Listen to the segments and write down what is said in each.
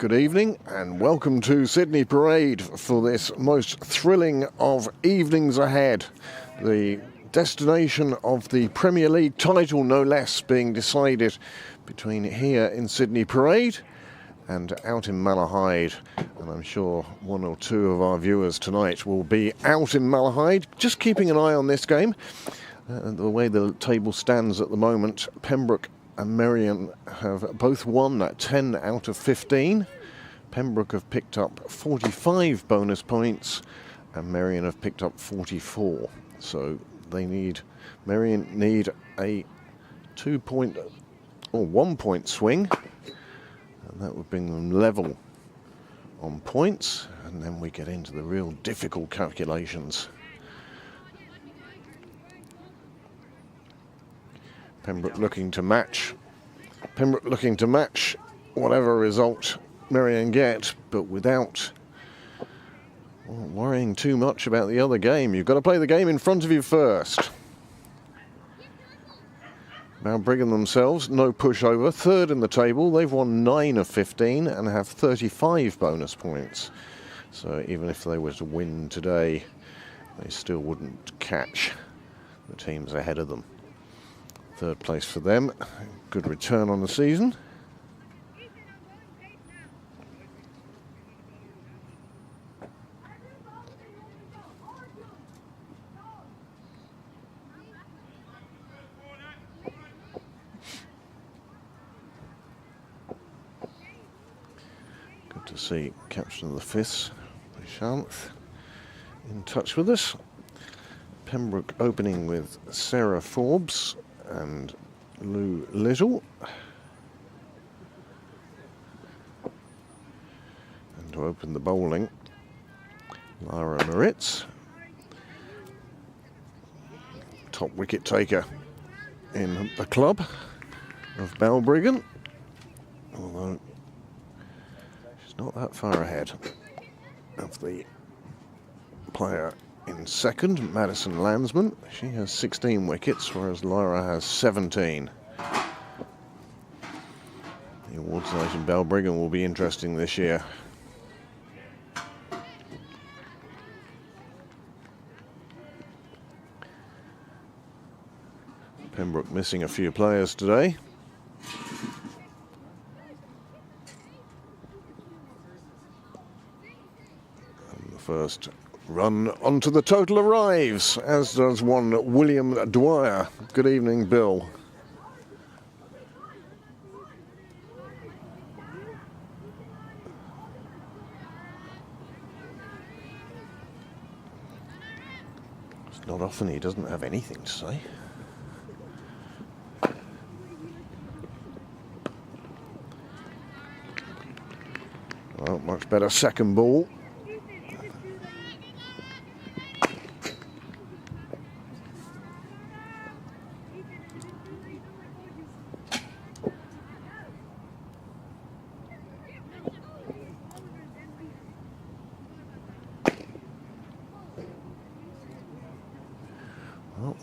Good evening and welcome to Sydney Parade for this most thrilling of evenings ahead. The destination of the Premier League title, no less, being decided between here in Sydney Parade and out in Malahide. And I'm sure one or two of our viewers tonight will be out in Malahide, just keeping an eye on this game. The way the table stands at the moment, Pembroke and Merrion have both won at 10 out of 15. Pembroke have picked up 45 bonus points and Merrion have picked up 44. So Merrion need a 1 point swing, and that would bring them level on points, and then we get into the real difficult calculations. Pembroke looking to match whatever result Merrion get, but without worrying too much about the other game. You've got to play the game in front of you first. Balbriggan themselves, no pushover, third in the table. They've won 9 of 15 and have 35 bonus points. So even if they were to win today, they still wouldn't catch the teams ahead of them. Third place for them, good return on the season. Good to see captain of the Fifths, Shanth, in touch with us. Pembroke opening with Sarah Forbes and Lou Little. And to open the bowling, Lara Moritz, top wicket taker in the club of Balbriggan, although she's not that far ahead of the player in second, Madison Landsman. She has 16 wickets, whereas Lyra has 17. The awards night in Balbriggan will be interesting this year. Pembroke missing a few players today. And the first run onto the total arrives, as does one William Dwyer. Good evening, Bill. It's not often he doesn't have anything to say. Well, much better second ball.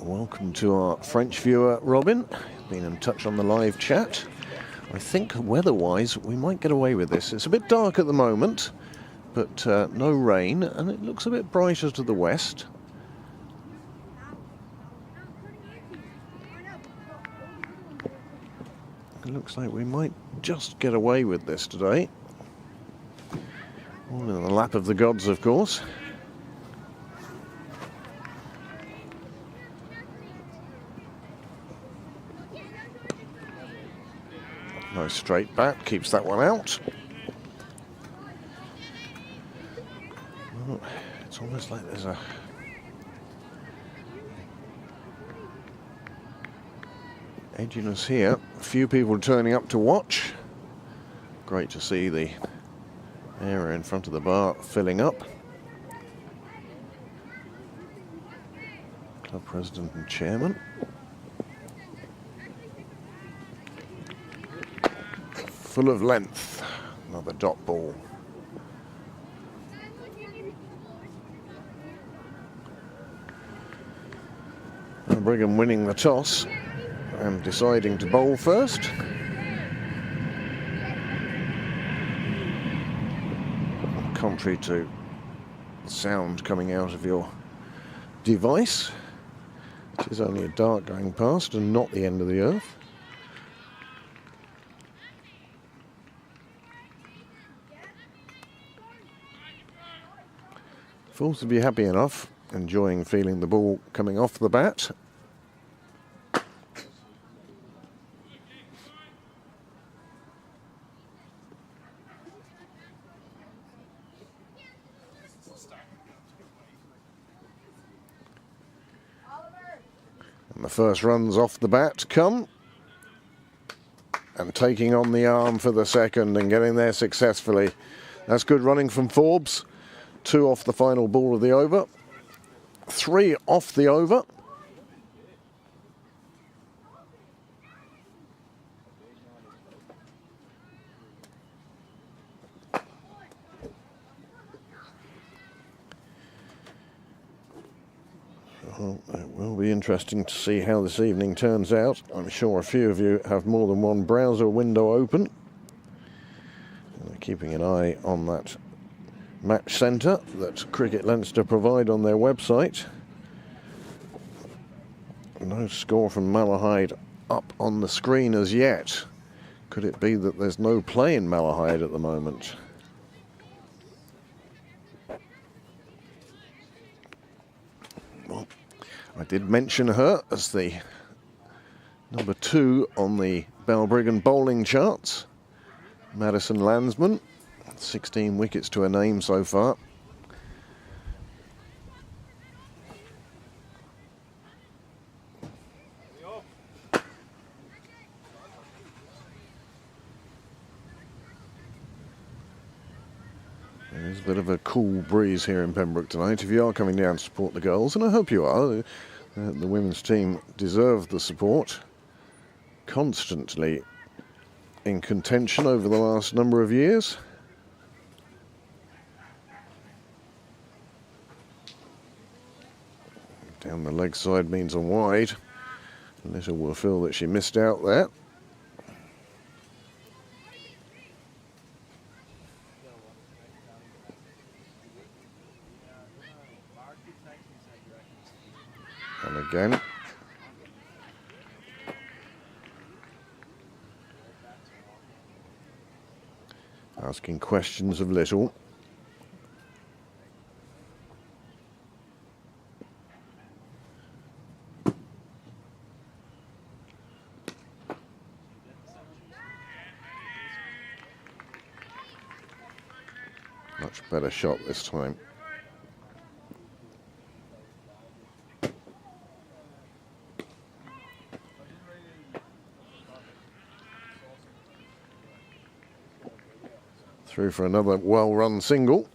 Welcome to our French viewer, Robin. Been in touch on the live chat. I think weather-wise we might get away with this. It's a bit dark at the moment, but no rain, and it looks a bit brighter to the west. It looks like we might just get away with this today. All in the lap of the gods, of course. No straight bat, keeps that one out. Well, it's almost like there's a edginess here. A few people turning up to watch. Great to see the area in front of the bar filling up. Club president and chairman. Full of length, another dot ball. Balbriggan winning the toss and deciding to bowl first. contrary to sound coming out of your device. It is only a dart going past and not the end of the earth. Fools to be happy enough, enjoying feeling the ball coming off the bat. And the first runs off the bat come. And taking on the arm for the second and getting there successfully. That's good running from Forbes. 2 off the final ball of the over. 3 off the over. Well, it will be interesting to see how this evening turns out. I'm sure a few of you have more than one browser window open. And they're keeping an eye on that match centre that Cricket Leinster provide on their website. No score from Malahide up on the screen as yet. Could it be that there's no play in Malahide at the moment? Well, I did mention her as the number 2 on the Balbriggan bowling charts. Madison Landsman, 16 wickets to her name so far. There's a bit of a cool breeze here in Pembroke tonight. If you are coming down to support the girls, and I hope you are, the women's team deserve the support. Constantly in contention over the last number of years. Down the leg side means a wide. Little will feel that she missed out there. And again. Asking questions of Little. Much better shot this time. Through for another well-run single.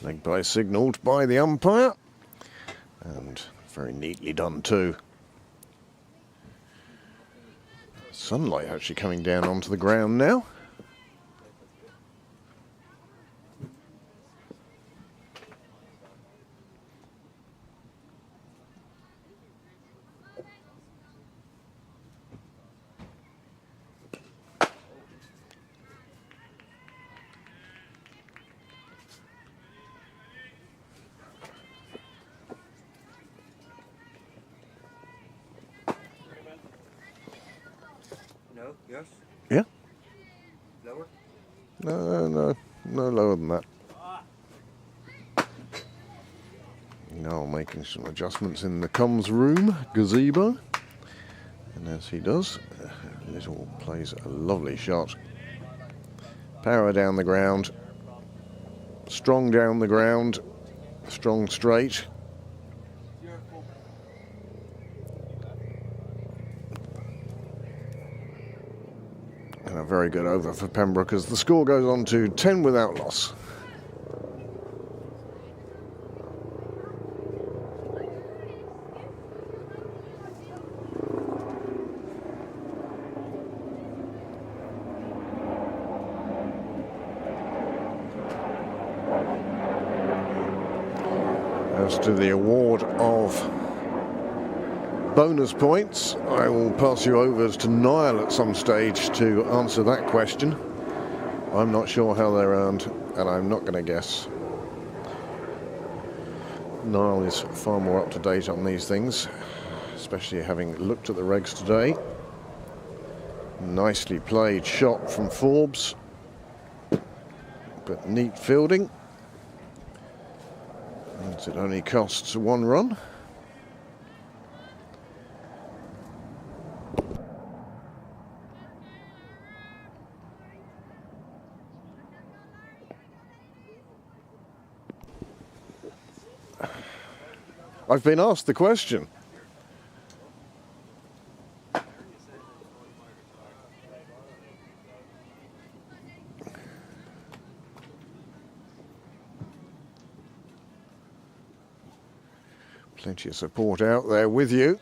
Leg play signalled by the umpire, and very neatly done too. Sunlight actually coming down onto the ground now. No, yes? Yeah? Lower? No lower than that. Now making some adjustments in the comms room, gazebo. And as he does, Little plays a lovely shot. Power down the ground. Strong down the ground. Strong straight. very good over for Pembroke as the score goes on to 10 without loss. As to the award of bonus points, I will pass you over to Niall at some stage to answer that question. I'm not sure how they're earned, and I'm not going to guess. Niall is far more up to date on these things, especially having looked at the regs today. Nicely played shot from Forbes, but neat fielding. It only costs 1 run. I've been asked the question. Plenty of support out there with you,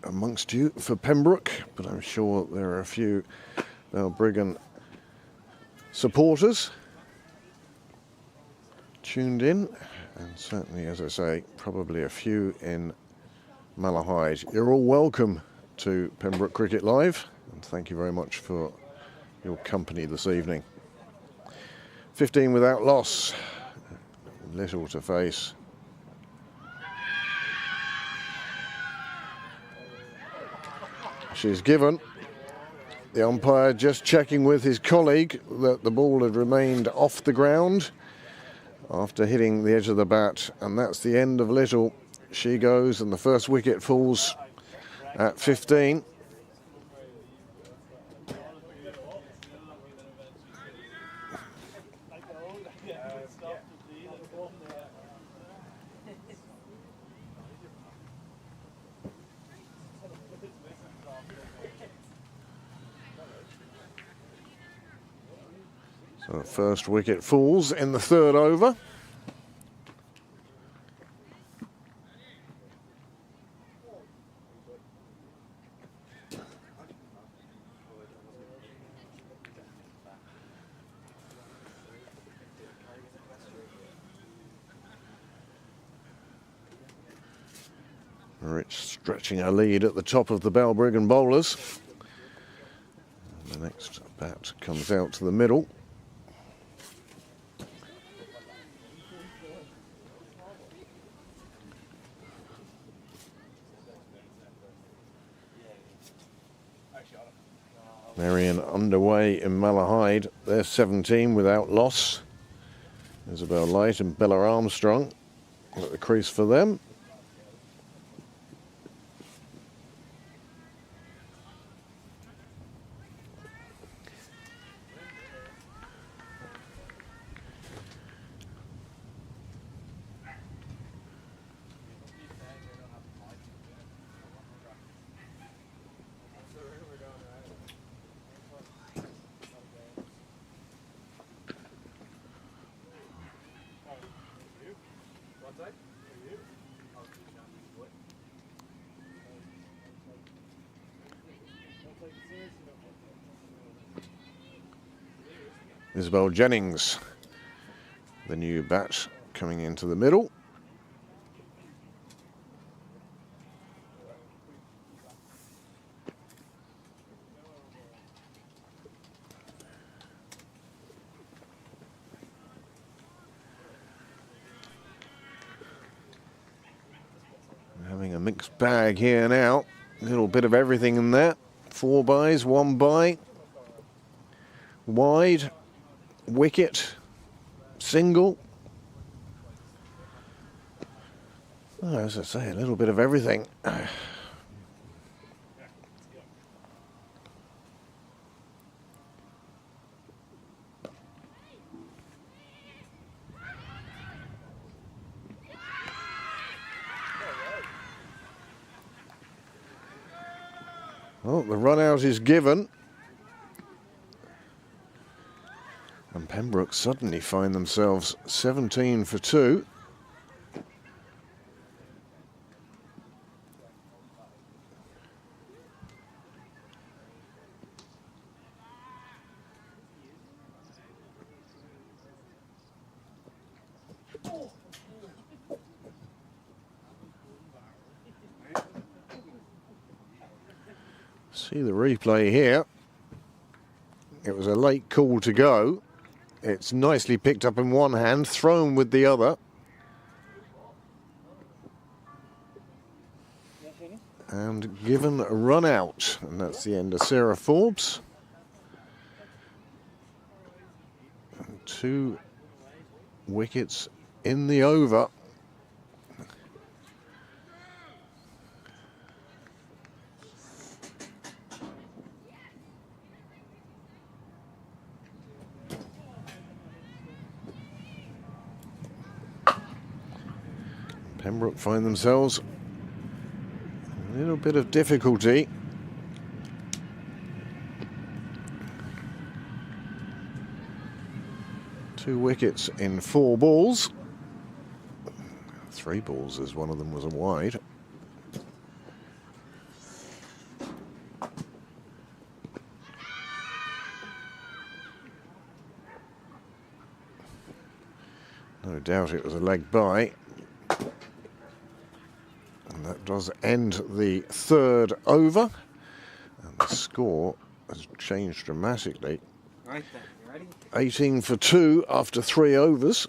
amongst you for Pembroke, but I'm sure there are a few Balbriggan supporters tuned in, and certainly, as I say, probably a few in Malahide. You're all welcome to Pembroke Cricket Live, and thank you very much for your company this evening. 15 without loss, little to face. She's given. The umpire just checking with his colleague that the ball had remained off the ground after hitting the edge of the bat, and that's the end of Little. She goes, and the first wicket falls at 15. So the first wicket falls in the 3rd over. Rich stretching a lead at the top of the Balbriggan bowlers. And the next bat comes out to the middle. Merrion underway in Malahide. They're 17 without loss. Isabel Light and Bella Armstrong at the crease for them. Isabel Jennings, the new bat, coming into the middle. Having a mixed bag here now. A little bit of everything in there. 4 byes, 1 bye. Wide. Wicket, single. Oh, as I say, a little bit of everything. Well, the run out is given. Pembroke suddenly find themselves 17 for 2. See the replay here. It was a late call to go. It's nicely picked up in one hand, thrown with the other. And given a run out. And that's the end of Sarah Forbes. And 2 wickets in the over. Pembroke find themselves a little bit of difficulty. Two wickets in 4 balls. 3 balls as one of them was a wide. No doubt it was a leg by. And that does end the 3rd over. And the score has changed dramatically. Right then, you ready? 18 for 2 after 3 overs.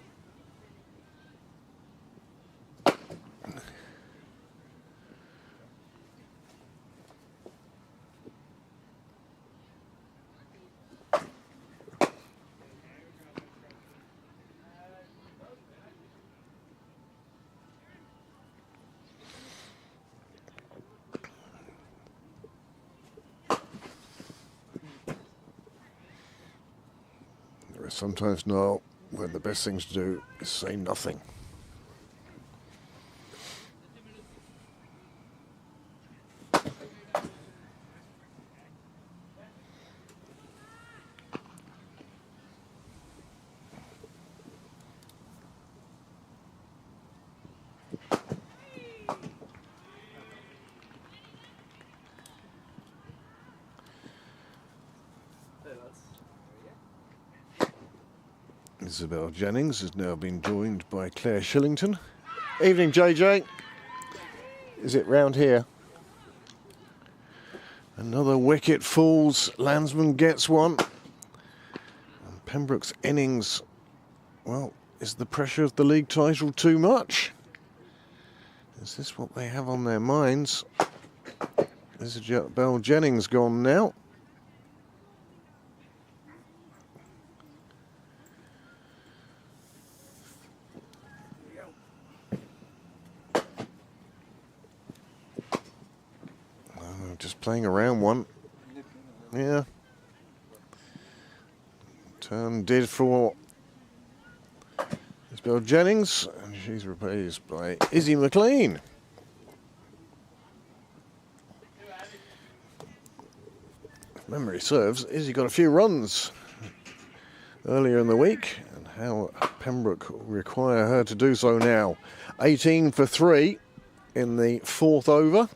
Sometimes, Niall, when the best thing to do is say nothing. Isabel Jennings has now been joined by Claire Shillington. Evening, JJ. Is it round here? Another wicket falls. Landsman gets one. And Pembroke's innings, well, is the pressure of the league title too much? Is this what they have on their minds? Isabel Jennings gone now. Just playing around one. Yeah. Turn did for Isabel Jennings, and she's replaced by Izzy McLean. If memory serves, Izzy got a few runs earlier in the week, and how Pembroke require her to do so now. 18 for 3 in the 4th over.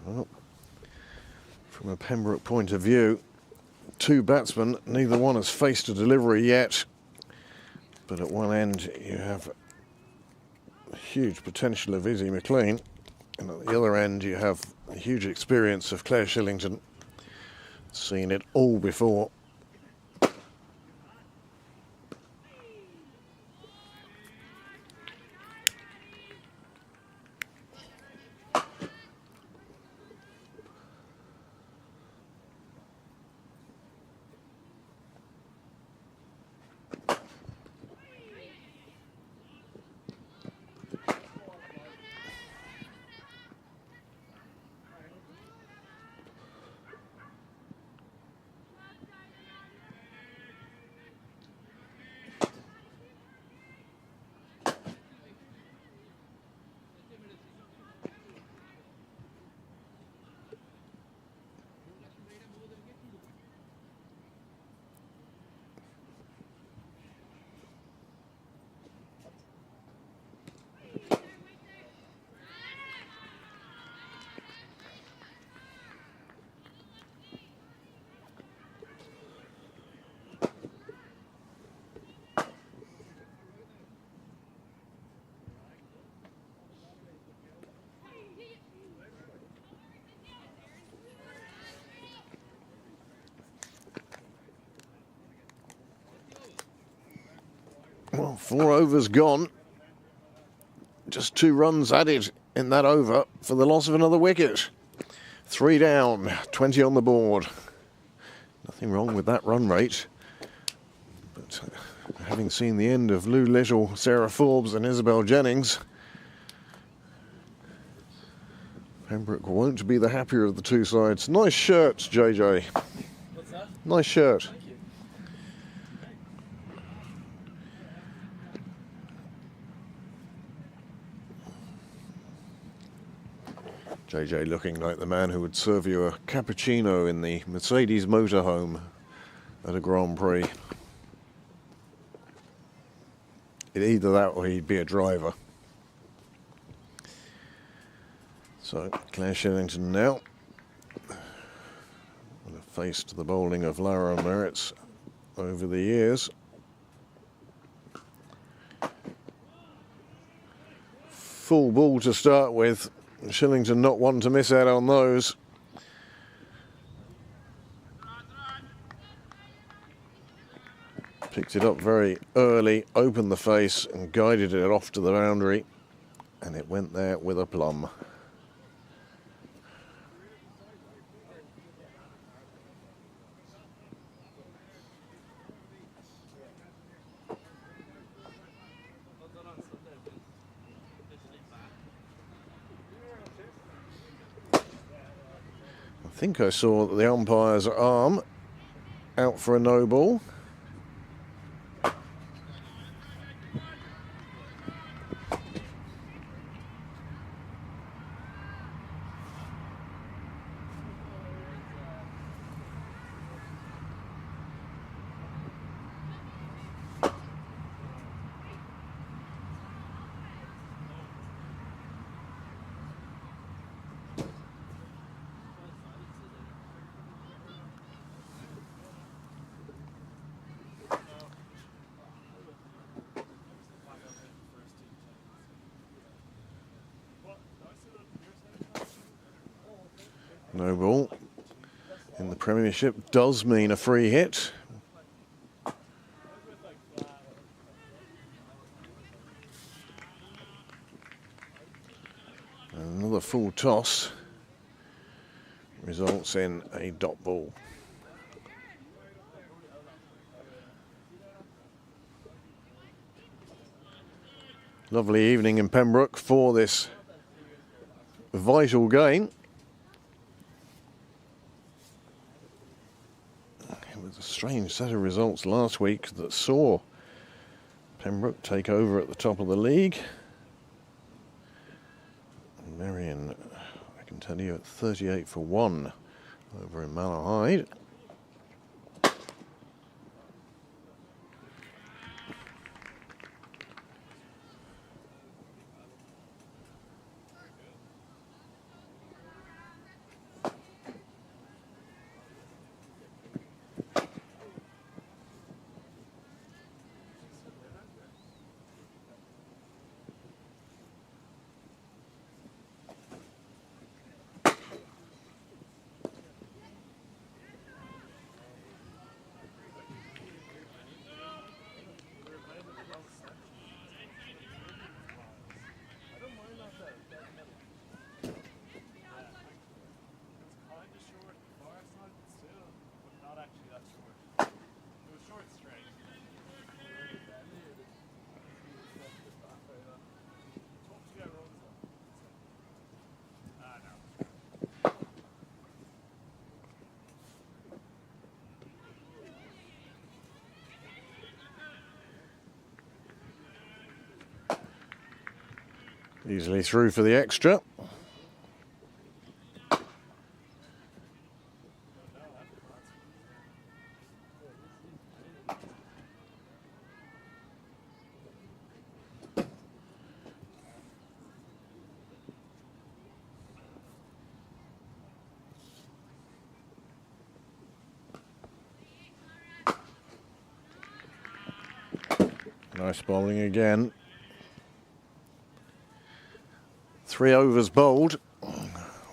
Well, from a Pembroke point of view, 2 batsmen, neither one has faced a delivery yet. But at one end you have a huge potential of Izzy McLean, and at the other end you have a huge experience of Claire Shillington, seen it all before. Well, 4 overs gone. Just 2 runs added in that over for the loss of another wicket. 3 down, 20 on the board. Nothing wrong with that run rate. But having seen the end of Lou Little, Sarah Forbes and Isabel Jennings, Pembroke won't be the happier of the two sides. Nice shirt, JJ. What's that? Nice shirt. Thank you. JJ looking like the man who would serve you a cappuccino in the Mercedes motorhome at a Grand Prix. Either that or he'd be a driver. So Claire Shillington now would have faced the bowling of Lara Merritt over the years. Full ball to start with. Shillington not one to miss out on those. Picked it up very early, opened the face and guided it off to the boundary, and it went there with a plum. I think I saw the umpire's arm out for a no ball. No ball in the Premiership does mean a free hit. Another full toss results in a dot ball. Lovely evening in Pembroke for this vital game. It was a strange set of results last week that saw Pembroke take over at the top of the league. Merrion, I can tell you, at 38 for 1 over in Malahide. Easily through for the extra. Nice bowling again. 3 overs bowled,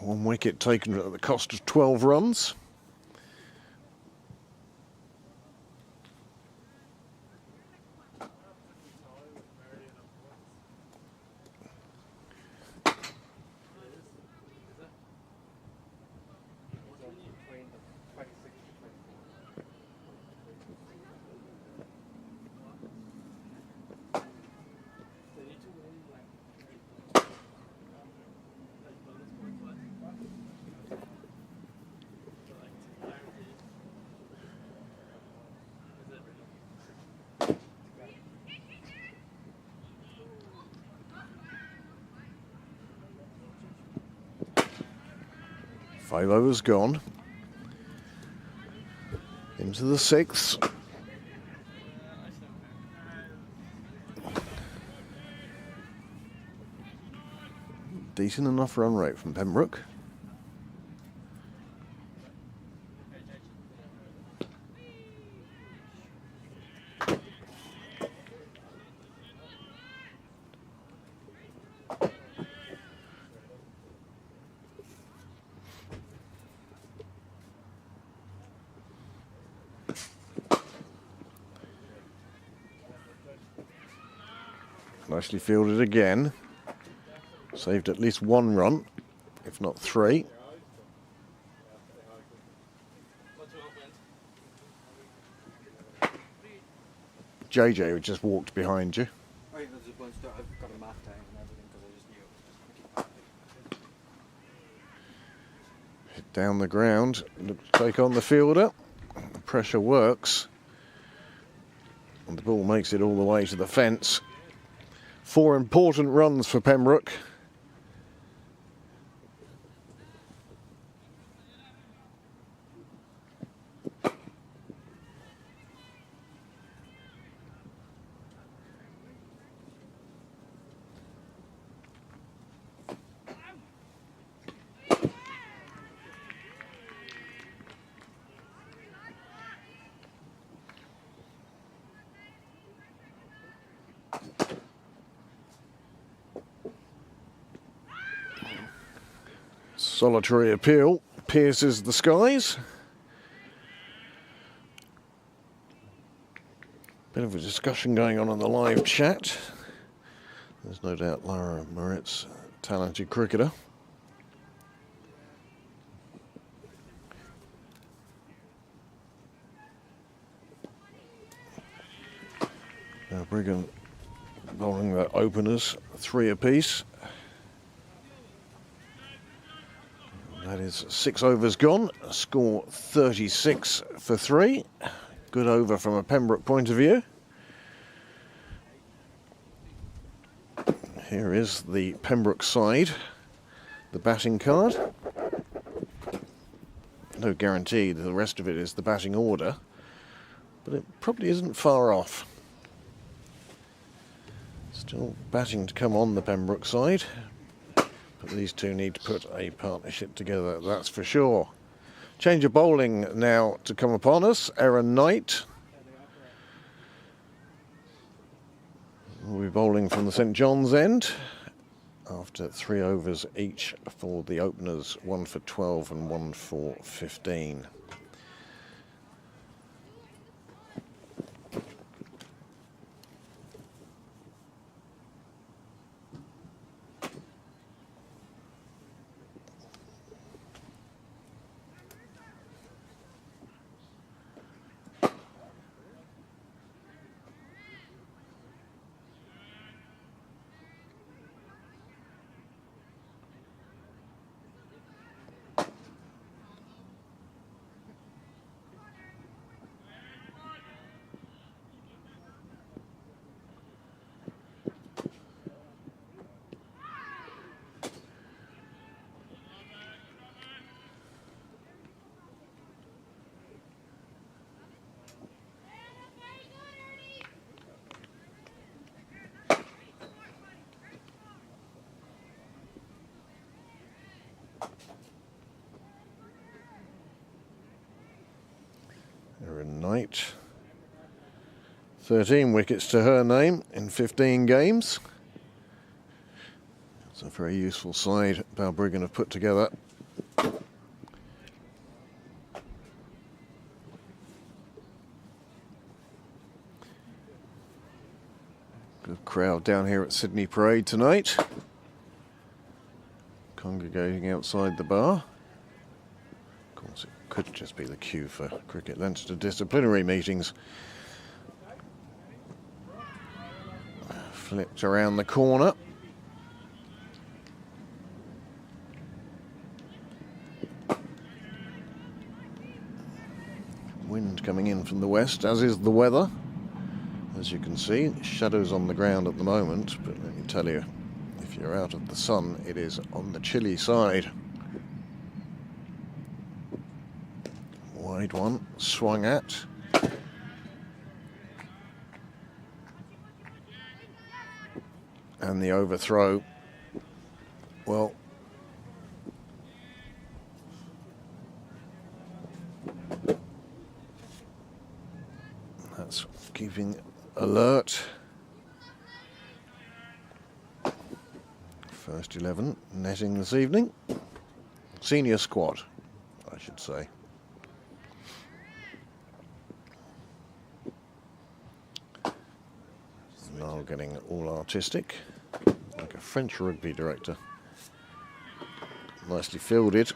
1 wicket taken at the cost of 12 runs. 5 overs gone. Into the 6th. Decent enough run rate from Pembroke. Nicely fielded again. Saved at least 1 run, if not 3. JJ who just walked behind you. I've got a map down and everything because I just knew it was just Hit down the ground, look to take on the fielder. The pressure works. And the ball makes it all the way to the fence. 4 important runs for Pembroke. Solitary appeal pierces the skies. Bit of a discussion going on in the live chat. There's no doubt Lara Moritz, talented cricketer. Balbriggan bowling the openers, 3 apiece. That is 6 overs gone, score 36 for 3. Good over from a Pembroke point of view. Here is the Pembroke side, the batting card. No guarantee that the rest of it is the batting order, but it probably isn't far off. Still batting to come on the Pembroke side. But these two need to put a partnership together, that's for sure. Change of bowling now to come upon us. Aaron Knight will be bowling from the St John's end after 3 overs each for the openers, 1 for 12 and 1 for 15. Aaron Knight, 13 wickets to her name in 15 games. It's a very useful side Balbriggan have put together. Good crowd down here at Sydney Parade tonight, congregating outside the bar. Of course, it could just be the queue for cricket Leinster disciplinary meetings. Flipped around the corner. Wind coming in from the west, as is the weather. As you can see, shadows on the ground at the moment, but let me tell you, if you're out of the sun, it is on the chilly side. wide one, swung at. And the overthrow, well, that's keeping alert. First 11 netting this evening. Senior squad, I should say. Niall getting all artistic, like a French rugby director. Nicely fielded.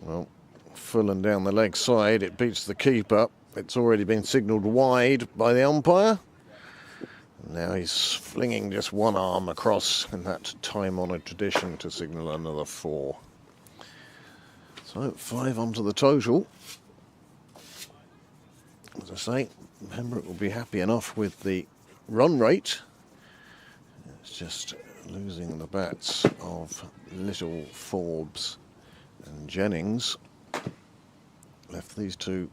Well, full and down the leg side, it beats the keeper. It's already been signalled wide by the umpire. Now he's flinging just one arm across in that time-honoured tradition to signal another 4. So 5 onto the total. As I say, Pembroke will be happy enough with the run rate. It's just losing the bats of Little, Forbes and Jennings. Left these two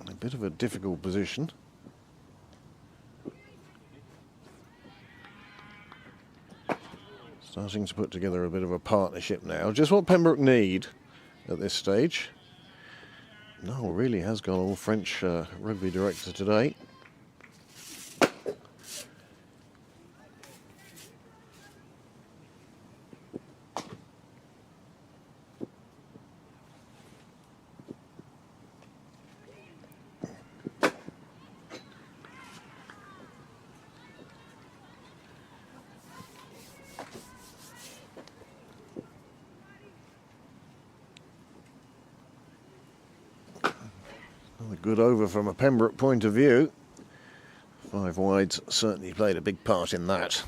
in a bit of a difficult position. Starting to put together a bit of a partnership now. Just what Pembroke need at this stage. Niall really has gone all French rugby director today. A good over from a Pembroke point of view. 5 wides certainly played a big part in that.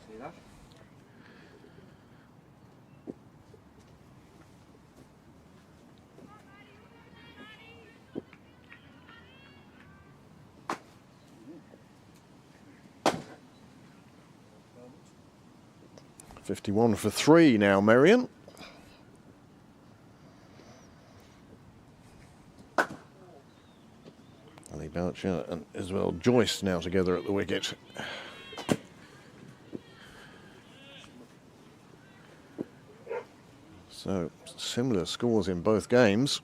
See that? .51 for 3 now, Merrion. Ali Boucher and Isabel Joyce now together at the wicket. So, similar scores in both games.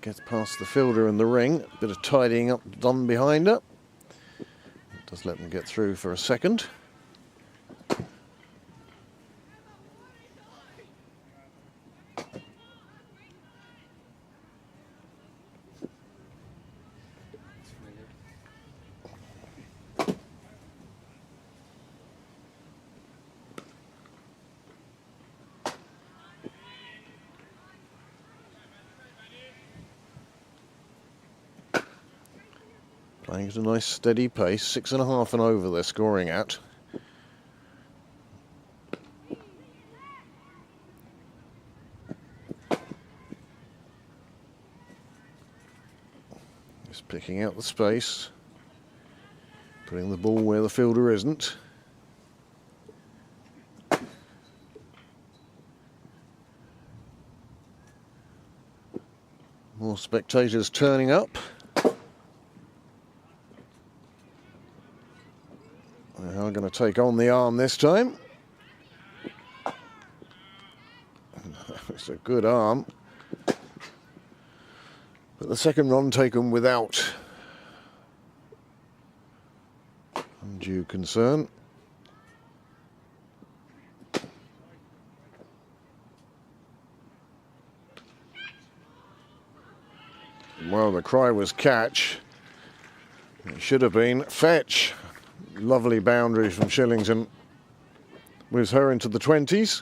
Gets past the fielder in the ring. A bit of tidying up done behind her. It does let them get through for a second. Playing at a nice steady pace, 6.5 and over they're scoring at. Just picking out the space, putting the ball where the fielder isn't. More spectators turning up. They're going to take on the arm this time. It's a good arm. The second run taken without undue concern. Well, the cry was catch. It should have been fetch. Lovely boundary from Shillington. Moves her into the 20s.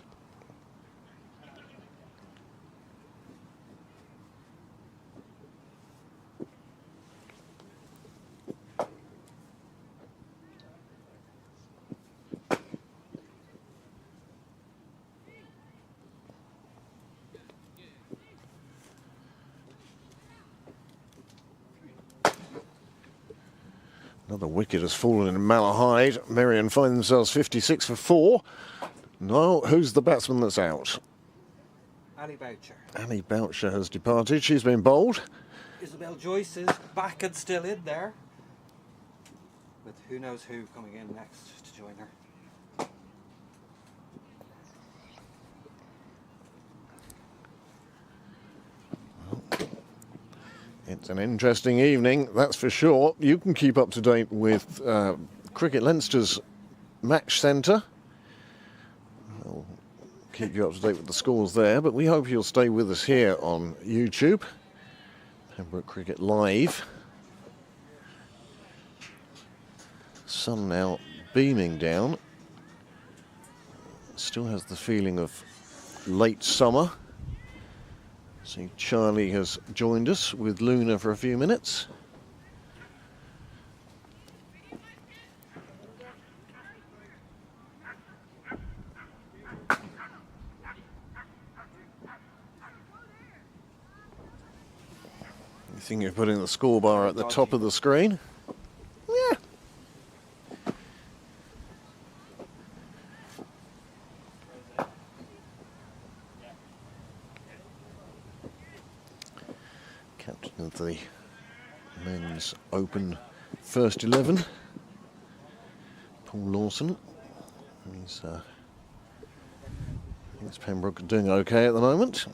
Another wicket has fallen in Malahide. Merrion find themselves 56 for 4. Now, who's the batsman that's out? Annie Boucher. Annie Boucher has departed. She's been bowled. Isabel Joyce is back and still in there. With who knows who coming in next to join her. It's an interesting evening, that's for sure. You can keep up to date with Cricket Leinster's match centre. I'll keep you up to date with the scores there, but we hope you'll stay with us here on YouTube. Pembroke Cricket Live. Sun now beaming down. Still has the feeling of late summer. See, Charlie has joined us with Luna for a few minutes. You think you're putting the score bar at the top of the screen? Yeah. Captain of the men's open first 11, Paul Lawson. He's Pembroke doing okay at the moment.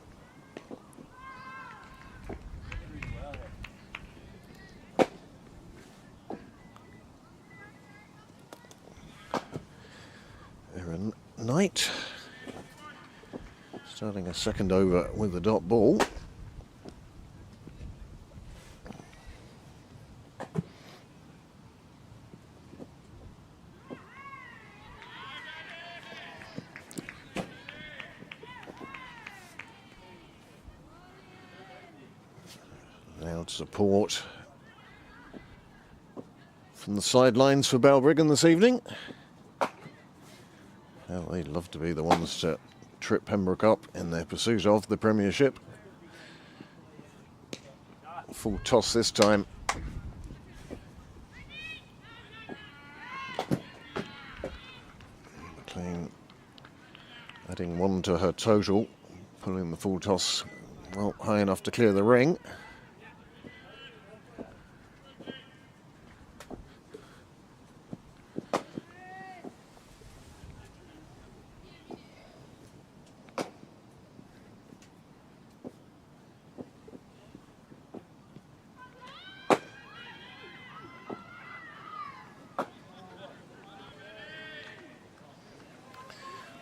Aaron Knight starting a second over with the dot ball. Now support from the sidelines for Balbriggan this evening. Well, they'd love to be the ones to trip Pembroke up in their pursuit of the Premiership. Full toss this time. McLean adding 1 to her total, pulling the full toss well high enough to clear the ring.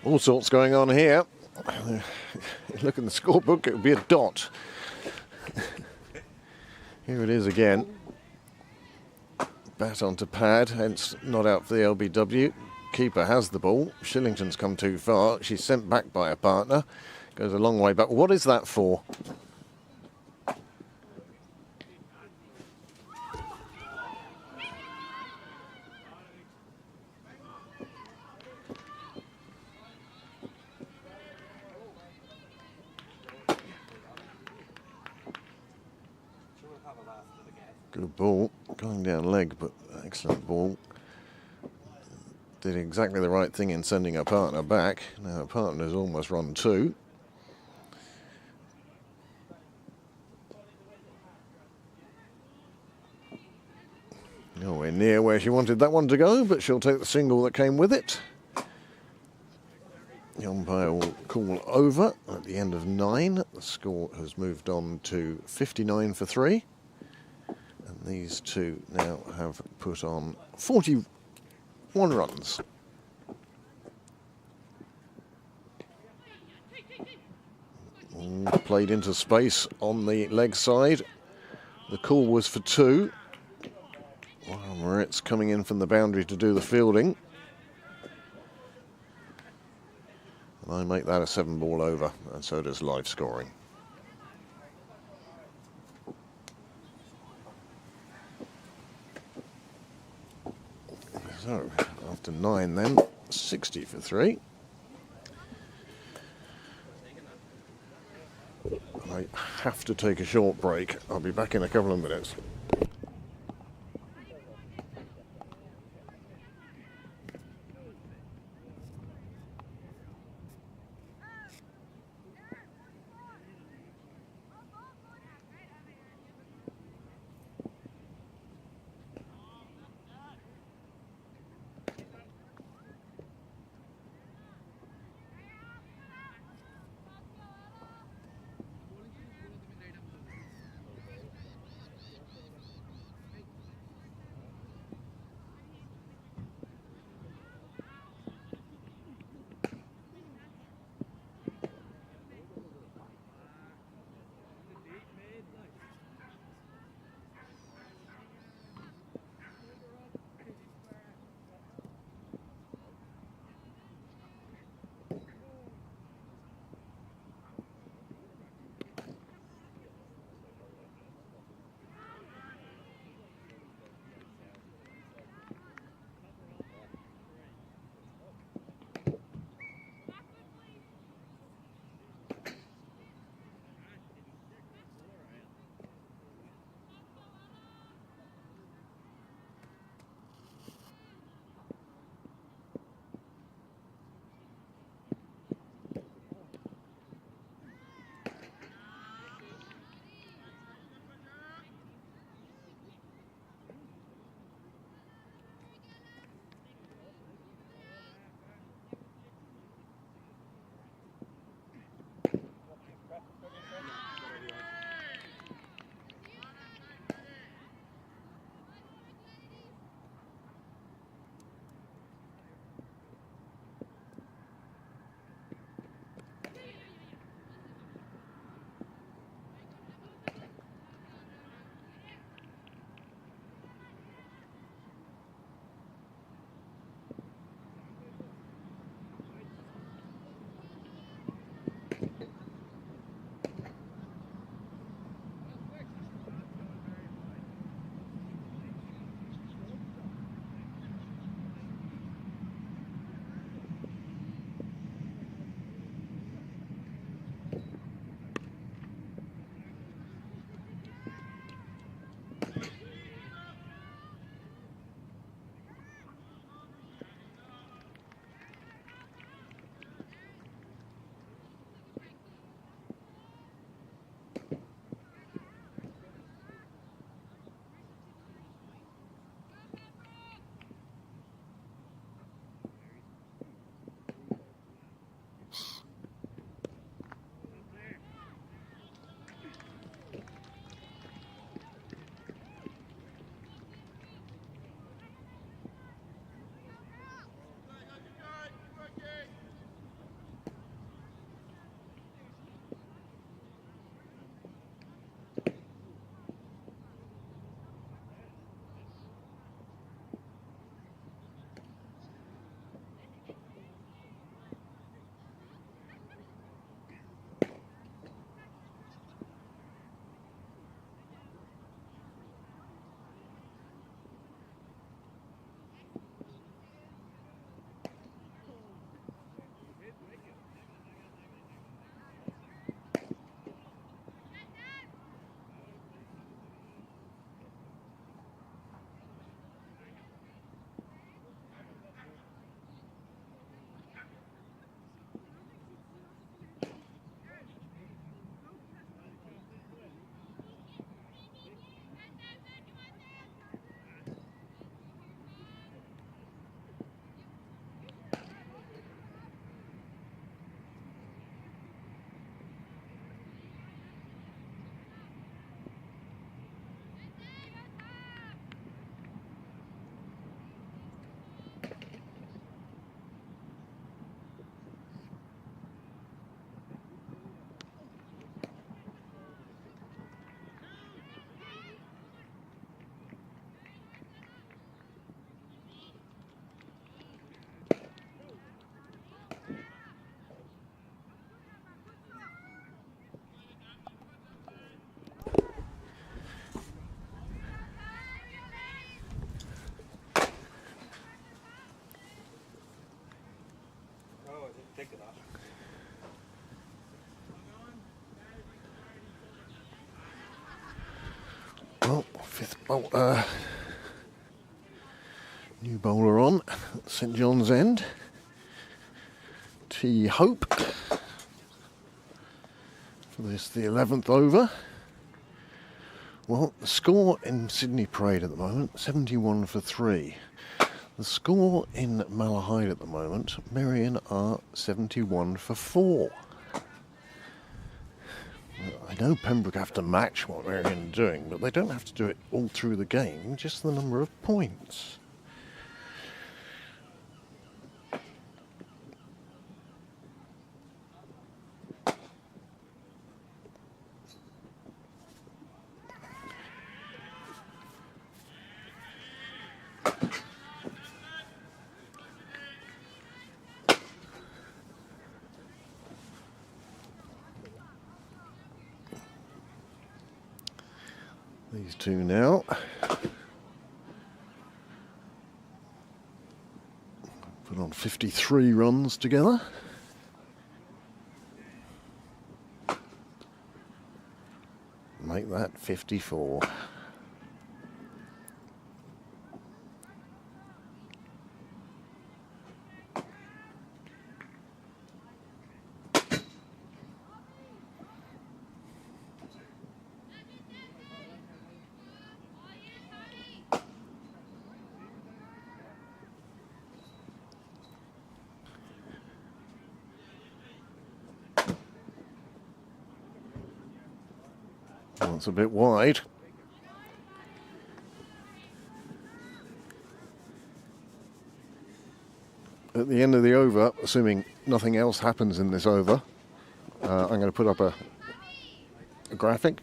All sorts going on here. Look in the scorebook, it would be a dot. Here it is again. Bat onto pad, hence not out for the LBW. Keeper has the ball. Shillington's come too far. She's sent back by a partner. Goes a long way back. What is that for? Good ball, going down leg, but excellent ball. Did exactly the right thing in sending her partner back. Now her partner's almost run 2. Nowhere near where she wanted that one to go, but she'll take the single that came with it. The umpire will call over at the end of 9. The score has moved on to 59 for 3. And these two now have put on 41 runs. Played into space on the leg side. The call was for 2. While Moritz coming in from the boundary to do the fielding. And I make that a 7-ball over, and so does live scoring. So, after 9 then, 60 for 3. I have to take a short break. I'll be back in a couple of minutes. New bowler on at St John's End. T. Hope. For this, the 11th over. Well, the score in Sydney Parade at the moment, 71 for 3. The score in Malahide at the moment, Merrion are 71 for 4. I know Pembroke have to match what Merrion are doing, but they don't have to do it all through the game, just the number of points. These two now. Put on 53 runs together. Make that 54. That's a bit wide. At the end of the over, assuming nothing else happens in this over, I'm going to put up a graphic.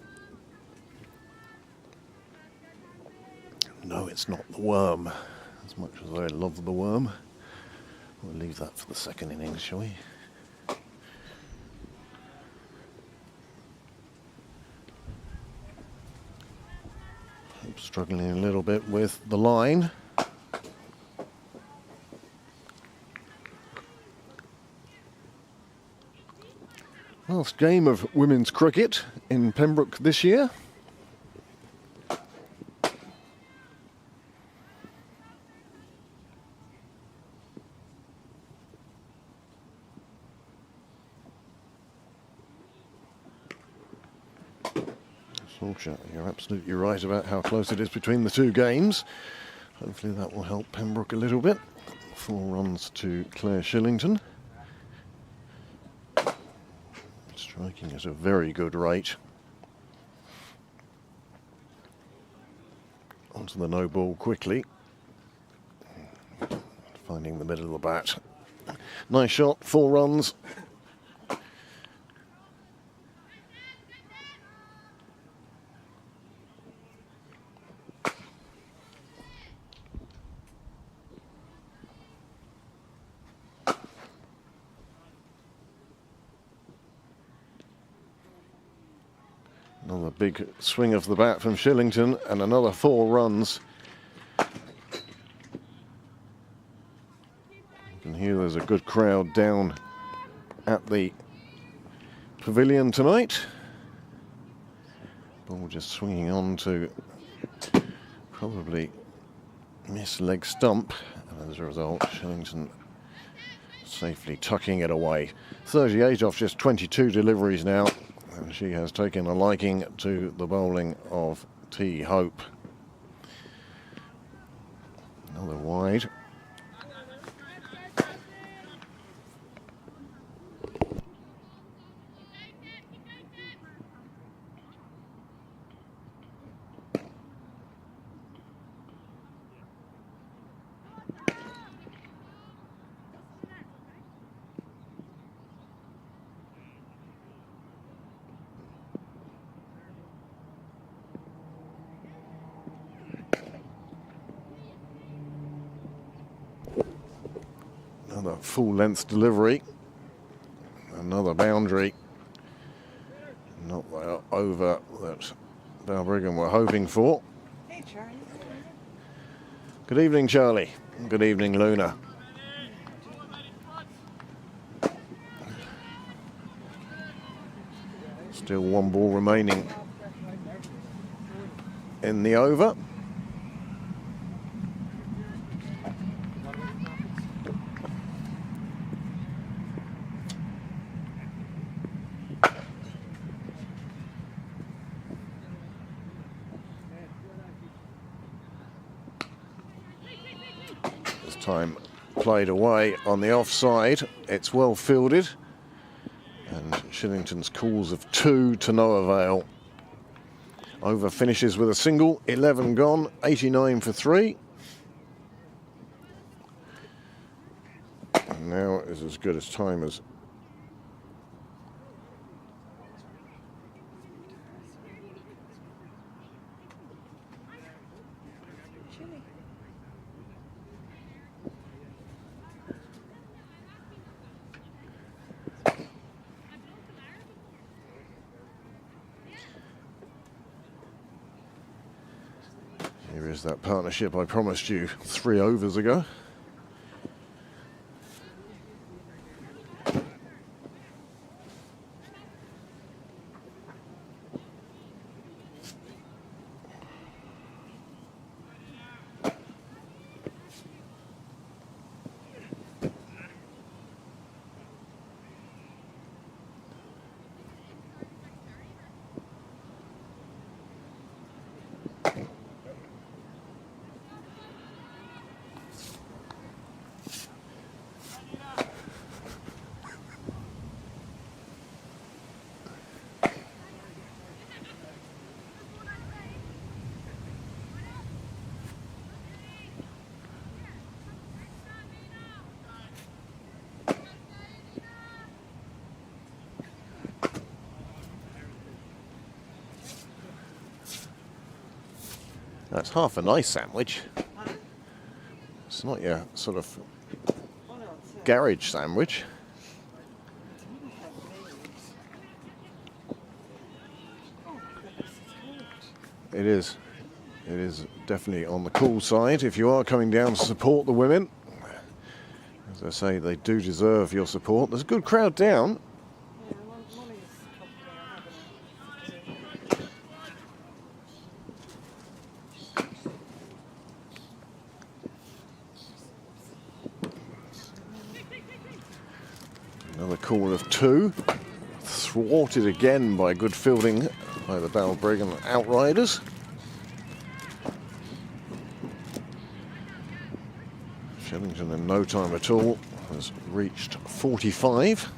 No, it's not the worm, as much as I love the worm. We'll leave that for the second innings, shall we? Struggling a little bit with the line. Last game of women's cricket in Pembroke this year. Solskjaer, you're absolutely right about how close it is between the two games. Hopefully that will help Pembroke a little bit. 4 runs to Claire Shillington. Striking at a very good rate. Onto the no ball quickly. Finding the middle of the bat. Nice shot, 4 runs. Another big swing of the bat from Shillington and another 4 runs. You can hear there's a good crowd down at the pavilion tonight. Ball just swinging on to probably miss leg stump, and as a result Shillington safely tucking it away. 38 off just 22 deliveries now. And she has taken a liking to the bowling of T. Hope. Another wide. Another full-length delivery. Another boundary. Not the over that Balbriggan were hoping for. Hey, Charlie. Good evening, Charlie. Good evening, Luna. Still 1 ball remaining in the over. Time played away on the offside. It's well fielded. And Shillington's calls of 2 to no avail. Over finishes with a single, 11 gone, 89 for 3. And now is as good as time as. Here is that partnership I promised you 3 overs ago. That's half a nice sandwich. It's not your sort of garage sandwich. It is. It is definitely on the cool side if you are coming down to support the women. As I say, they do deserve your support. There's a good crowd down. Another call of 2, thwarted again by good fielding by the Balbriggan Outriders. Shillington in no time at all has reached 45.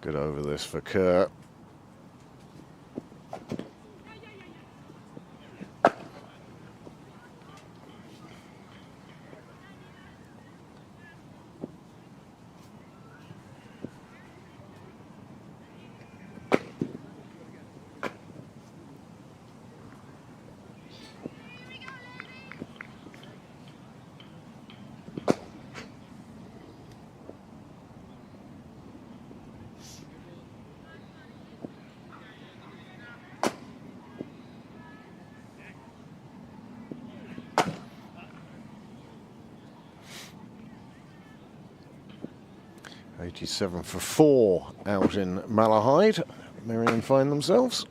Good over this for Kerr. $87 for 4 out in Malahide. Merrion find themselves.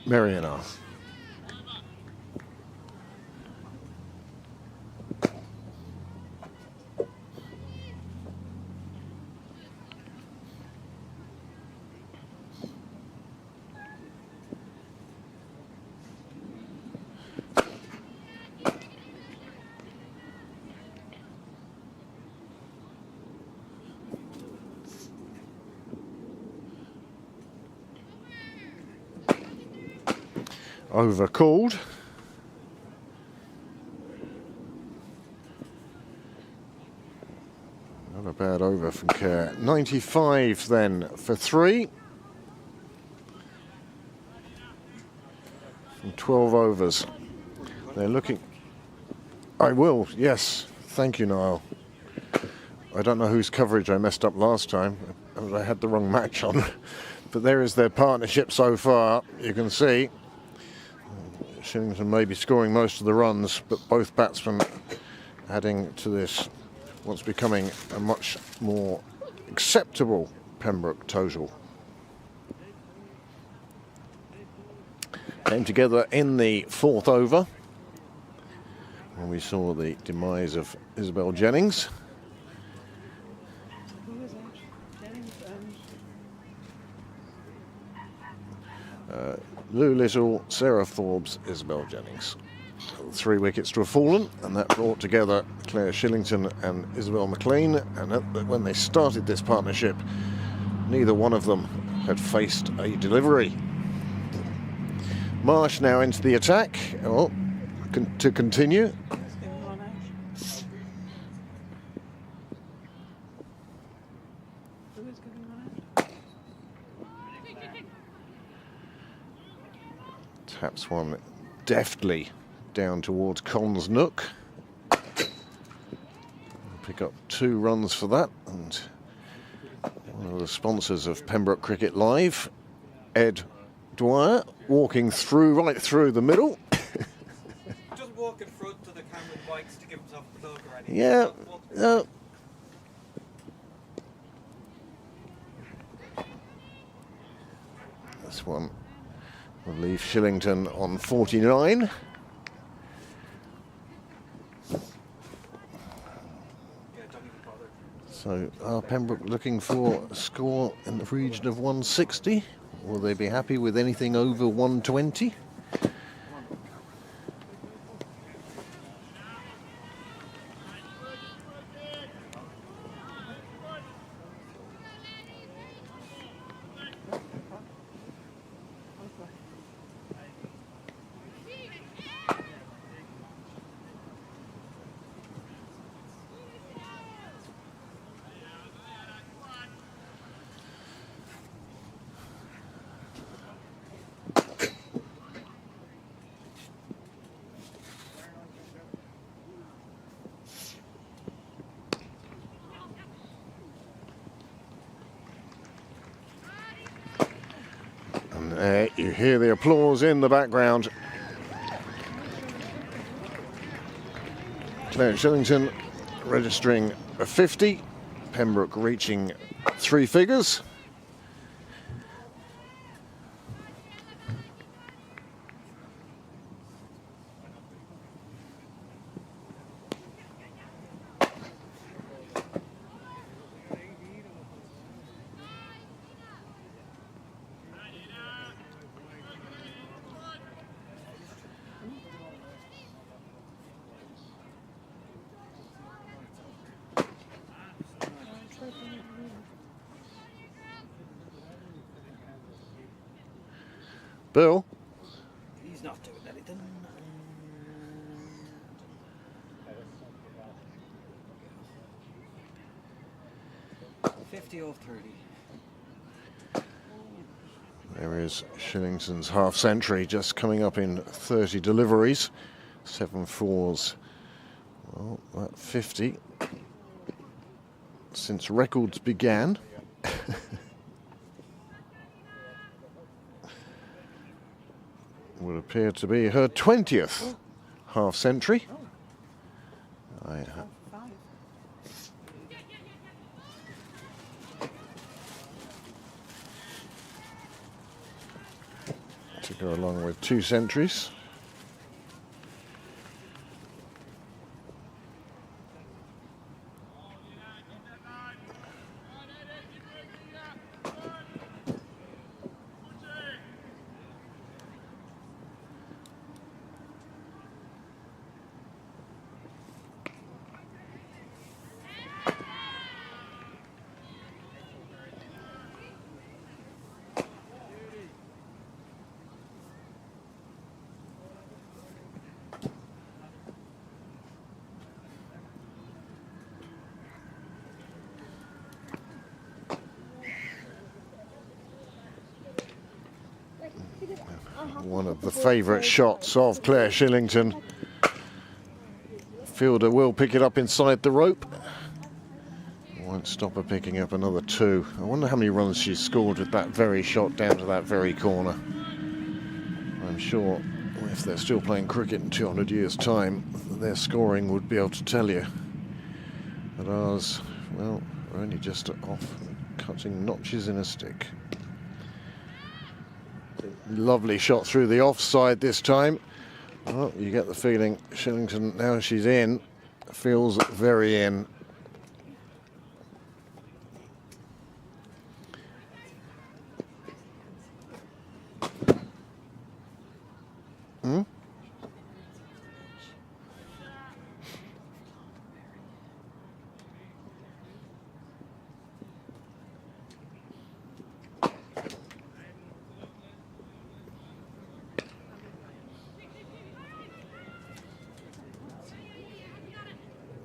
Merrion are. Overcalled. Not a bad over from Kerr. 95 then for 3. From 12 overs. They're looking. I will, yes. Thank you, Niall. I don't know whose coverage I messed up last time. I had the wrong match on. But there is their partnership so far. You can see Shillington may be scoring most of the runs, but both batsmen adding to this what's becoming a much more acceptable Pembroke total. Came together in the 4th over when we saw the demise of Isabel Jennings. Lou Little, Sarah Forbes, Isabel Jennings. 3 wickets to have fallen, and that brought together Claire Shillington and Isabel McLean. And when they started this partnership, neither one of them had faced a delivery. Marsh now into the attack. Oh, to continue. Taps one deftly down towards Con's nook. Pick up 2 runs for that, and one of the sponsors of Pembroke Cricket Live, Ed Dwyer, walking through, right through the middle. Just walk in front of the Cameron bikes to give himself a plug or anything. Yeah. This one will leave Shillington on 49. So are Pembroke looking for a score in the region of 160? Will they be happy with anything over 120? You hear the applause in the background. Claire Shillington registering a 50, Pembroke reaching 3 figures. Bill? He's not doing anything. 50 off 30. There is Shillington's half century just coming up in 30 deliveries. 7 fours. Well, that 50 since records began. Would appear to be her 20th half century. To go along with 2 centuries. One of the favourite shots of Claire Shillington. Fielder will pick it up inside the rope. Won't stop her picking up another 2. I wonder how many runs she's scored with that very shot down to that very corner. I'm sure if they're still playing cricket in 200 years' time, their scoring would be able to tell you. But ours, well, we're only just off cutting notches in a stick. Lovely shot through the offside this time. Well, you get the feeling Shillington, now she's in, feels very in.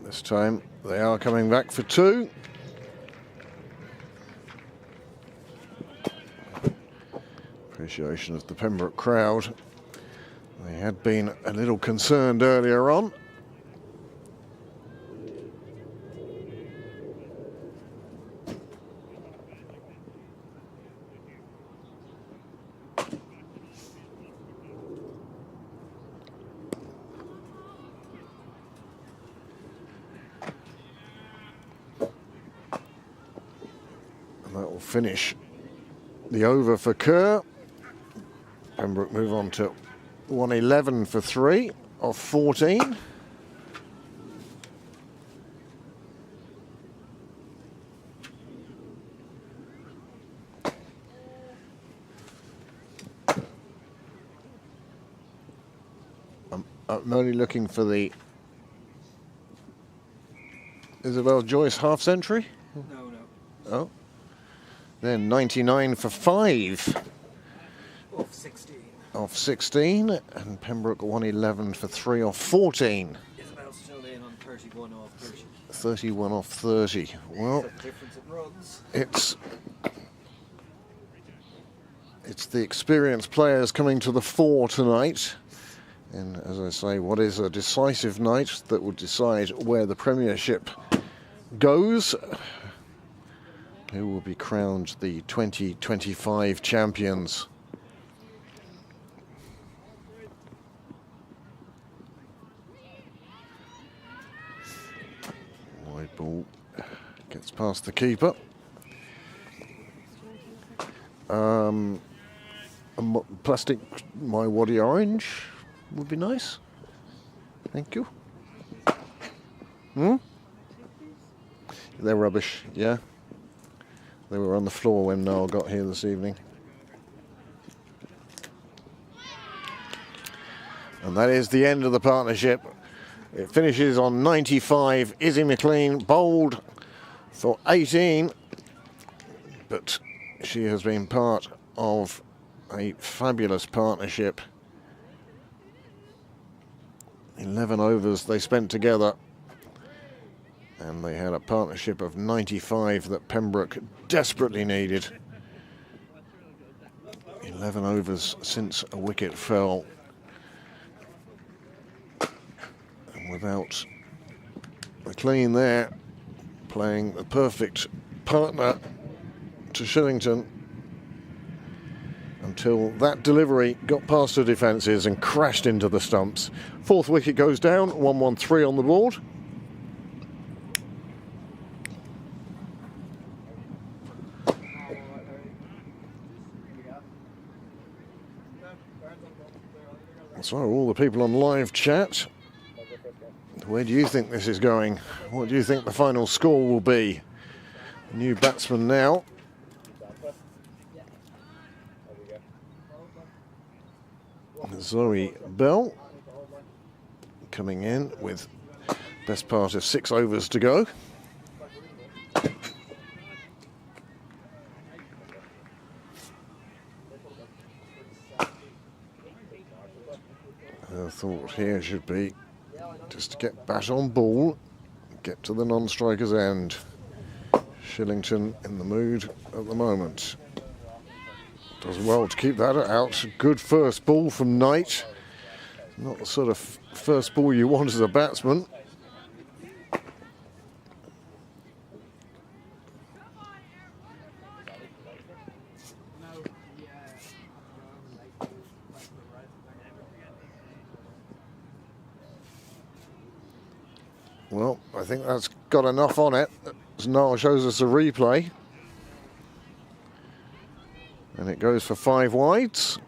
This time they are coming back for 2. Appreciation of the Pembroke crowd. They had been a little concerned earlier on. That will finish the over for Kerr. Pembroke move on to 111 for 3 off 14. I'm only looking for the Isabel Joyce half century. No. Oh. Then 99 for 5. Off 16. Off 16, and Pembroke 111 for 3 off 14. Isabel's still in on 31 off 30. 31 off 30. Well, The difference in runs. it's the experienced players coming to the fore tonight. And as I say, what is a decisive night that will decide where the Premiership goes. Who will be crowned the 2025 champions. Wide ball gets past the keeper. Plastic My Waddy Orange would be nice. Thank you. They're rubbish, yeah. They were on the floor when Niall got here this evening. And that is the end of the partnership. It finishes on 95. Izzy McLean bowled for 18. But she has been part of a fabulous partnership. 11 overs they spent together. And they had a partnership of 95 that Pembroke desperately needed. 11 overs since a wicket fell. And without McLean there, playing the perfect partner to Shillington, until that delivery got past the defences and crashed into the stumps. 4th wicket goes down, 113 on the board. So all the people on live chat, where do you think this is going? What do you think the final score will be? New batsman now. Zoe Bell coming in with best part of 6 overs to go. Her thought here should be just to get bat on ball, get to the non-striker's end. Shillington in the mood at the moment. Does well to keep that out. Good first ball from Knight. Not the sort of first ball you want as a batsman. Well, I think that's got enough on it, as Niall shows us a replay. And it goes for 5 wides.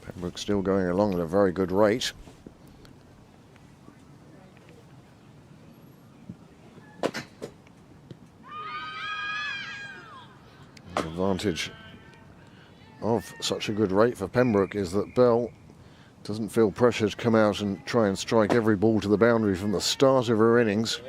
Pembroke still going along at a very good rate. The advantage of such a good rate for Pembroke is that Bell doesn't feel pressure to come out and try and strike every ball to the boundary from the start of her innings.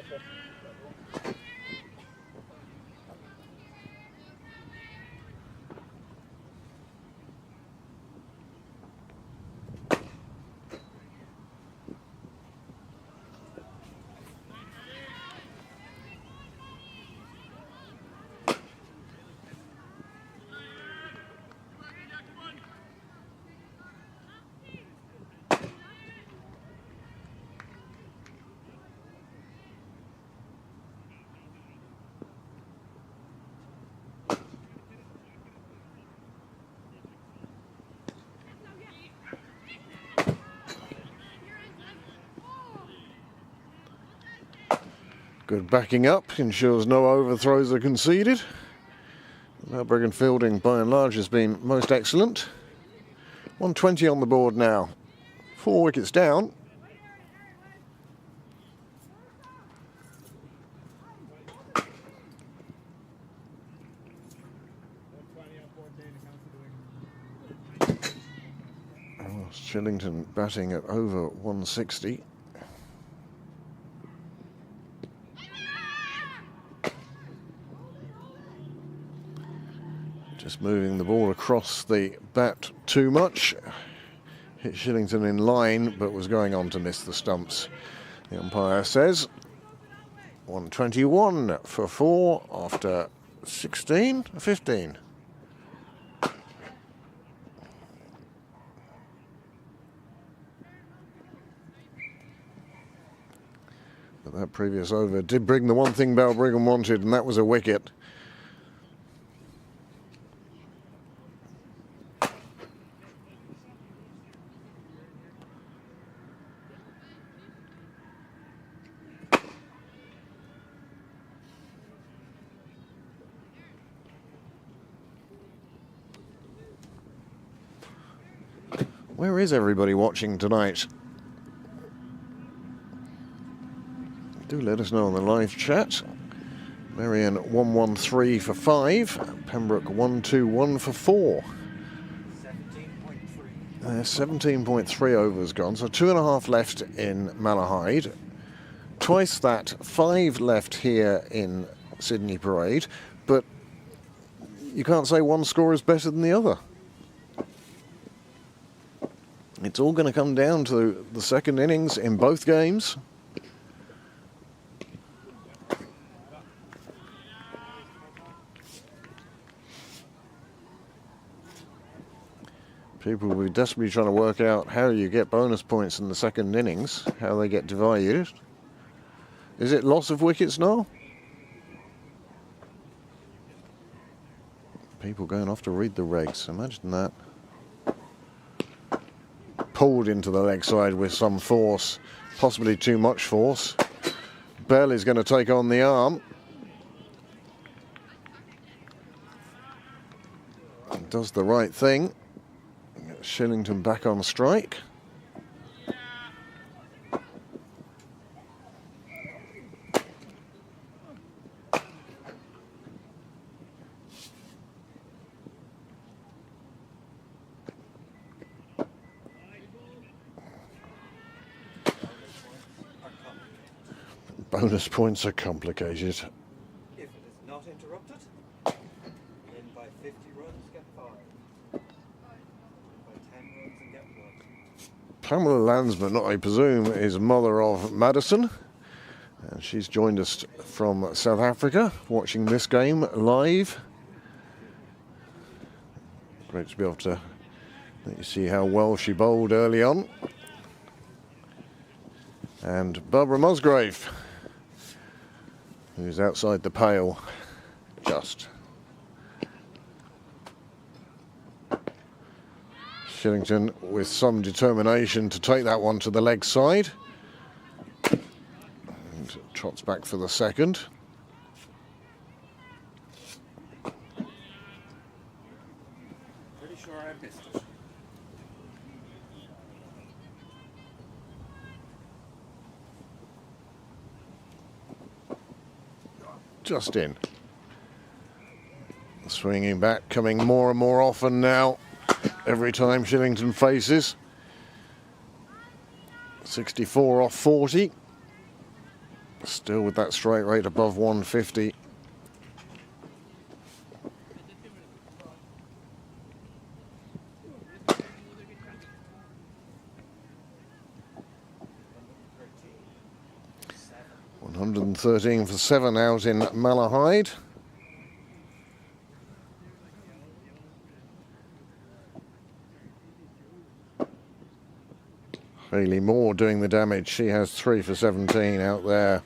Good backing up, ensures no overthrows are conceded. Balbriggan fielding by and large has been most excellent. 120 on the board now. 4 wickets down. Shillington batting at over 160. Just moving the ball across the bat too much. Hit Shillington in line, but was going on to miss the stumps. The umpire says 121 for 4 after 15. But that previous over did bring the one thing Balbriggan wanted, and that was a wicket. Where is everybody watching tonight? Do let us know on the live chat. Merrion 113 for 5. Pembroke 121 for 4. 17.3 overs gone, so 2.5 left in Malahide. Twice that, 5 left here in Sydney Parade, but you can't say one score is better than the other. It's all going to come down to the second innings in both games. People will be desperately trying to work out how you get bonus points in the second innings, how they get divided. Is it loss of wickets now? People going off to read the regs, imagine that. Pulled into the leg side with some force, possibly too much force. Bell is going to take on the arm. Does the right thing. Shillington back on strike. Bonus points are complicated. If it is not interrupted. Pamela Landsman, I presume, is mother of Madison. And she's joined us from South Africa, watching this game live. Great to be able to let you see how well she bowled early on. And Barbara Musgrave, who's outside the pale, just. Shillington with some determination to take that one to the leg side. And trots back for the second. Pretty sure I missed it. Just in. Swinging back, coming more and more often now. Every time Shillington faces. 64 off 40. Still with that strike rate above 150. $113 for 7 out in Malahide. Hayley Moore doing the damage. She has 3 for 17 out there.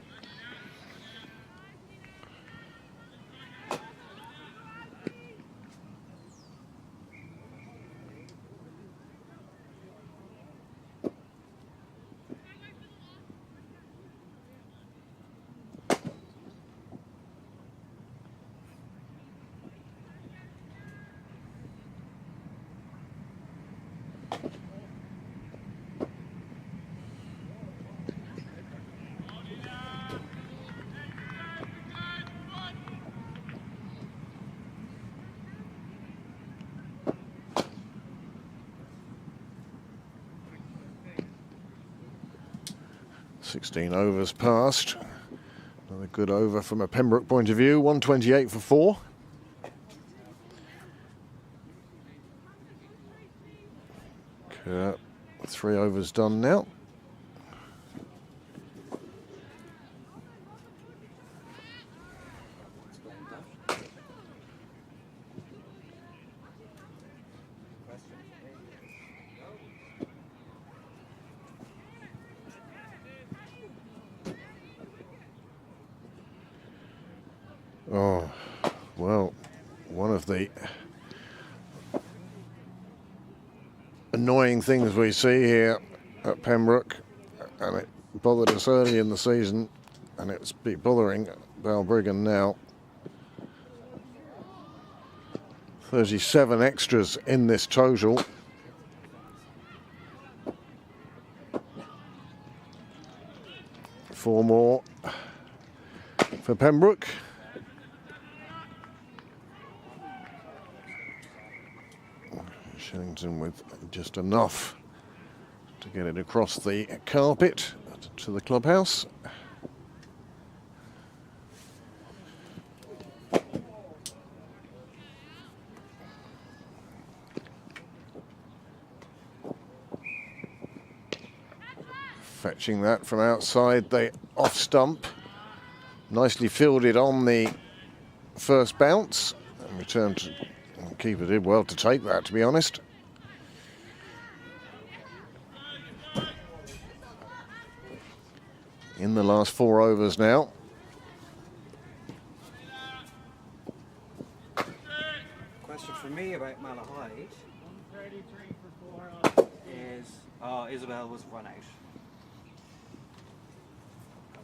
Overs passed. Another good over from a Pembroke point of view. 128 for 4. Kerr, 3 overs done now. Oh, well, one of the annoying things we see here at Pembroke, and it bothered us early in the season, and it's bothering Balbriggan now. 37 extras in this total. Four more for Pembroke. Shillington with just enough to get it across the carpet to the clubhouse. Fetching that from outside the off stump. Nicely fielded on the first bounce and returned to. The keeper did well to take that, to be honest. In the last 4 overs now. Question for me about Malahide is Isabel was run out.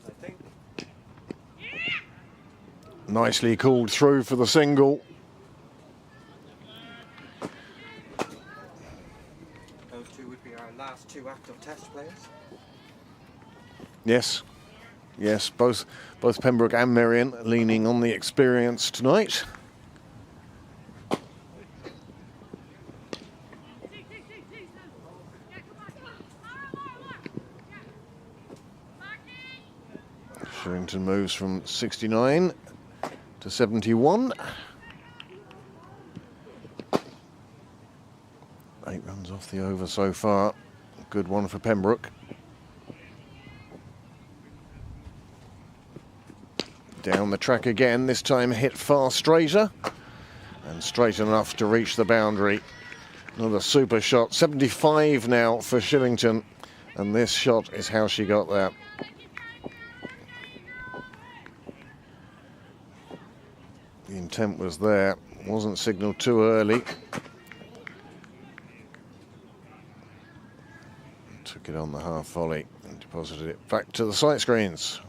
As I think. Nicely called through for the single. Last 2 active test players. Yes, yes, both Pembroke and Merrion leaning on the experience tonight. Shillington moves from 69 to 71. 8 runs off the over so far. Good one for Pembroke. Down the track again, this time hit far straighter. And straight enough to reach the boundary. Another super shot. 75 now for Shillington. And this shot is how she got there. The intent was there. Wasn't signalled too early. Took it on the half volley and deposited it back to the sight screens.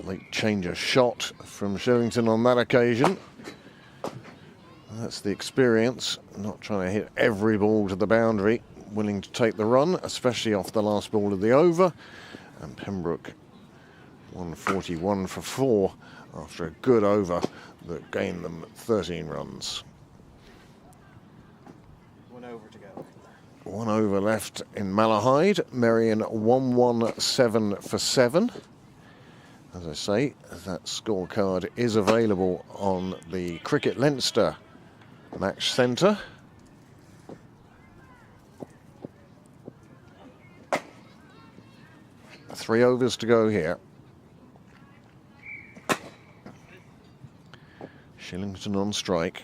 Late change of shot from Shillington on that occasion. That's the experience, not trying to hit every ball to the boundary, willing to take the run, especially off the last ball of the over. And Pembroke 141 for 4 after a good over that gained them 13 runs. 1 over to go. 1 over left in Malahide. Merrion 117 for 7. As I say, that scorecard is available on the Cricket Leinster Match Centre. Three overs to go here. Shillington on strike.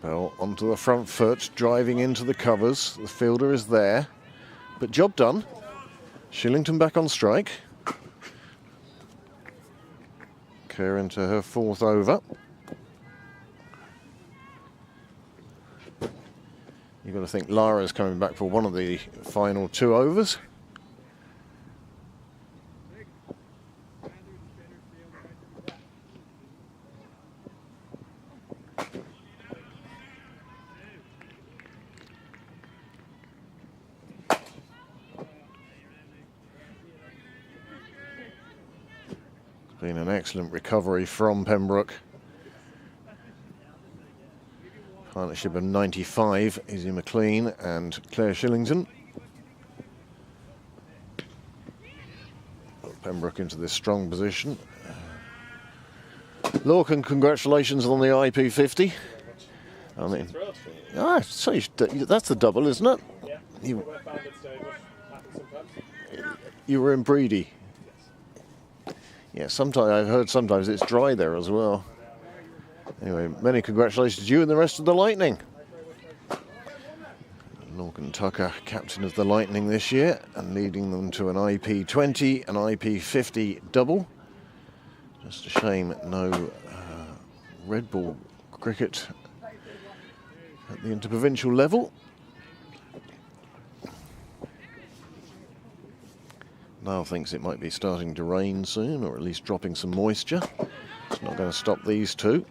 Bell onto the front foot, driving into the covers. The fielder is there, but job done. Shillington back on strike. Kerr into her 4th over. You've got to think Lara's coming back for one of the final 2 overs. Been an excellent recovery from Pembroke. Partnership of 95, Izzy McLean and Claire Shillington. Pembroke into this strong position. Lorcan, congratulations on the IP50. I mean, so that's the double, isn't it? Yeah. You were in Breedy. Yeah, sometimes I've heard sometimes it's dry there as well. Anyway, many congratulations to you and the rest of the Lightning. Lorcan Tucker, captain of the Lightning this year, and leading them to an IP20, an IP50 double. Just a shame no red ball cricket at the interprovincial level. Niall thinks it might be starting to rain soon, or at least dropping some moisture. It's not going to stop these two.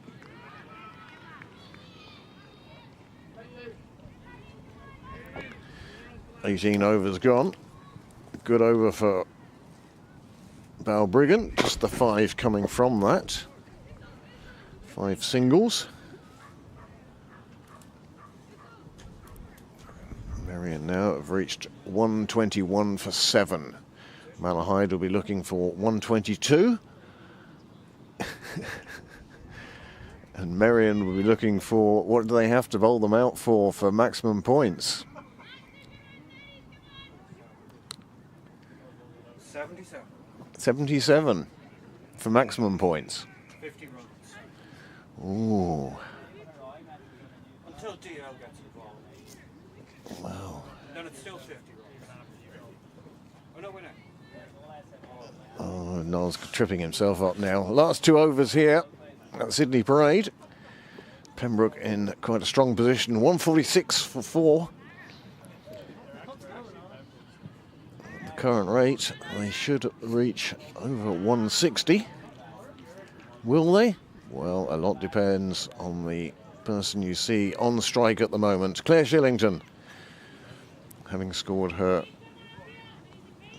$18 overs gone. Good over for Balbriggan. Just the 5 coming from that. 5 singles. Merrion now have reached 121 for 7. Malahide will be looking for 122. And Merrion will be looking for, what do they have to bowl them out for maximum points? 77. 77 for maximum points. 50 runs. Ooh. Until DL gets involved. Wow. Then it's still 50 runs. Oh no, we're not. Oh, Niall's tripping himself up now. Last 2 overs here at Sydney Parade. Pembroke in quite a strong position. 146 for 4. The current rate, they should reach over 160. Will they? Well, a lot depends on the person you see on strike at the moment. Claire Shillington, having scored her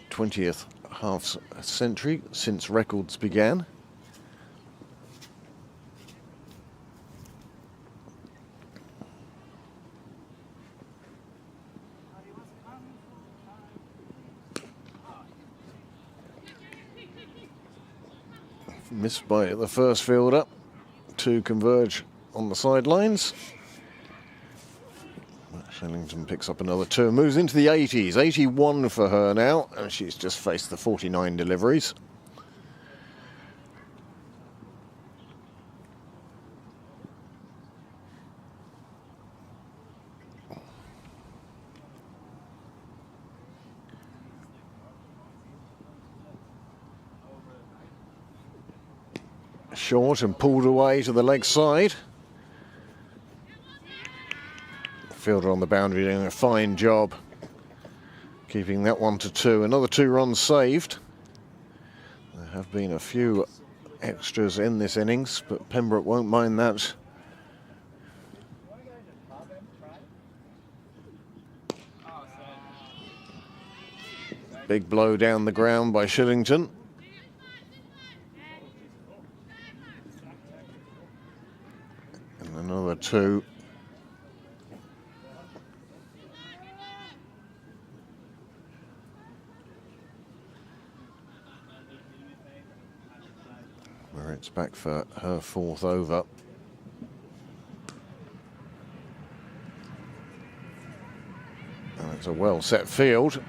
20th half century since records began. Missed by the first fielder to converge on the sidelines. Shillington picks up another 2, moves into the 80s, 81 for her now, and she's just faced the 49 deliveries. Short and pulled away to the leg side. Fielder on the boundary doing a fine job keeping that 1 to 2. Another 2 runs saved. There have been a few extras in this innings, but Pembroke won't mind that. Big blow down the ground by Shillington. And another 2. It's back for her 4th over. And it's a well-set field.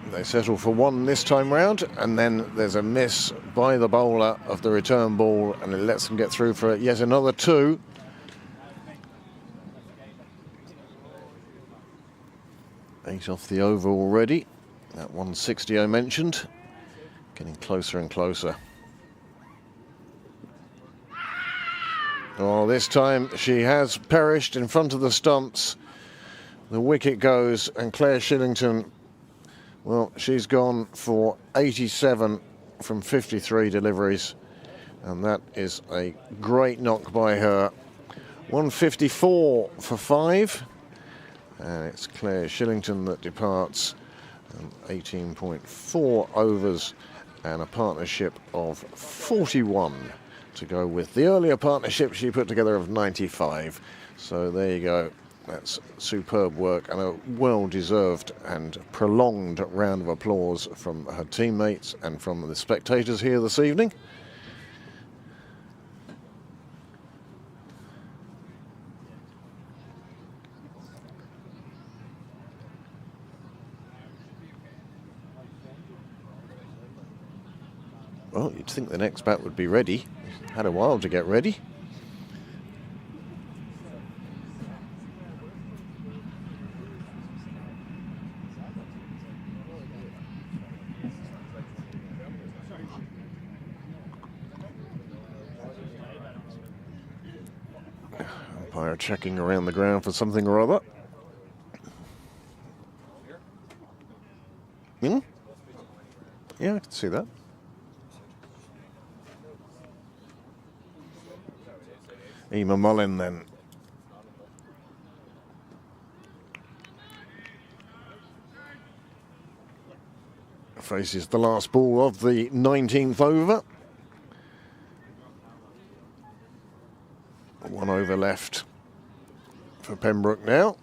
They settle for 1 this time round, and then there's a miss by the bowler of the return ball, and it lets them get through for yet another 2. Eight off the over already. That 160 I mentioned, getting closer and closer. Oh, this time she has perished in front of the stumps. The wicket goes, and Claire Shillington, well, she's gone for 87 from 53 deliveries, and that is a great knock by her. 154 for 5, and it's Claire Shillington that departs. 18.4 overs and a partnership of 41. To go with the earlier partnership she put together of 95. So there you go. That's superb work and a well-deserved and prolonged round of applause from her teammates and from the spectators here this evening. Well, you'd think the next bat would be ready. Had a while to get ready. Umpire checking around the ground for something or other. Hmm? Yeah, I can see that. Emma Mullin then. Faces the last ball of the 19th over. 1 over left for Pembroke now.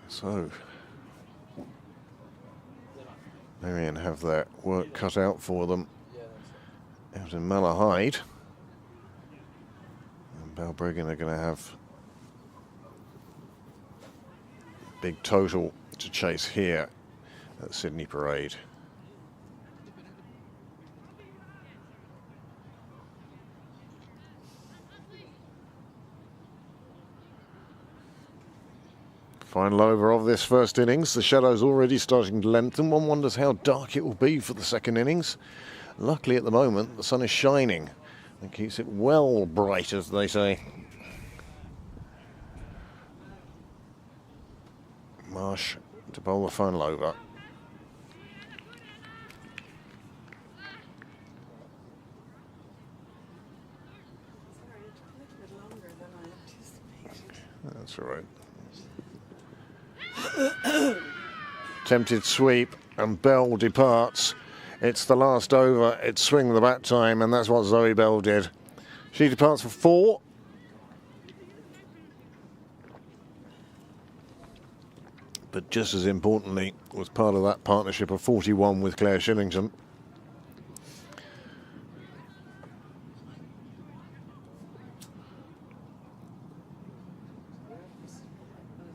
So Merrion have their work cut out for them out in Malahide. And Balbriggan are going to have a big total to chase here at Sydney Parade. Final over of this first innings. The shadow's already starting to lengthen. One wonders how dark it will be for the second innings. Luckily at the moment the sun is shining and keeps it well bright, as they say. Marsh to bowl the final over. That's all right. Tempted sweep and Bell departs. It's the last over. It's swing the bat time, and that's what Zoe Bell did. She departs for 4. But just as importantly, was part of that partnership of 41 with Claire Shillington.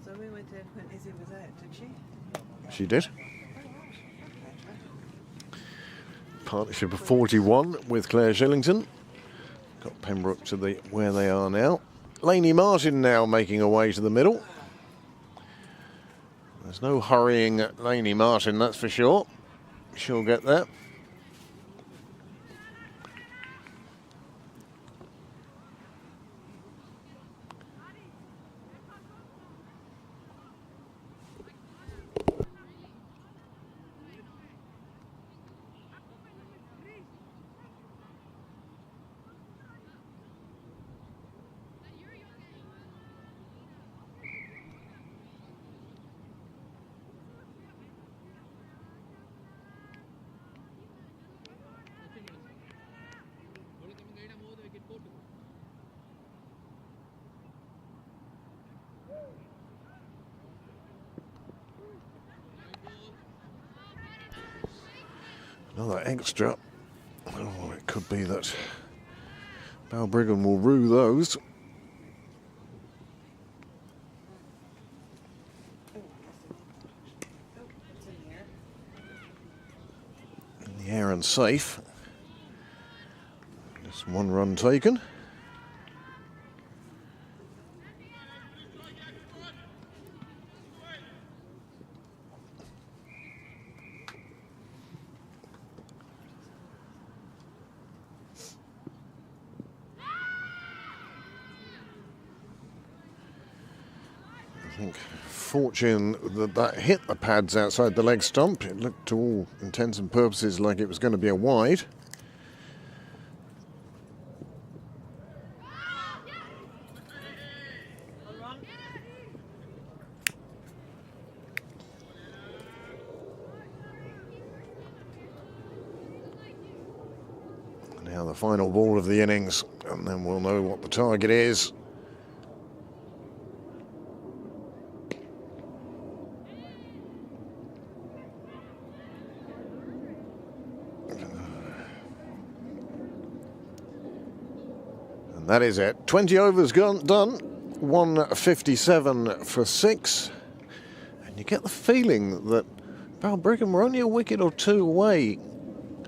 Zoe went in when Izzy was out, did she? She did. Partnership of 41 with Claire Shillington. Got Pembroke to the where they are now. Lainey Martin now making her way to the middle. There's no hurrying Lainey Martin, that's for sure. She'll get there. Another extra. Oh, it could be that Balbriggan will rue those. In the air and safe. Just 1 run taken. I think fortune that hit the pads outside the leg stump. It looked to all intents and purposes like it was going to be a wide. Now the final ball of the innings, and then we'll know what the target is. That is it. 20 overs done. 157 for 6. And you get the feeling that Balbriggan were only a wicket or 2 away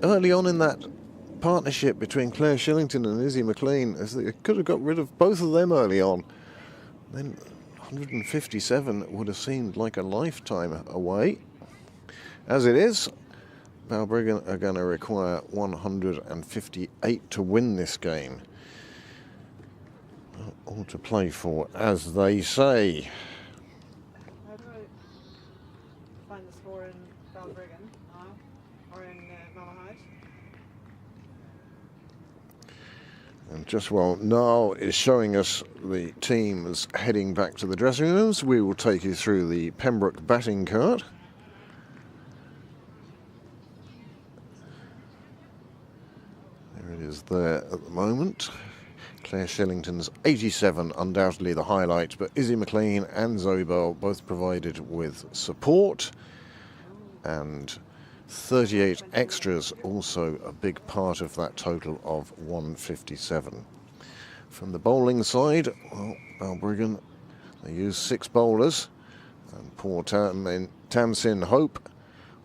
early on in that partnership between Claire Shillington and Izzy McLean, as they could have got rid of both of them early on. Then 157 would have seemed like a lifetime away. As it is, Balbriggan are going to require 158 to win this game. All to play for, as they say. How do I find the score in Balbriggan now? Or in Malahide? And just while Niall is showing us the team as heading back to the dressing rooms, we will take you through the Pembroke batting card. There it is there at the moment. Claire Shillington's 87, undoubtedly the highlight, but Izzy McLean and Zoe Bell both provided with support, and 38 extras, also a big part of that total of 157. From the bowling side, well, Balbriggan, they used 6 bowlers, and poor Tamsin Hope,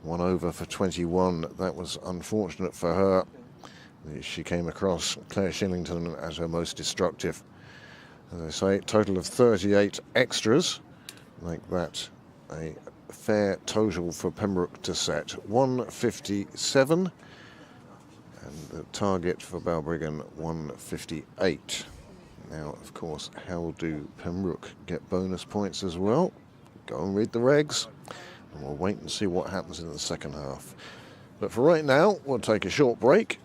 1 over for 21. That was unfortunate for her. She came across Claire Shillington as her most destructive. As I say, total of 38 extras. Make that a fair total for Pembroke to set. 157. And the target for Balbriggan, 158. Now, of course, how do Pembroke get bonus points as well? go and read the regs, and we'll wait and see what happens in the second half. But for right now, we'll take a short break.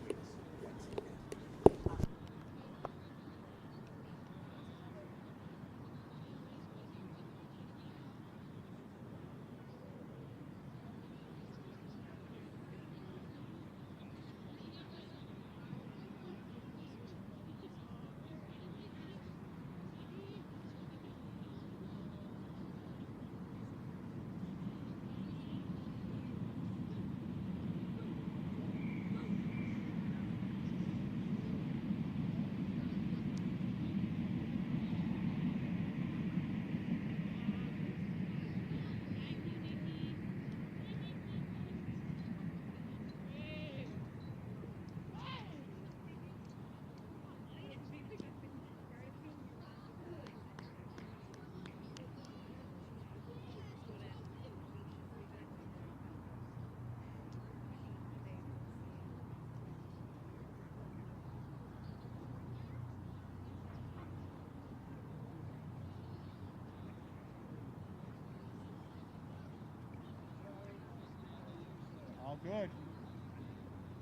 All good.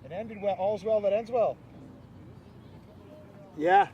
It ended well. All's well that ends well. Yeah.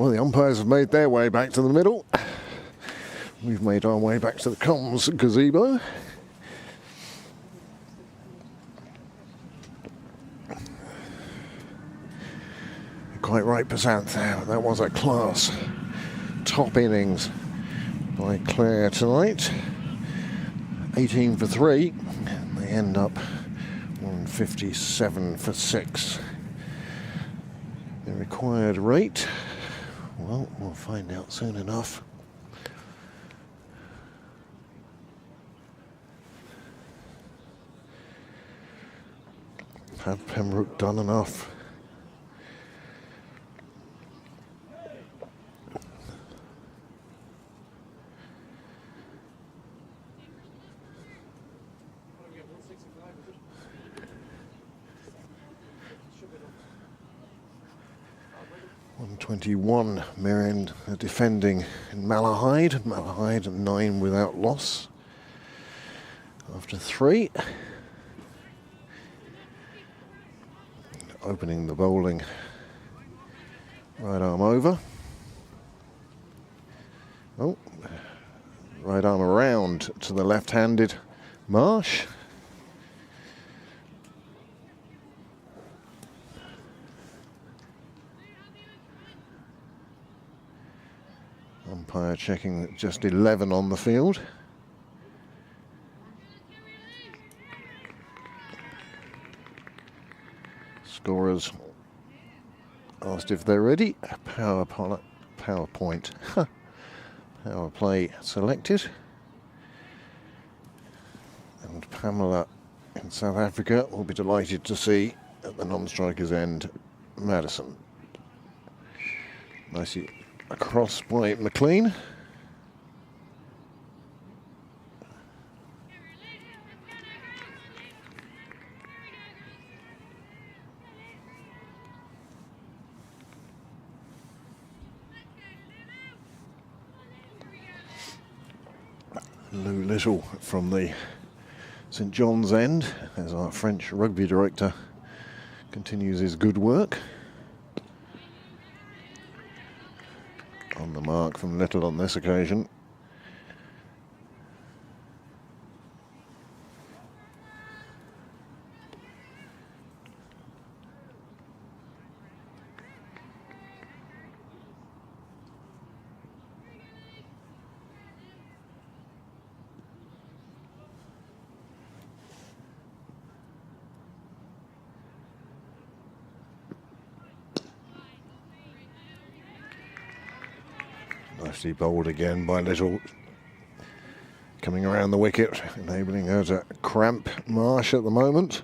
Well, the umpires have made their way back to the middle. We've made our way back to the comms gazebo. Quite right, Pasanth. That was a class top innings by Claire tonight. 18 for 3. They end up on 57 for 6. The required rate, well, we'll find out soon enough. Have Pembroke done enough? .121, Merrion defending in Malahide. Malahide 9 without loss after 3. Opening the bowling, right arm over. Oh, right arm around to the left-handed Marsh. Umpire checking just 11 on the field. Scorers asked if they're ready. Power point. Power play selected. And Pamela in South Africa will be delighted to see at the non-striker's end Madison. Nicely across by McLean. Lou Little from the St John's end as our French rugby director continues his good work. On the mark from Little on this occasion. Nicely bowled again by Little, coming around the wicket, enabling her to cramp Marsh at the moment.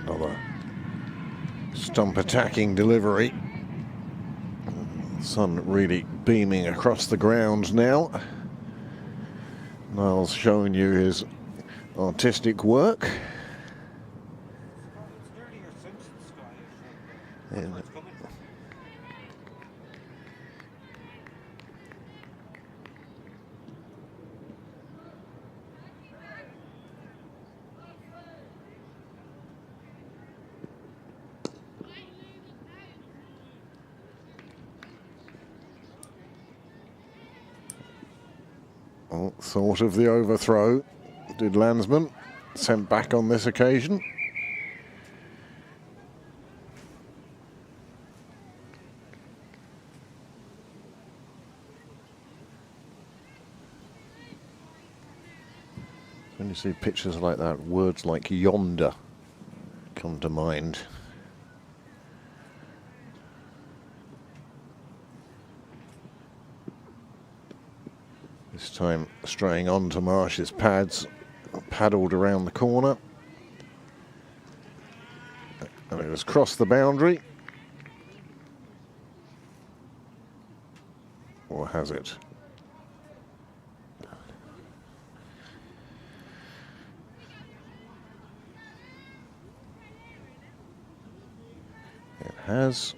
Another stump attacking delivery. Sun really beaming across the ground now. Niall's showing you his artistic work. And thought of the overthrow, did Landsman, sent back on this occasion. When you see pictures like that, words like yonder come to mind. This time straying onto Marsh's pads, paddled around the corner. And it has crossed the boundary. Or has it? It has.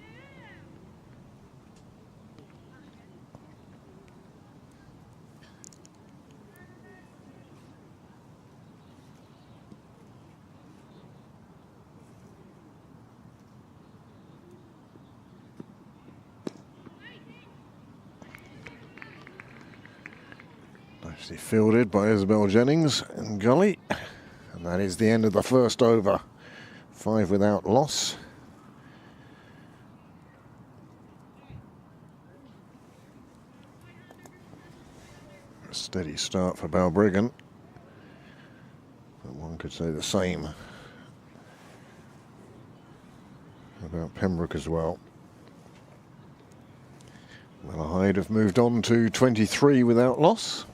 Nicely fielded by Isabel Jennings and Gully. And that is the end of the first over. 5 without loss. A steady start for Balbriggan. But one could say the same about Pembroke as well. Malahide have moved on to 23 without loss.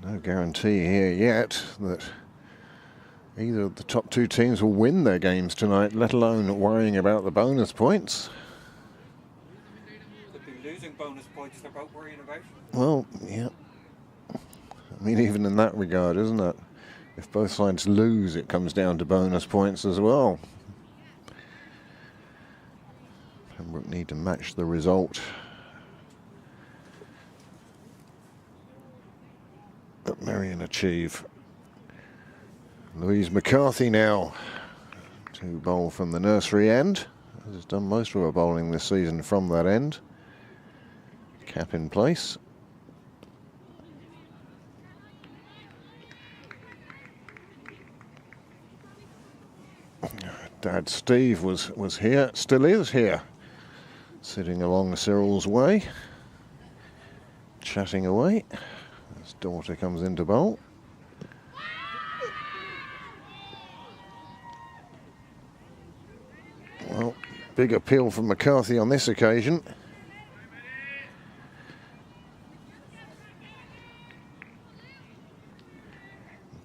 No guarantee here yet that either of the top two teams will win their games tonight, let alone worrying about the bonus points. Could be losing bonus points they're both worrying about. Well, yeah. I mean, even in that regard, isn't it? If both sides lose, it comes down to bonus points as well. Pembroke need to match the result that Merrion achieve. Louise McCarthy now to bowl from the nursery end. Has done most of her bowling this season from that end. Cap in place. Dad Steve was here, still is here, sitting along Cyril's way, chatting away. His daughter comes into bowl. Well, big appeal from McCarthy on this occasion.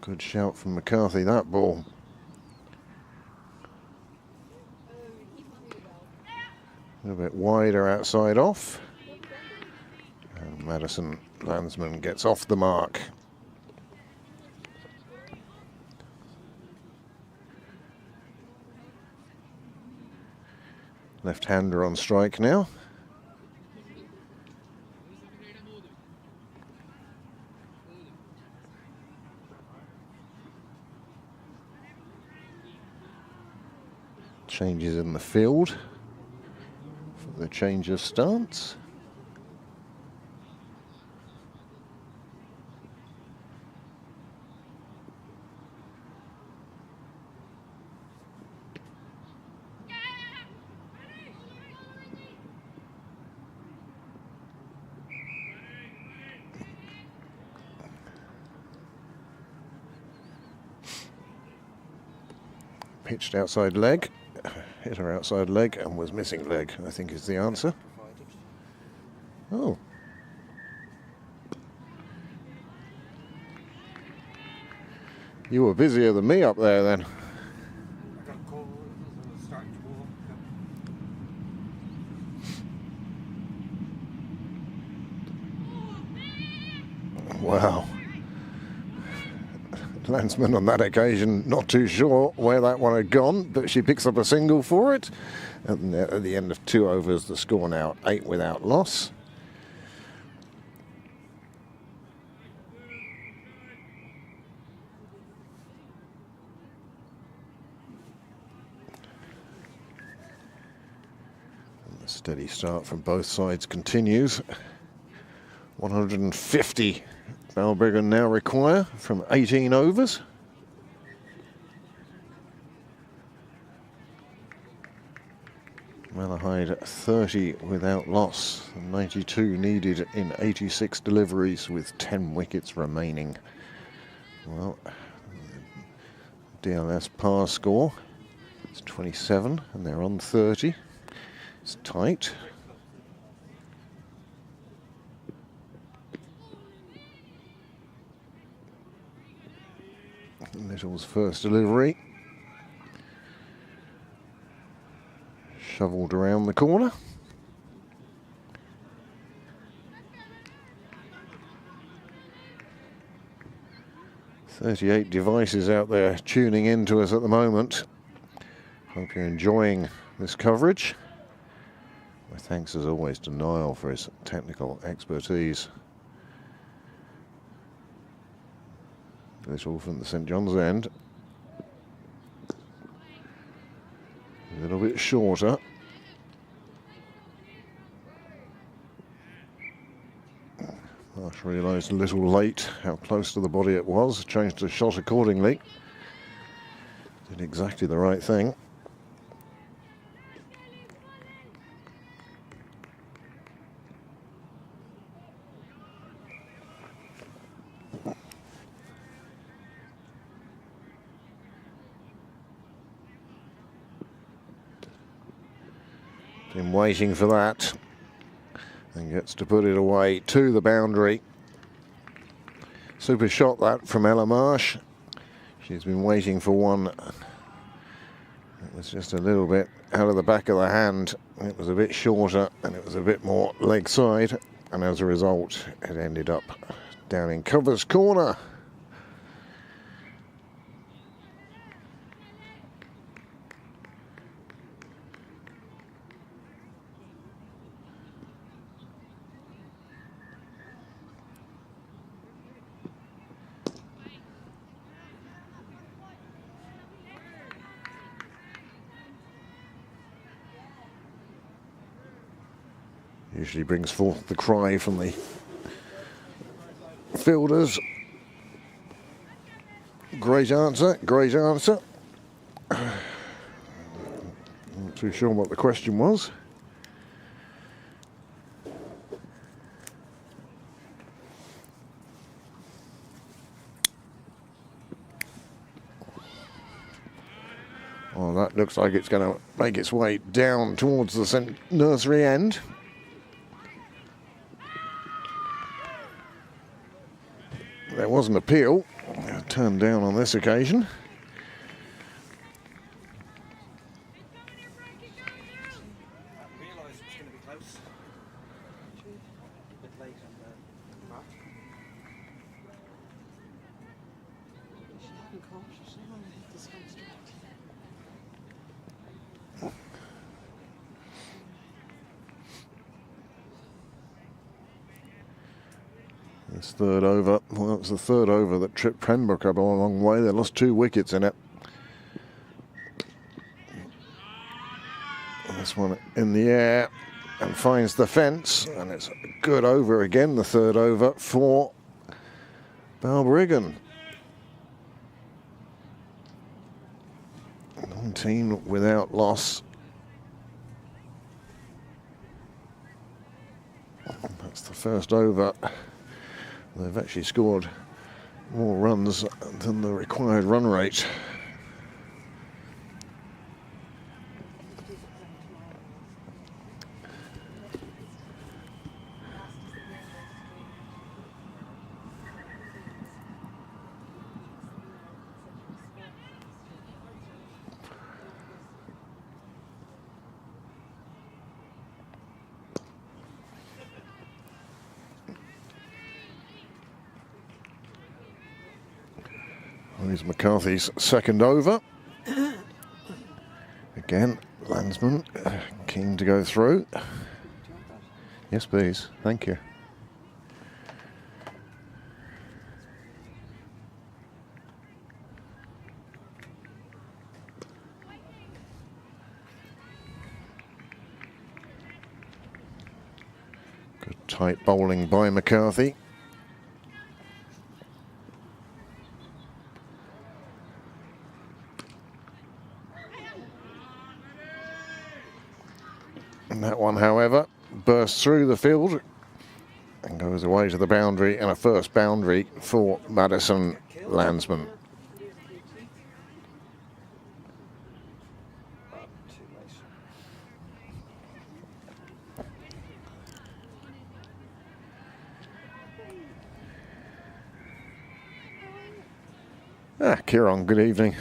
Good shout from McCarthy, that ball. A little bit wider outside off. And Madison Landsman gets off the mark. Left-hander on strike now. Changes in the field for the change of stance. Pitched outside leg, hit her outside leg and was missing leg, I think is the answer. Oh. You were busier than me up there then. I got a call, it was starting to go. Wow. Landsman on that occasion not too sure where that one had gone, but she picks up a single for it. And at the end of 2 overs, the score now 8 without loss. And the steady start from both sides continues. 150 Balbriggan now require from 18 overs. Malahide 30 without loss, 92 needed in 86 deliveries with 10 wickets remaining. Well, DLS par score, it's 27 and they're on 30. It's tight. Little's first delivery. Shovelled around the corner. "38 devices out there tuning in to us at the moment. Hope you're enjoying this coverage. My thanks as always to Niall for his technical expertise. Little from the St John's end. A little bit shorter. Marsh realised a little late how close to the body it was, changed the shot accordingly. Did exactly the right thing. Been waiting for that and gets to put it away to the boundary. Super shot that from Ella Marsh. She's been waiting for one. It was just a little bit out of the back of the hand. It was a bit shorter and it was a bit more leg side, and as a result it ended up down in cover's corner. Usually brings forth the cry from the fielders. Great answer, great answer. Not too sure what the question was. Well, that looks like it's going to make its way down towards the nursery end. There was an appeal, turned down on this occasion. I realised it was going to be close. A bit late on the mark. She hadn't caught it. She might have hit this one straight. This third over, well, it was the third over that tripped Pembroke up a long way. They lost 2 wickets in it. This one in the air and finds the fence, and it's a good over again, the third over for Balbriggan. 19 without loss. That's the first over. They've actually scored more runs than the required run rate. Here's McCarthy's second over. Again, Landsman keen to go through. Yes, please. Thank you. Good tight bowling by McCarthy. And that one, however, bursts through the field and goes away to the boundary, and a first boundary for Madison Landsman. Kieran, good evening.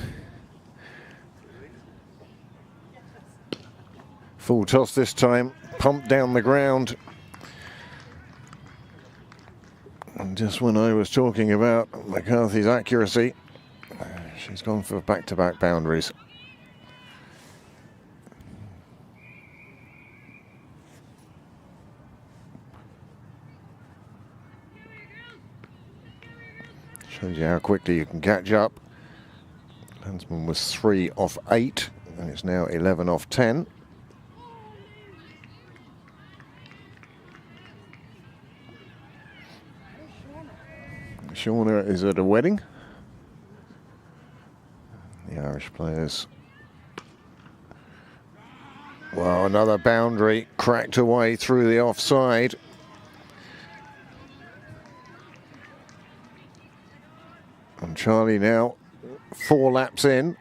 Full toss this time, pumped down the ground. And just when I was talking about McCarthy's accuracy, she's gone for back-to-back boundaries. Shows you how quickly you can catch up. Landsman was 3 off 8. And it's now 11 off 10. Shauna is at a wedding. The Irish players. Well, another boundary cracked away through the offside. And Charlie now 4 laps in.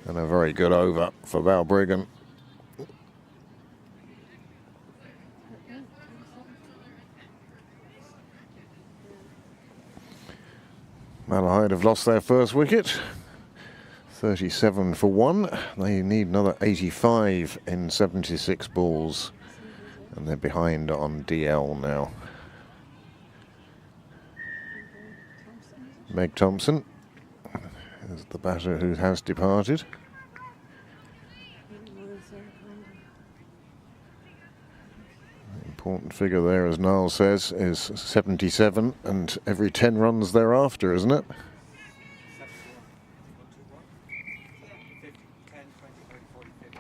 And a very good over for Balbriggan. Malahide have lost their first wicket. 37 for 1. They need another 85 in 76 balls. And they're behind on DL now. Meg Thompson is the batter who has departed. Important figure there, as Niall says, is 77, and every 10 runs thereafter, isn't it? 10, 20, 30, 40, 50.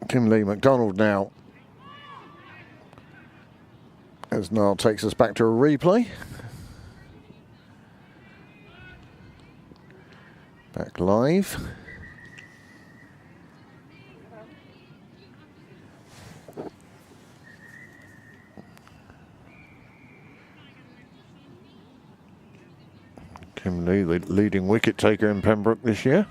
Kim Lee McDonald now, as Niall takes us back to a replay. Back live. Kim Lee, the leading wicket taker in Pembroke this year.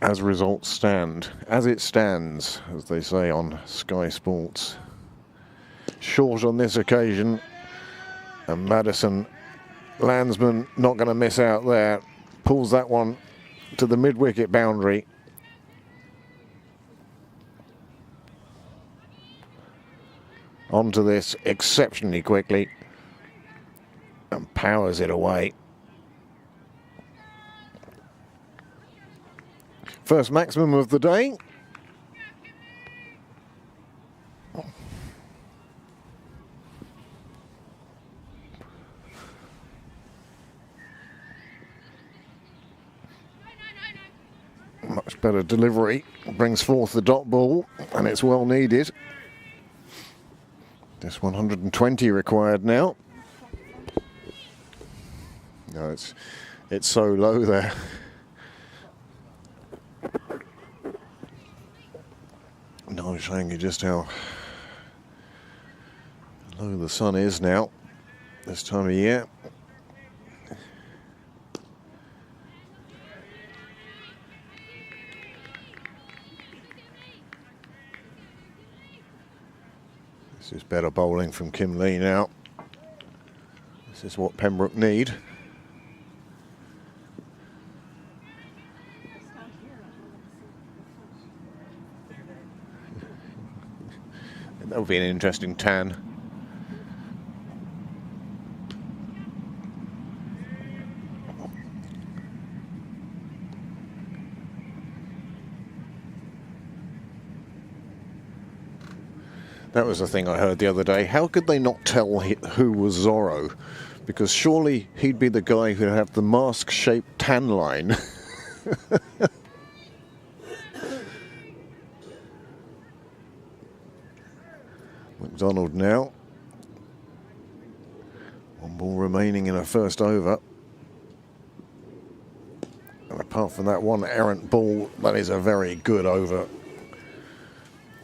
As results stand, as it stands, as they say on Sky Sports. Short on this occasion, and Madison, landsman, not going to miss out there. Pulls that one to the mid-wicket boundary. Onto this exceptionally quickly and powers it away. First maximum of the day. Much better delivery, brings forth the dot ball, and it's well needed. Just 120 required now. No, it's so low there. No, showing you just how low the sun is now this time of year. This is better bowling from Kim Lee now. This is what Pembroke need. That would be an interesting tan. That was the thing I heard the other day. How could they not tell who was Zorro? Because surely he'd be the guy who'd have the mask-shaped tan line. McDonald now. One ball remaining in a first over. And apart from that one errant ball, that is a very good over.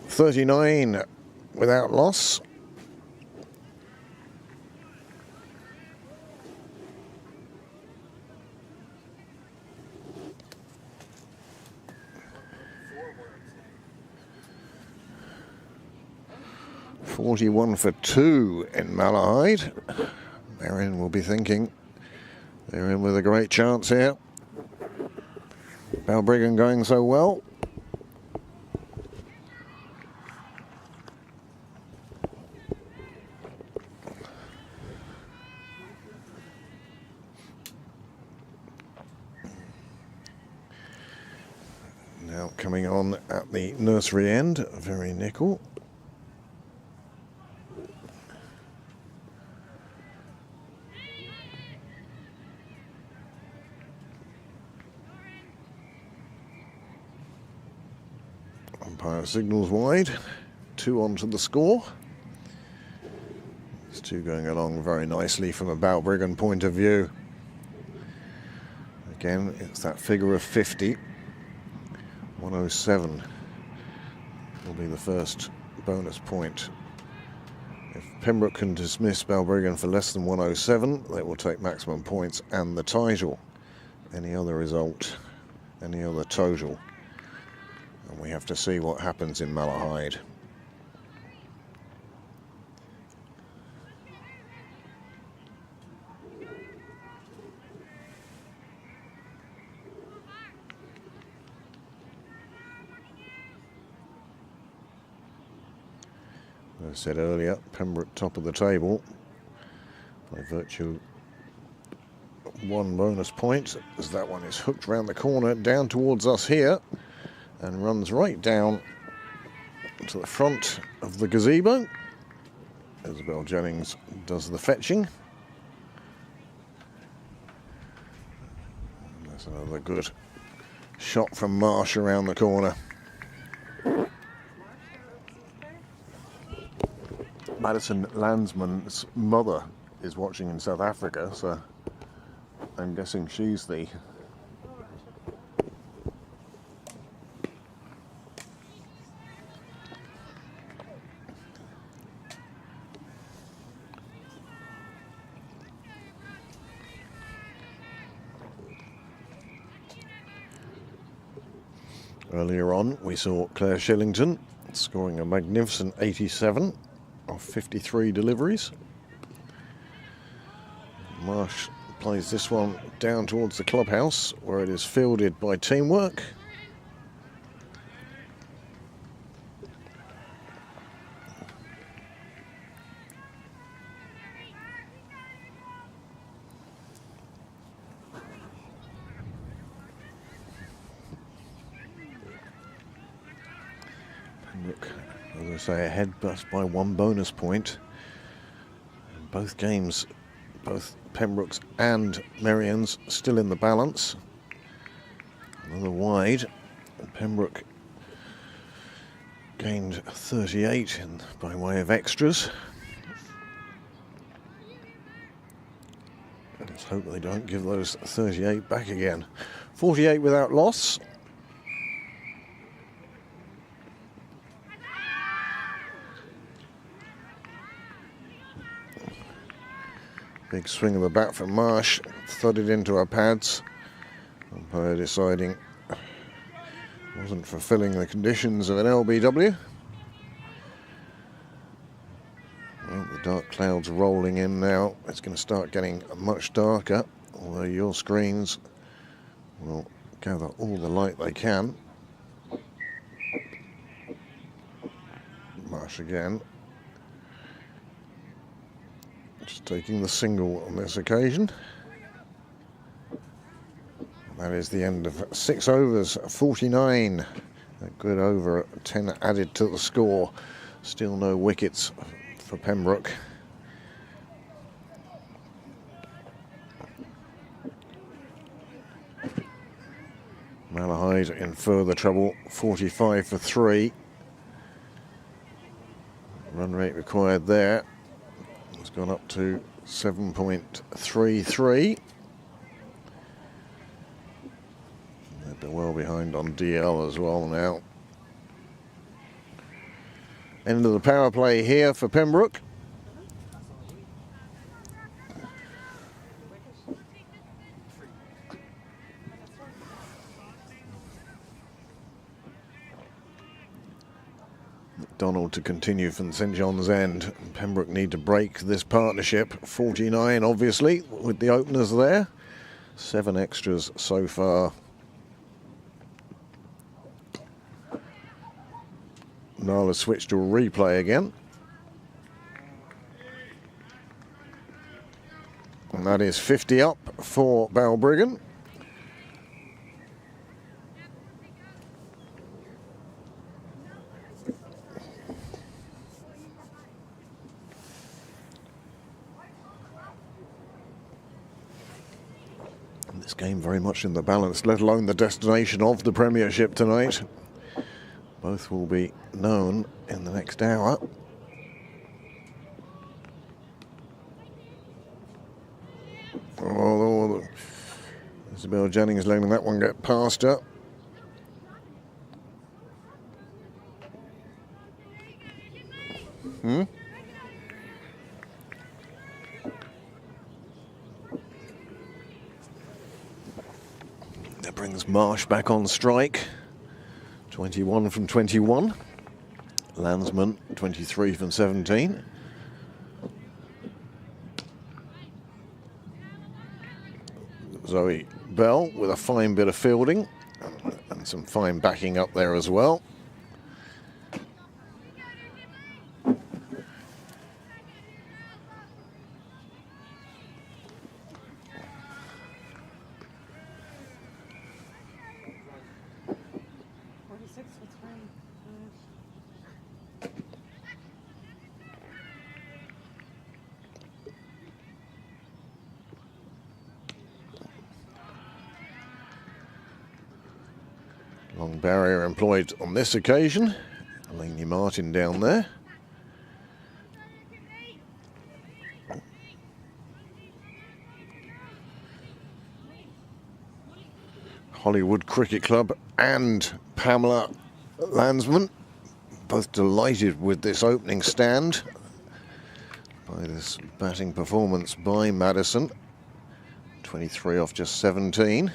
39 without loss. .41 for 2 in Malahide. Merrion will be thinking they're in with a great chance here. Balbriggan going so well. Now coming on at the nursery end, very nickel. Umpire signals wide, 2 onto the score. These two going along very nicely from a Balbriggan point of view. Again, it's that figure of 50. 107 will be the first bonus point. If Pembroke can dismiss Balbriggan for less than 107, they will take maximum points and the title. Any other result, any other total, and we have to see what happens in Malahide. As I said earlier, Pembroke top of the table by virtue of 1 bonus point, as that one is hooked round the corner down towards us here and runs right down to the front of the gazebo. Isabel Jennings does the fetching. And that's another good shot from Marsh around the corner. Madison Landsman's mother is watching in South Africa, so I'm guessing she's the Earlier on we saw Claire Shillington scoring a magnificent 87 of 53 deliveries. Marsh plays this one down towards the clubhouse where it is fielded by Teamwork. Pembroke, as I say, ahead by 1 bonus point. In both games, both Pembroke's and Merrion's still in the balance. Another wide, and Pembroke gained 38 by way of extras. Let's hope they don't give those 38 back again. 48 without loss. Big swing of the bat from Marsh, thudded into her pads. Umpire deciding wasn't fulfilling the conditions of an LBW. Well, the dark clouds rolling in now. It's going to start getting much darker, although your screens will gather all the light they can. Marsh again. Just taking the single on this occasion. That is the end of 6 overs, 49. A good over, 10 added to the score. Still no wickets for Pembroke. Malahide in further trouble, 45 for 3. Run rate required there. It's gone up to 7.33. They've been well behind on DL as well now. End of the power play here for Pembroke. Donald to continue from St John's End. Pembroke need to break this partnership. 49 obviously with the openers there. 7 extras so far. Niall has switched to a replay again. And that is 50 up for Balbriggan. This game very much in the balance, let alone the destination of the Premiership tonight. Both will be known in the next hour. Oh, Isabel Jennings letting that one get past her. That brings Marsh back on strike. 21 from 21. Landsman, 23 from 17. Zoe Bell with a fine bit of fielding and some fine backing up there as well. Long barrier employed on this occasion. Laney Martin down there. Hollywood Cricket Club and Pamela Landsman both delighted with this opening stand by this batting performance by Madison. 23 off just 17.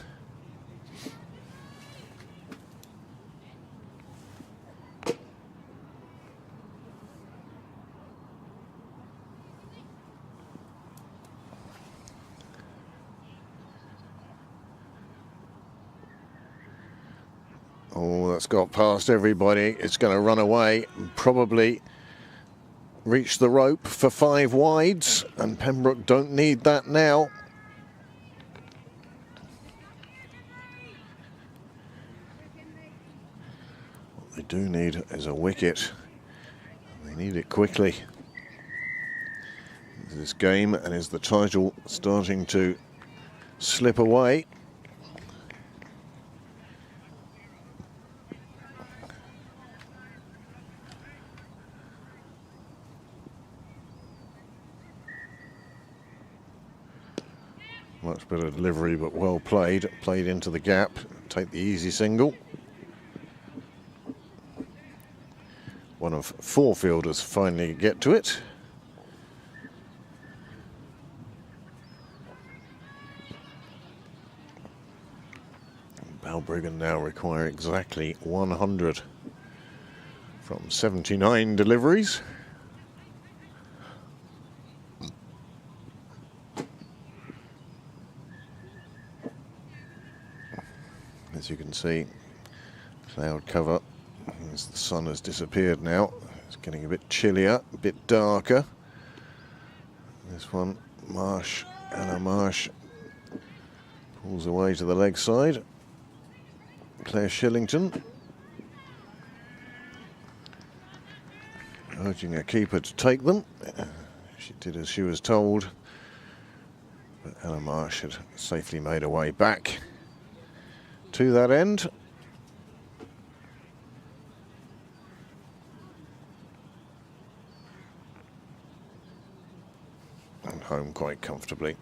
Oh, that's got past everybody. It's going to run away and probably reach the rope for 5 wides, and Pembroke don't need that now. What they do need is a wicket. They need it quickly. This game, and is the title starting to slip away? Much better delivery, but well played. Played into the gap. Take the easy single. One of 4 fielders finally get to it. Balbriggan now require exactly 100 from 79 deliveries. As you can see, cloud cover as the sun has disappeared now. It's getting a bit chillier, a bit darker. This one, Marsh, Anna Marsh, pulls away to the leg side. Claire Shillington urging her keeper to take them. She did as she was told, but Anna Marsh had safely made her way back to that end. And home quite comfortably.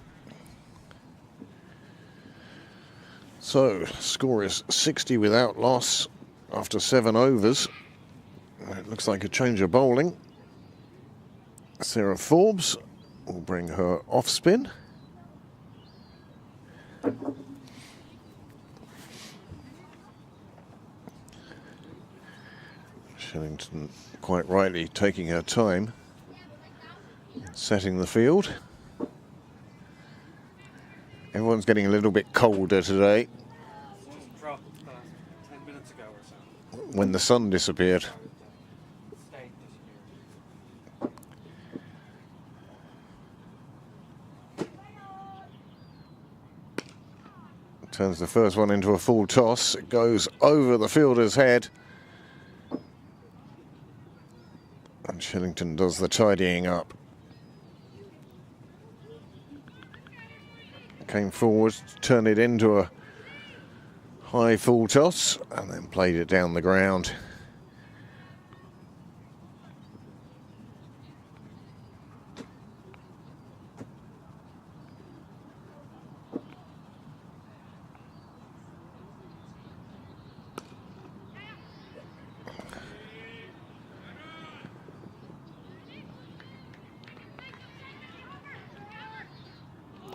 So, score is 60 without loss after 7 overs. It looks like a change of bowling. Sarah Forbes will bring her off spin. Shillington quite rightly taking her time, setting the field. Everyone's getting a little bit colder today. It's just dropped 10 minutes ago or so. When the sun disappeared. State disappeared. Turns the first one into a full toss. It goes over the fielder's head. And Shillington does the tidying up. came forward, turned it into a high full toss, and then played it down the ground.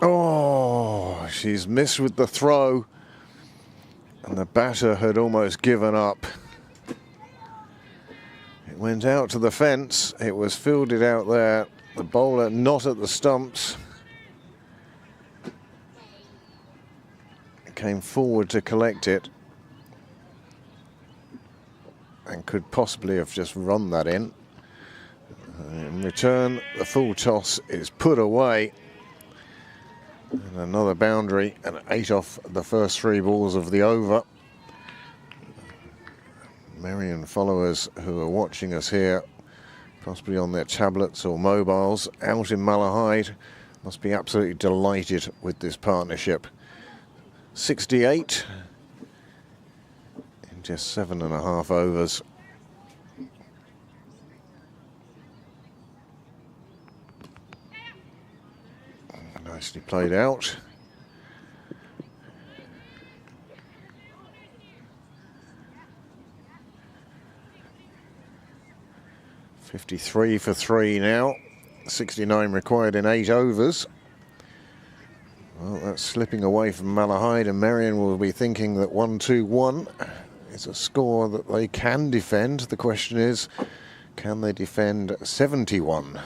Oh, she's missed with the throw, and the batter had almost given up. It went out to the fence, it was fielded out there, the bowler not at the stumps. Came forward to collect it and could possibly have just run that in. In return, the full toss is put away. And another boundary and 8 off the first 3 balls of the over. Merrion followers who are watching us here, possibly on their tablets or mobiles, out in Malahide, must be absolutely delighted with this partnership. 68 in just 7.5 overs. Nicely played out. .53 for 3 now. 69 required in 8 overs. Well, that's slipping away from Malahide, and Merrion will be thinking that 1-2-1 is a score that they can defend. The question is, can they defend 71?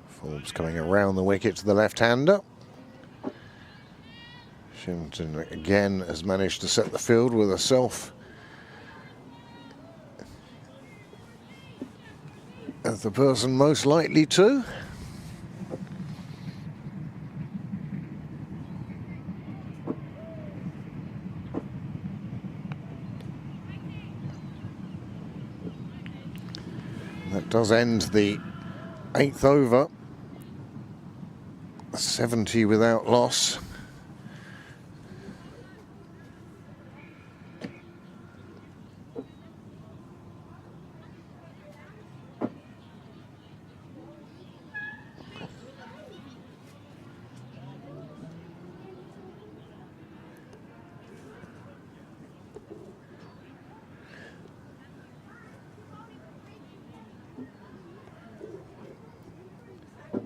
Forbes coming around the wicket to the left-hander. Shillington again has managed to set the field with herself as the person most likely to. That does end the 8th over. 70 without loss.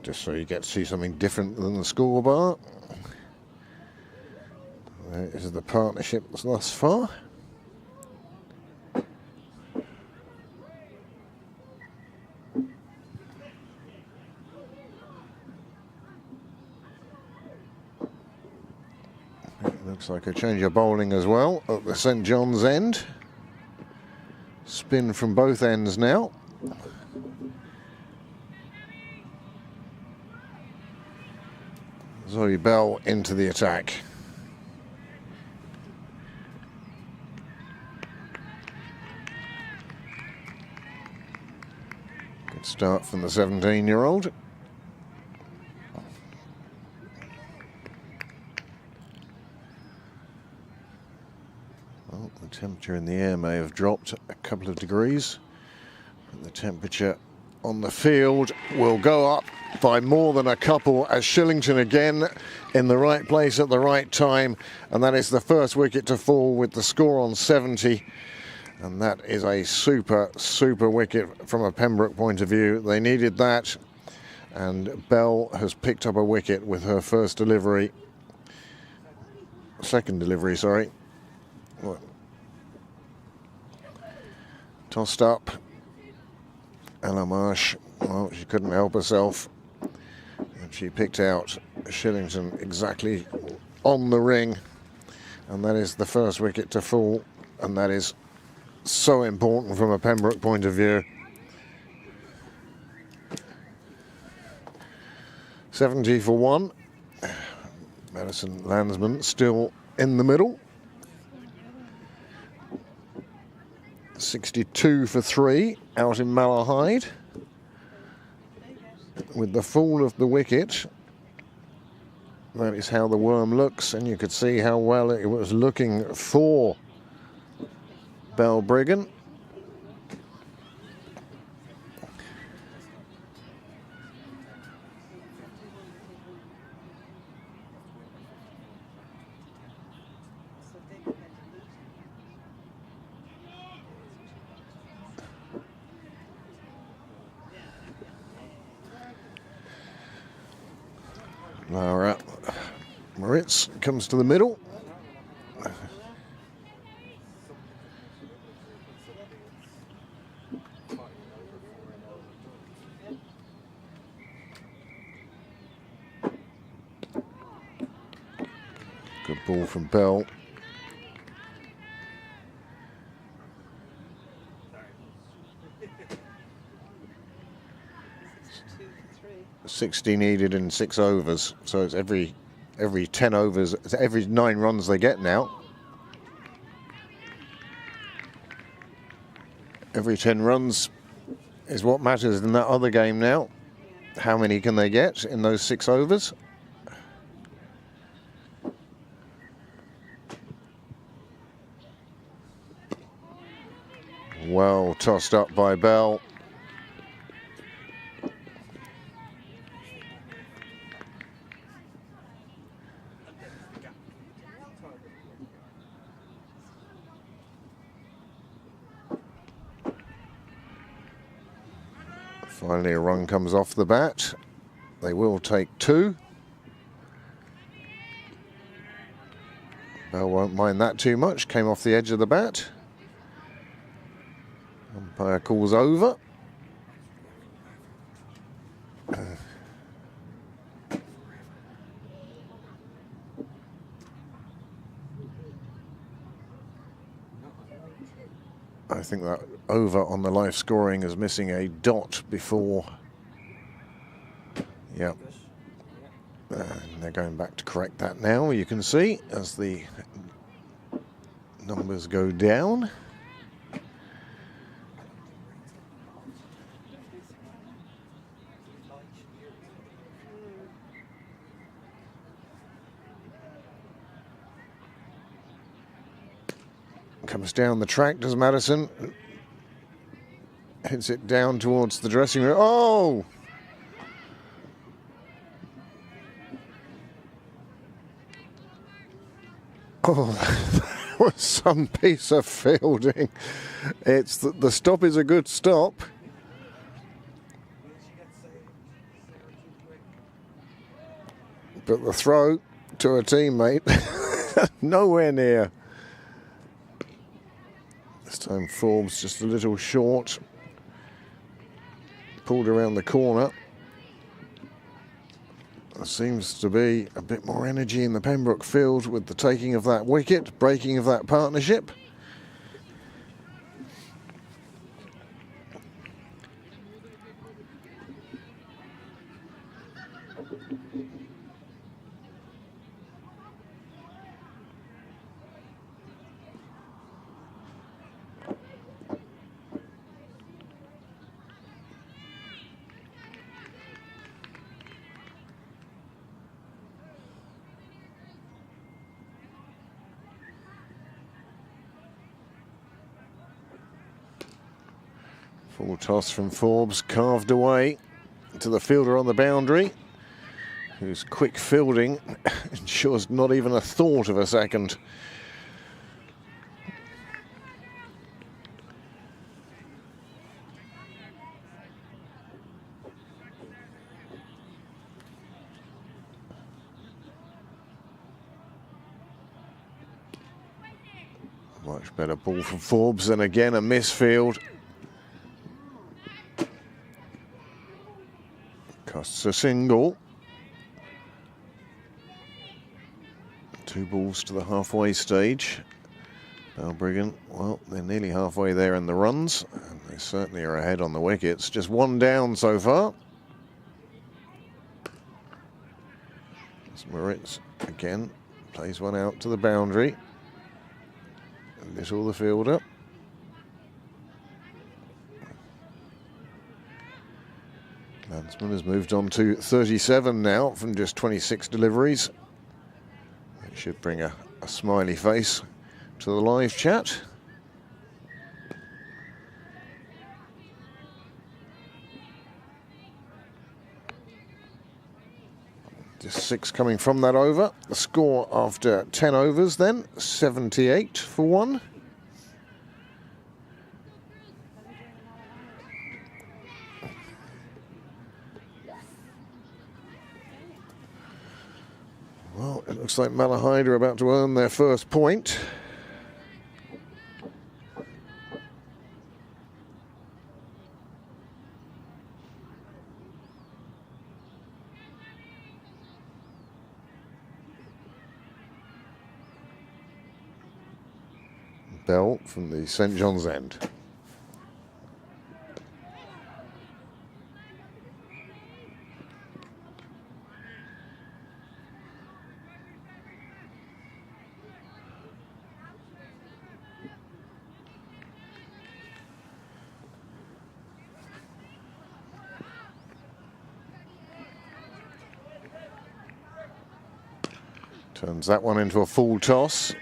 Just so you get to see something different than the scoreboard. There is the partnership thus far. It looks like a change of bowling as well at the St John's end. Spin from both ends now. Zoe Bell into the attack. Good start from the 17-year-old. Well, the temperature in the air may have dropped a couple of degrees, but the temperature on the field will go up by more than a couple, as Shillington again in the right place at the right time, and that is the first wicket to fall with the score on 70, and that is a super wicket from a Pembroke point of view. They needed that, and Bell has picked up a wicket with her second delivery, sorry. Tossed up. Ella Marsh, well, she couldn't help herself. And she picked out Shillington exactly on the ring. And that is the first wicket to fall, and that is so important from a Pembroke point of view. 70 for 1. Madison Landsman still in the middle. 62 for 3 out in Malahide. With the fall of the wicket, that is how the worm looks, and you could see how well it was looking for Balbriggan. Lara Moritz comes to the middle. Good ball from Bell. Two, 60 needed in 6 overs, so it's every 10 overs, it's every 9 runs they get now. Every 10 runs is what matters in that other game now. How many can they get in those 6 overs? Well tossed up by Bell. Finally, a run comes off the bat. They will take 2. Bell won't mind that too much. Came off the edge of the bat. Umpire calls over. I think that over on the live scoring is missing a dot before. Yep. And they're going back to correct that now, you can see, as the numbers go down. Comes down the track, does Madison. Hits it down towards the dressing room. Oh! Oh, that was some piece of fielding. It's the stop is a good stop. But the throw to a teammate, nowhere near. This time Forbes just a little short. Pulled around the corner. There seems to be a bit more energy in the Pembroke field with the taking of that wicket, breaking of that partnership. Full toss from Forbes, carved away to the fielder on the boundary, whose quick fielding ensures not even a thought of a second. Much better ball from Forbes, and again a misfield. Costs a single. 2 balls to the halfway stage. Balbriggan, well, they're nearly halfway there in the runs, and they certainly are ahead on the wickets. Just 1 down so far. Moritz again plays one out to the boundary. Little the fielder. Landsman has moved on to 37 now from just 26 deliveries. That should bring a smiley face to the live chat. Just 6 coming from that over. The score after 10 overs then, 78 for 1. Well, it looks like Malahide are about to earn their first point. Bell from the St John's End. Turns that one into a full toss.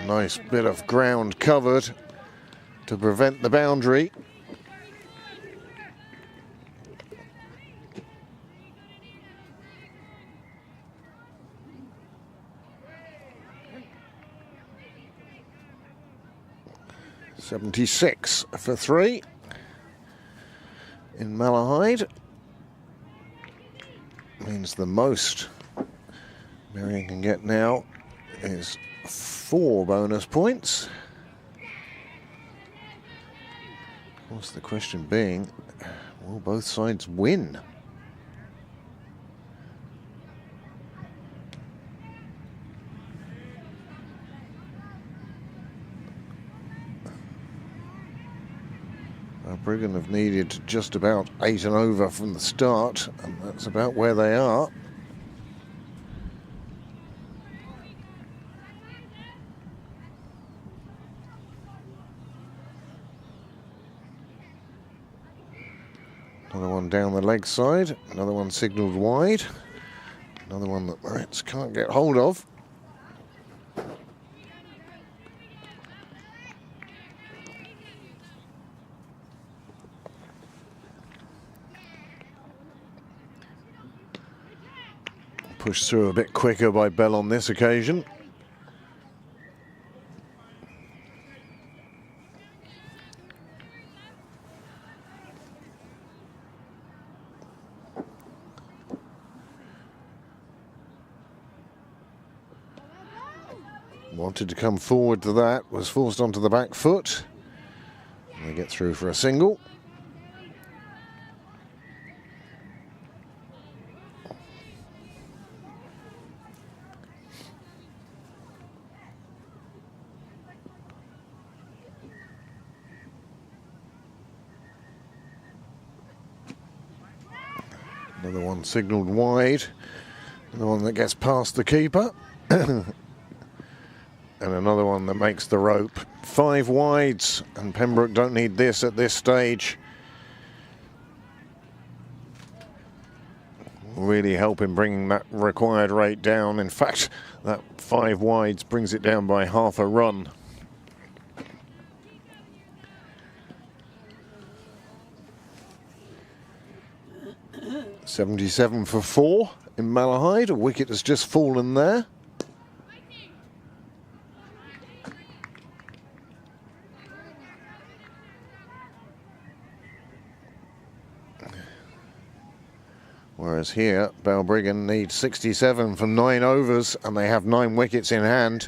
Nice bit of ground covered to prevent the boundary. .76 for 3 in Malahide. Means the most Merrion can get now is 4 bonus points. Of course, the question being, will both sides win? Balbriggan have needed just about 8 and over from the start, and that's about where they are. Another one down the leg side, another one signalled wide, another one that Moritz can't get hold of. Pushed through a bit quicker by Bell on this occasion. Wanted to come forward to that, was forced onto the back foot. And they get through for a single. Another one signalled wide. Another one that gets past the keeper. And another one that makes the rope. 5 wides, and Pembroke don't need this at this stage. Really help in bringing that required rate down. In fact, that 5 wides brings it down by half a run. .77 for 4 in Malahide. A wicket has just fallen there. Whereas here, Balbriggan needs 67 from 9 overs, and they have 9 wickets in hand.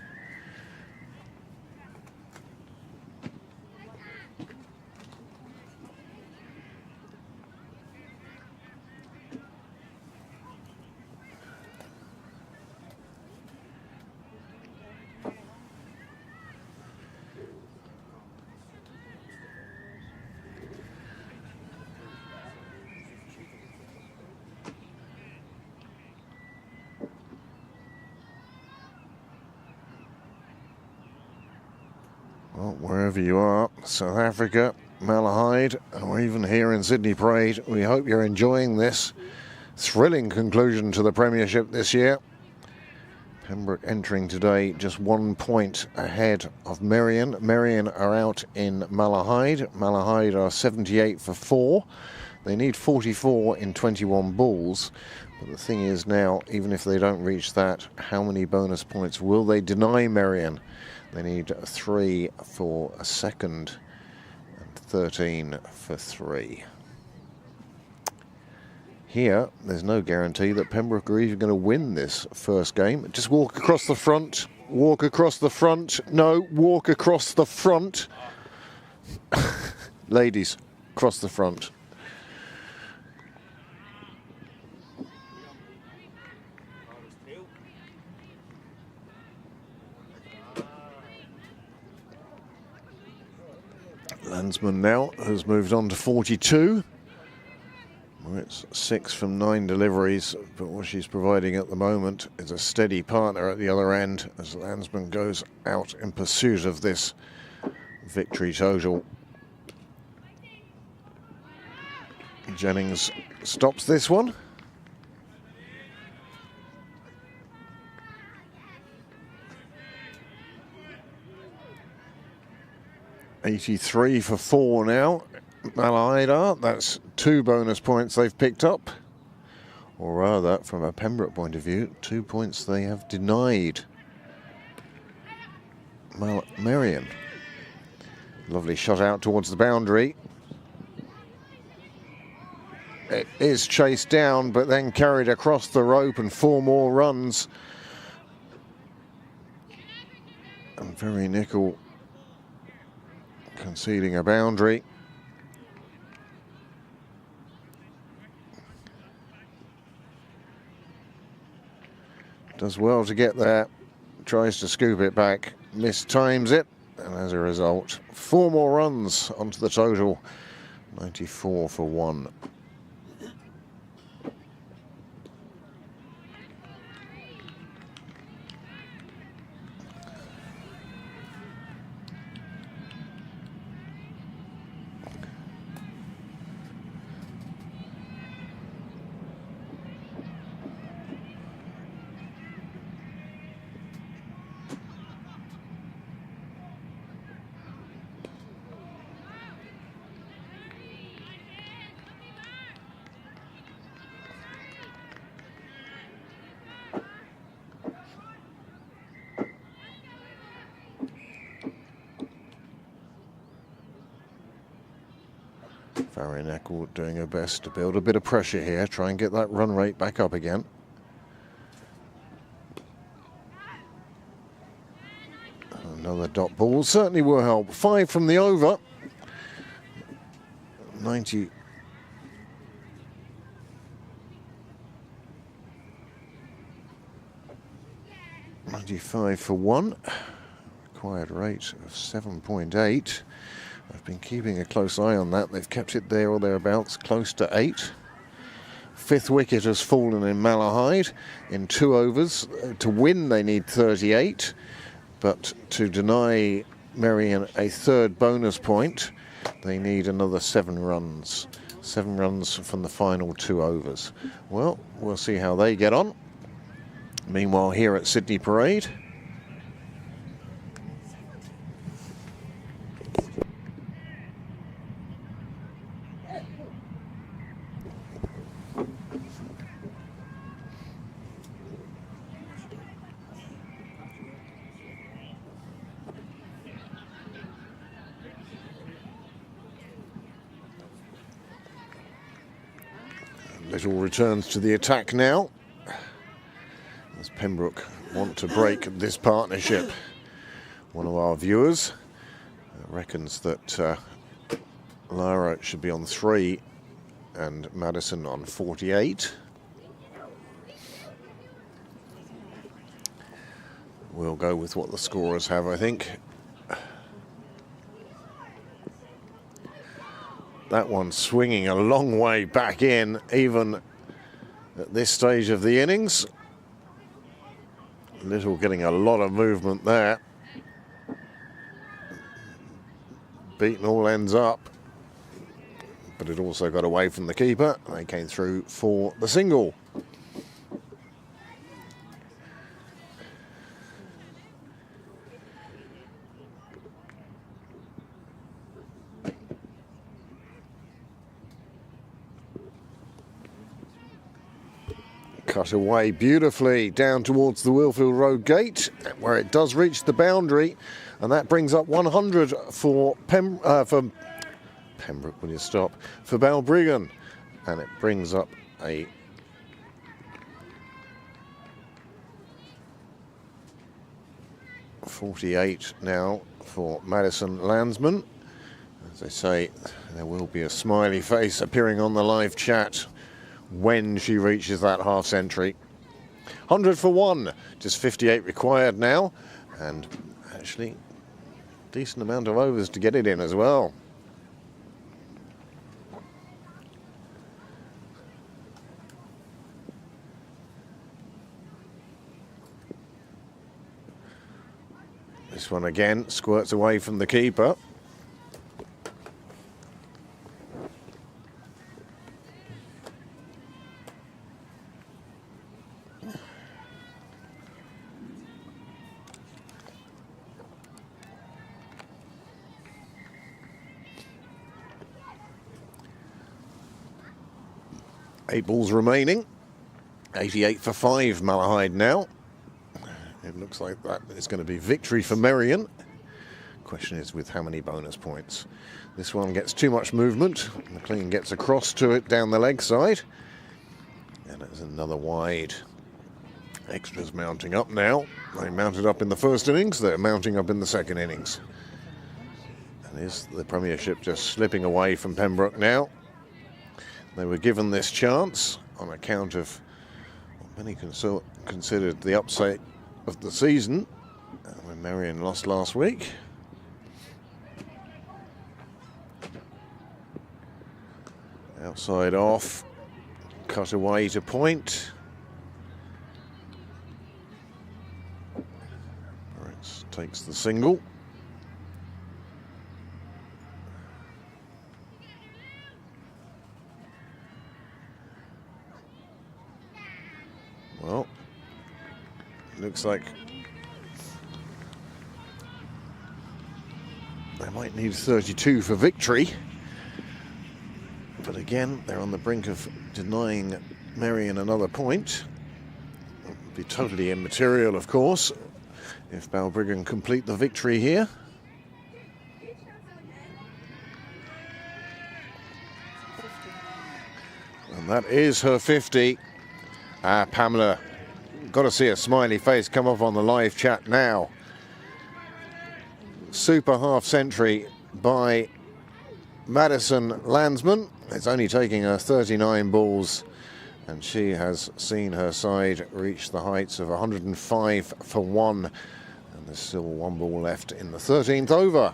Well, wherever you are, South Africa, Malahide, or even here in Sydney Parade, we hope you're enjoying this thrilling conclusion to the Premiership this year. Pembroke entering today just 1 point ahead of Merrion. Merrion are out in Malahide. Malahide are 78 for 4. They need 44 in 21 balls. But the thing is now, even if they don't reach that, how many bonus points will they deny Merrion? They need 3 for a second and 13 for 3. Here, there's no guarantee that Pembroke are even going to win this first game. Just walk across the front, walk across the front. No, walk across the front. Ladies, cross the front. Landsman now has moved on to 42. Well, it's 6 from 9 deliveries, but what she's providing at the moment is a steady partner at the other end as Landsman goes out in pursuit of this victory total. Jennings stops this one. $83 for 4 now. Malahide, that's 2 bonus points they've picked up. Or rather, from a Pembroke point of view, 2 points they have denied Merrion. Lovely shot out towards the boundary. It is chased down, but then carried across the rope, and 4 more runs. And Very Nickel conceding a boundary. Does well to get there, tries to scoop it back, mistimes it, and as a result, 4 more runs onto the total, 94 for 1. Very Nickel doing her best to build a bit of pressure here, try and get that run rate back up again. Another dot ball certainly will help. 5 from the over. 90. $95 for 1. Required rate of 7.8. I've been keeping a close eye on that. They've kept it there or thereabouts, close to 8. 5th wicket has fallen in Malahide in 2 overs. To win, they need 38, but to deny Merrion a 3rd bonus point, they need another 7 runs. 7 runs from the final 2 overs. Well, we'll see how they get on. Meanwhile, here at Sydney Parade, Little returns to the attack now, as Pembroke want to break this partnership. One of our viewers reckons that Lara should be on 3 and Madison on 48. We'll go with what the scorers have, I think. That one swinging a long way back in, even at this stage of the innings. Little getting a lot of movement there. beaten all ends up. But it also got away from the keeper. They came through for the single. Cut away beautifully down towards the Wheelfield Road gate, where it does reach the boundary, and that brings up 100 for Pembroke. Will you stop? For Balbriggan, and it brings up a .48 now for Madison Landsman. As I say, there will be a smiley face appearing on the live chat when she reaches that half century. 100 for 1, just 58 required now, and actually decent amount of overs to get it in as well. This one again squirts away from the keeper. Eight balls remaining. 88 for 5, Malahide now. It looks like that is going to be victory for Merrion. Question is with how many bonus points. This one gets too much movement. McLean gets across to it down the leg side. And it's another wide. Extras mounting up now. They mounted up in the first innings. They're mounting up in the second innings. And is the Premiership just slipping away from Pembroke now? They were given this chance on account of what many considered the upset of the season when Merrion lost last week. Outside off, cut away to point. Takes the single. Well, looks like they might need 32 for victory. But again, they're on the brink of denying Merrion another point. It would be totally immaterial, of course, if Balbriggan complete the victory here. And that is her 50. Pamela, got to see a smiley face come up on the live chat now. Super half century by Madison Landsman. It's only taking her 39 balls, and she has seen her side reach the heights of 105 for 1. And there's still one ball left in the 13th over.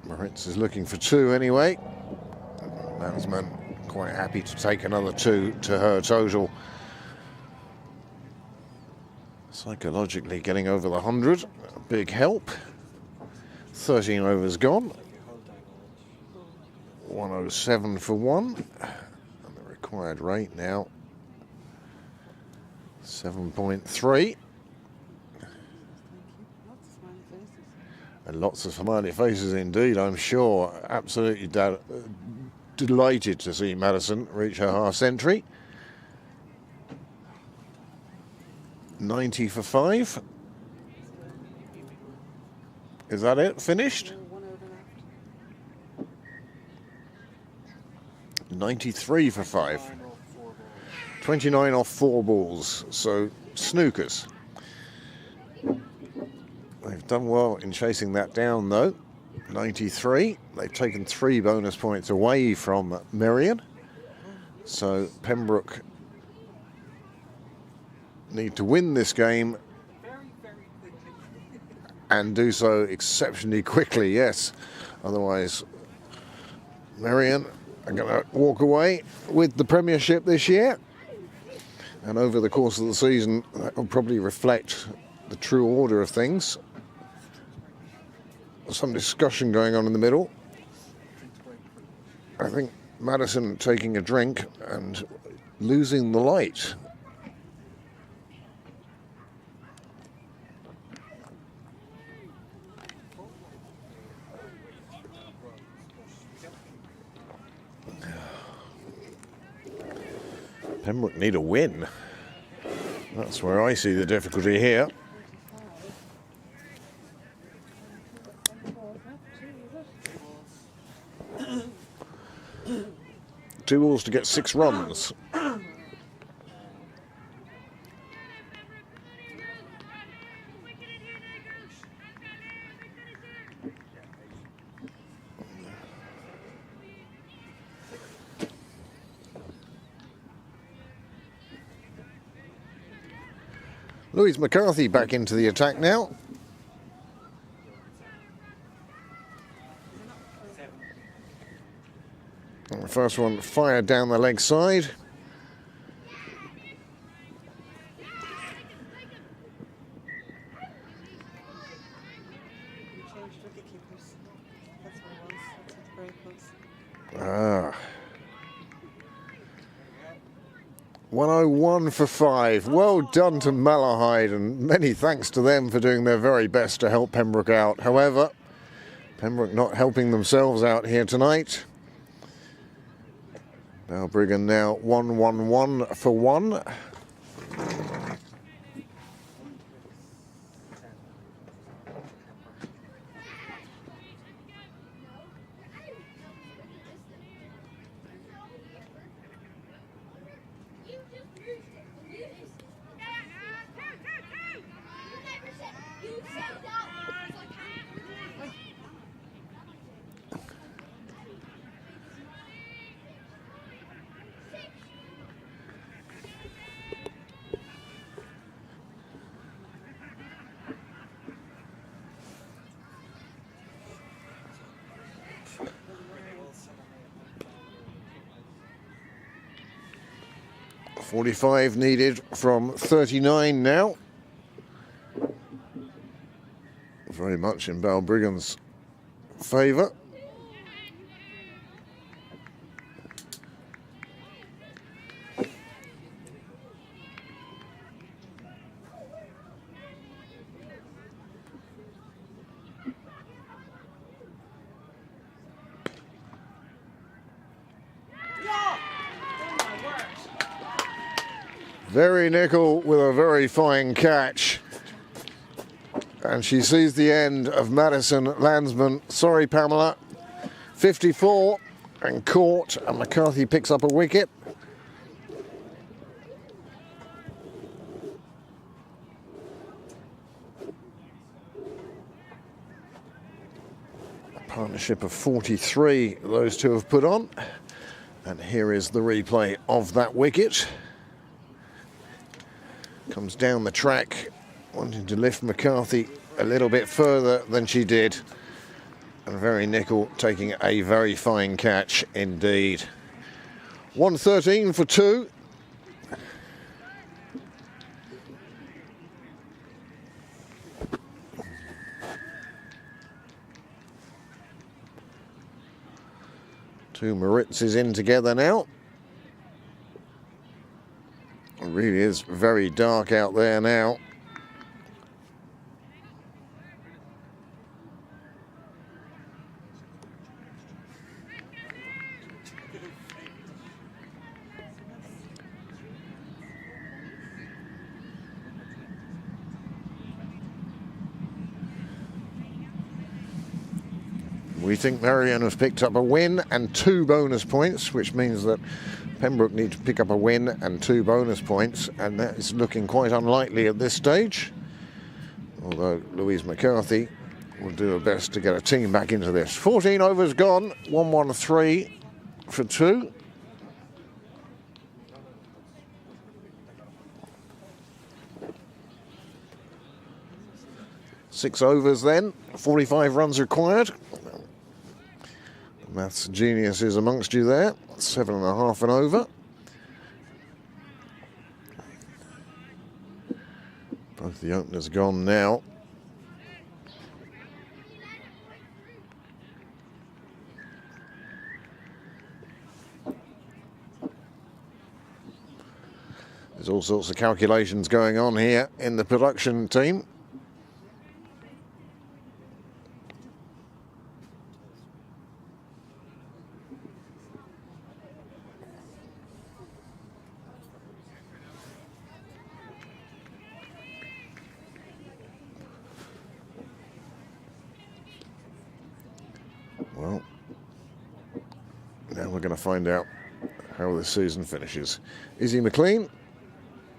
Moritz is looking for 2 anyway. Landsman quite happy to take another 2 to her total. Psychologically getting over the 100, a big help. 13 overs gone. 107 for 1. And the required rate now 7.3. And lots of smiley faces indeed, I'm sure. Absolutely delighted to see Madison reach her half century. 90 for 5. Is that it? Finished? 93 for 5. 29 off 4 balls. So snookers. They've done well in chasing that down though. 93. They've taken 3 bonus points away from Merrion. So Pembroke need to win this game and do so exceptionally quickly, yes. Otherwise, Merrion are going to walk away with the Premiership this year. And over the course of the season, that will probably reflect the true order of things. Some discussion going on in the middle. I think Madison taking a drink and losing the light. Pembroke need a win. That's where I see the difficulty here. 2 balls to get 6 runs. Louise McCarthy back into the attack now. And the first one fired down the leg side. Changed wicketkeepers. That's what it was. That's what the break was. Ah. 101 for 5. Well done to Malahide, and many thanks to them for doing their very best to help Pembroke out. However, Pembroke not helping themselves out here tonight. Balbriggan now 111 for 1. .45 needed from 39 now. Very much in Balbriggan's favour. Very nickel with a very fine catch. And she sees the end of Madison Landsman. Sorry, Pamela. 54 and caught, and McCarthy picks up a wicket. A partnership of 43 those two have put on. And here is the replay of that wicket. Comes down the track, wanting to lift McCarthy a little bit further than she did. And very nickel taking a very fine catch indeed. 113 for 2. Two Maritzes in together now. It really is very dark out there now. We think Merrion has picked up a win and 2 bonus points, which means that Pembroke need to pick up a win and 2 bonus points, and that is looking quite unlikely at this stage. Although Louise McCarthy will do her best to get a team back into this. 14 overs gone, 113 for 2. 6 overs then, 45 runs required. Maths geniuses amongst you there. 7.5 and over. Both the openers gone now. There's all sorts of calculations going on here in the production team. Well, now we're going to find out how this season finishes. Izzy McLean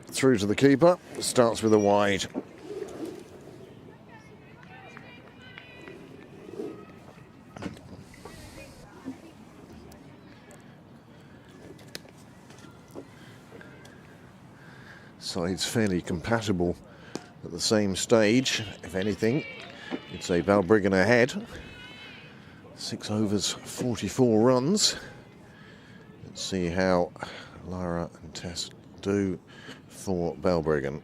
through to the keeper, starts with a wide. Sides fairly compatible at the same stage. If anything, you'd say Balbriggan ahead. 6 overs, 44 runs. Let's see how Lara and Tess do for Balbriggan.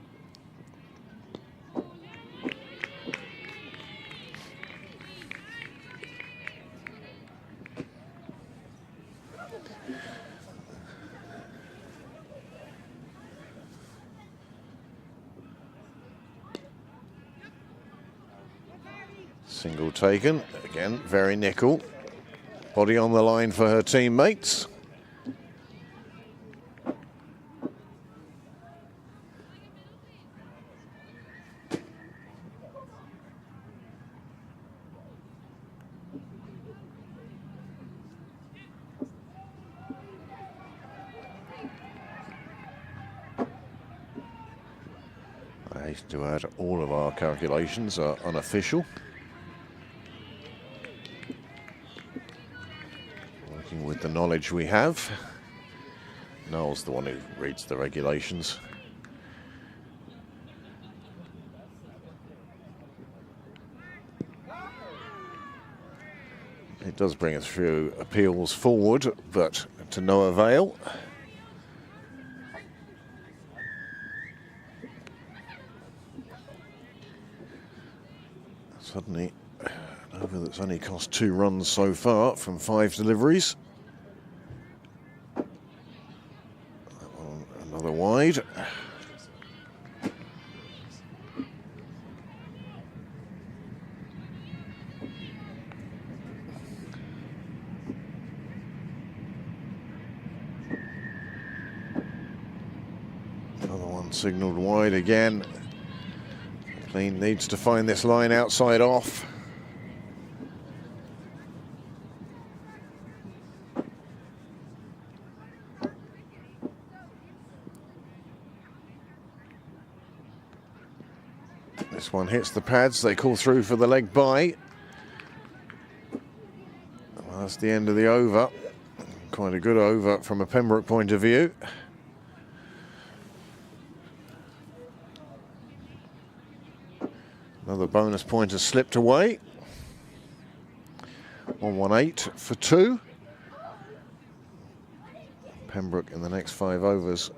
Single taken, again, very nickel. Body on the line for her teammates. I hate to add, all of our calculations are unofficial. Working with the knowledge we have. Niall's the one who reads the regulations. It does bring a few appeals forward, but to no avail. Suddenly, an over that's only cost 2 runs so far from 5 deliveries. Another wide. Another one signalled wide again. McLean needs to find this line outside off. This one hits the pads, they call through for the leg bye. Well, that's the end of the over. Quite a good over from a Pembroke point of view. Another bonus point has slipped away. 118 for 2. Pembroke in the next 5 overs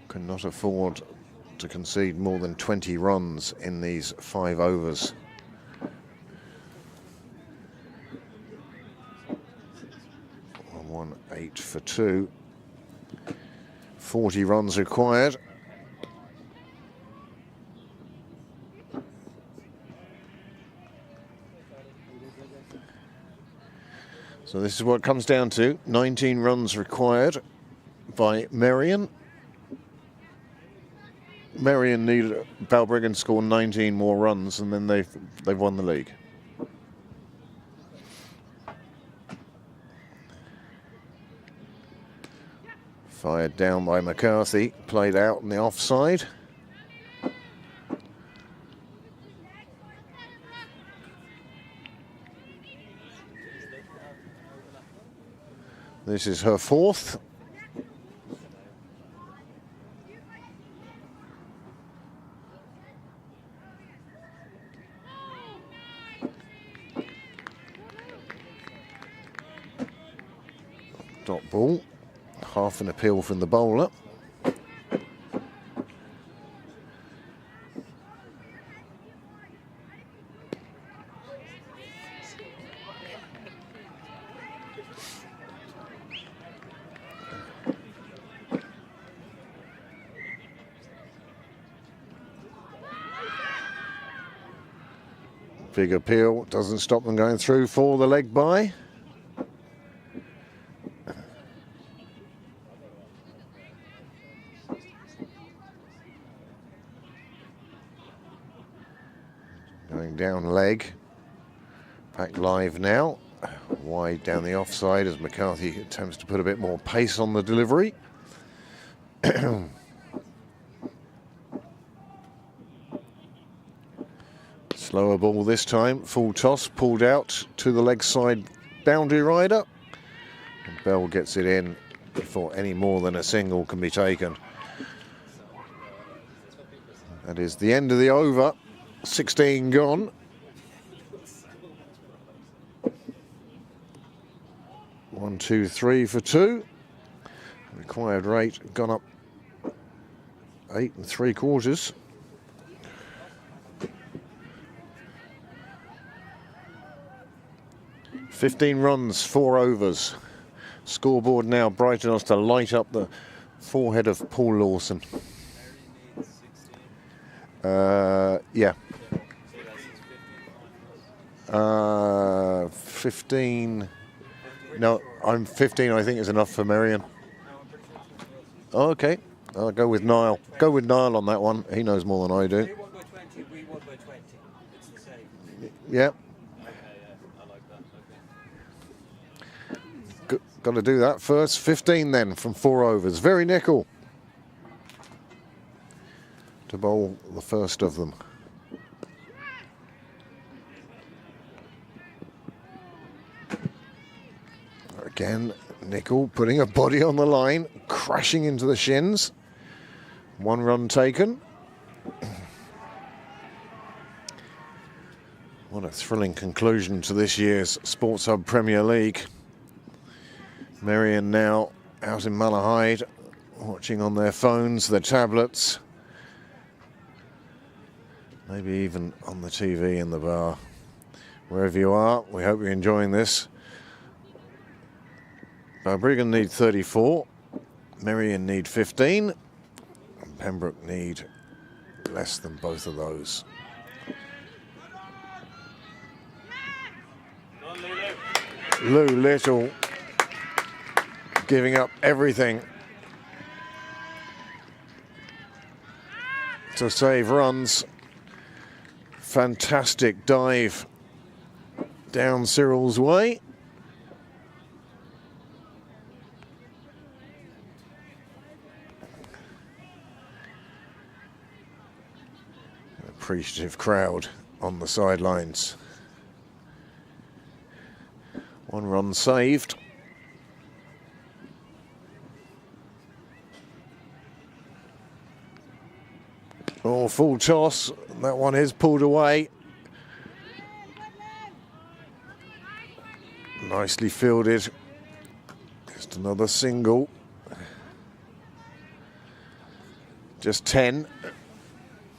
cannot afford to concede more than 20 runs in these 5 overs. $118 for 2. 40 runs required. So this is what it comes down to. 19 runs required by Merrion. Merrion needed Balbriggan score 19 more runs, and then they've won the league. Fired down by McCarthy, played out on the offside. This is her 4th. ball. Half an appeal from the bowler. Big appeal, doesn't stop them going through for the leg bye. Going down leg. Back live now. Wide down the offside as McCarthy attempts to put a bit more pace on the delivery. Slower ball this time, full toss, pulled out to the leg side boundary rider. And Bell gets it in before any more than a single can be taken. That is the end of the over, 16 gone. 1, 2, 3 for 2. Required rate gone up 8 3/4. 15 runs, 4 overs. Scoreboard now bright enough to light up the forehead of Paul Lawson. Yeah. 15. No, I'm 15. I think is enough for Merrion. Oh, okay, I'll go with Niall. Go with Niall on that one. He knows more than I do. They won by 20, we won by 20. It's the same. Yeah. Got to do that first. 15 then from 4 overs. Very nickel to bowl the first of them. Again, Nickel putting a body on the line, crashing into the shins. 1 run taken. What a thrilling conclusion to this year's Sports Hub Premier League. Merrion now out in Malahide, watching on their phones, their tablets, maybe even on the TV in the bar. Wherever you are, we hope you're enjoying this. Balbriggan need 34, Merrion need 15, and Pembroke need less than both of those. Lou Little giving up everything to save runs. Fantastic dive down Cyril's way. An appreciative crowd on the sidelines. 1 run saved. Oh, full toss. That one is pulled away. Nicely fielded. Just another single. Just 10.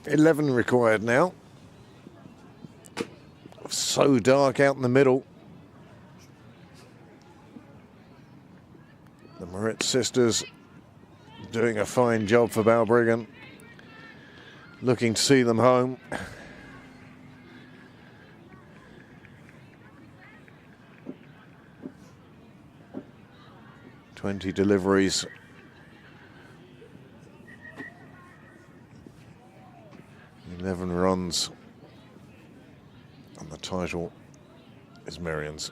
11 required now. So dark out in the middle. The Moritz sisters doing a fine job for Balbriggan. Looking to see them home. "20 deliveries. 11 runs. And the title is Merrion's.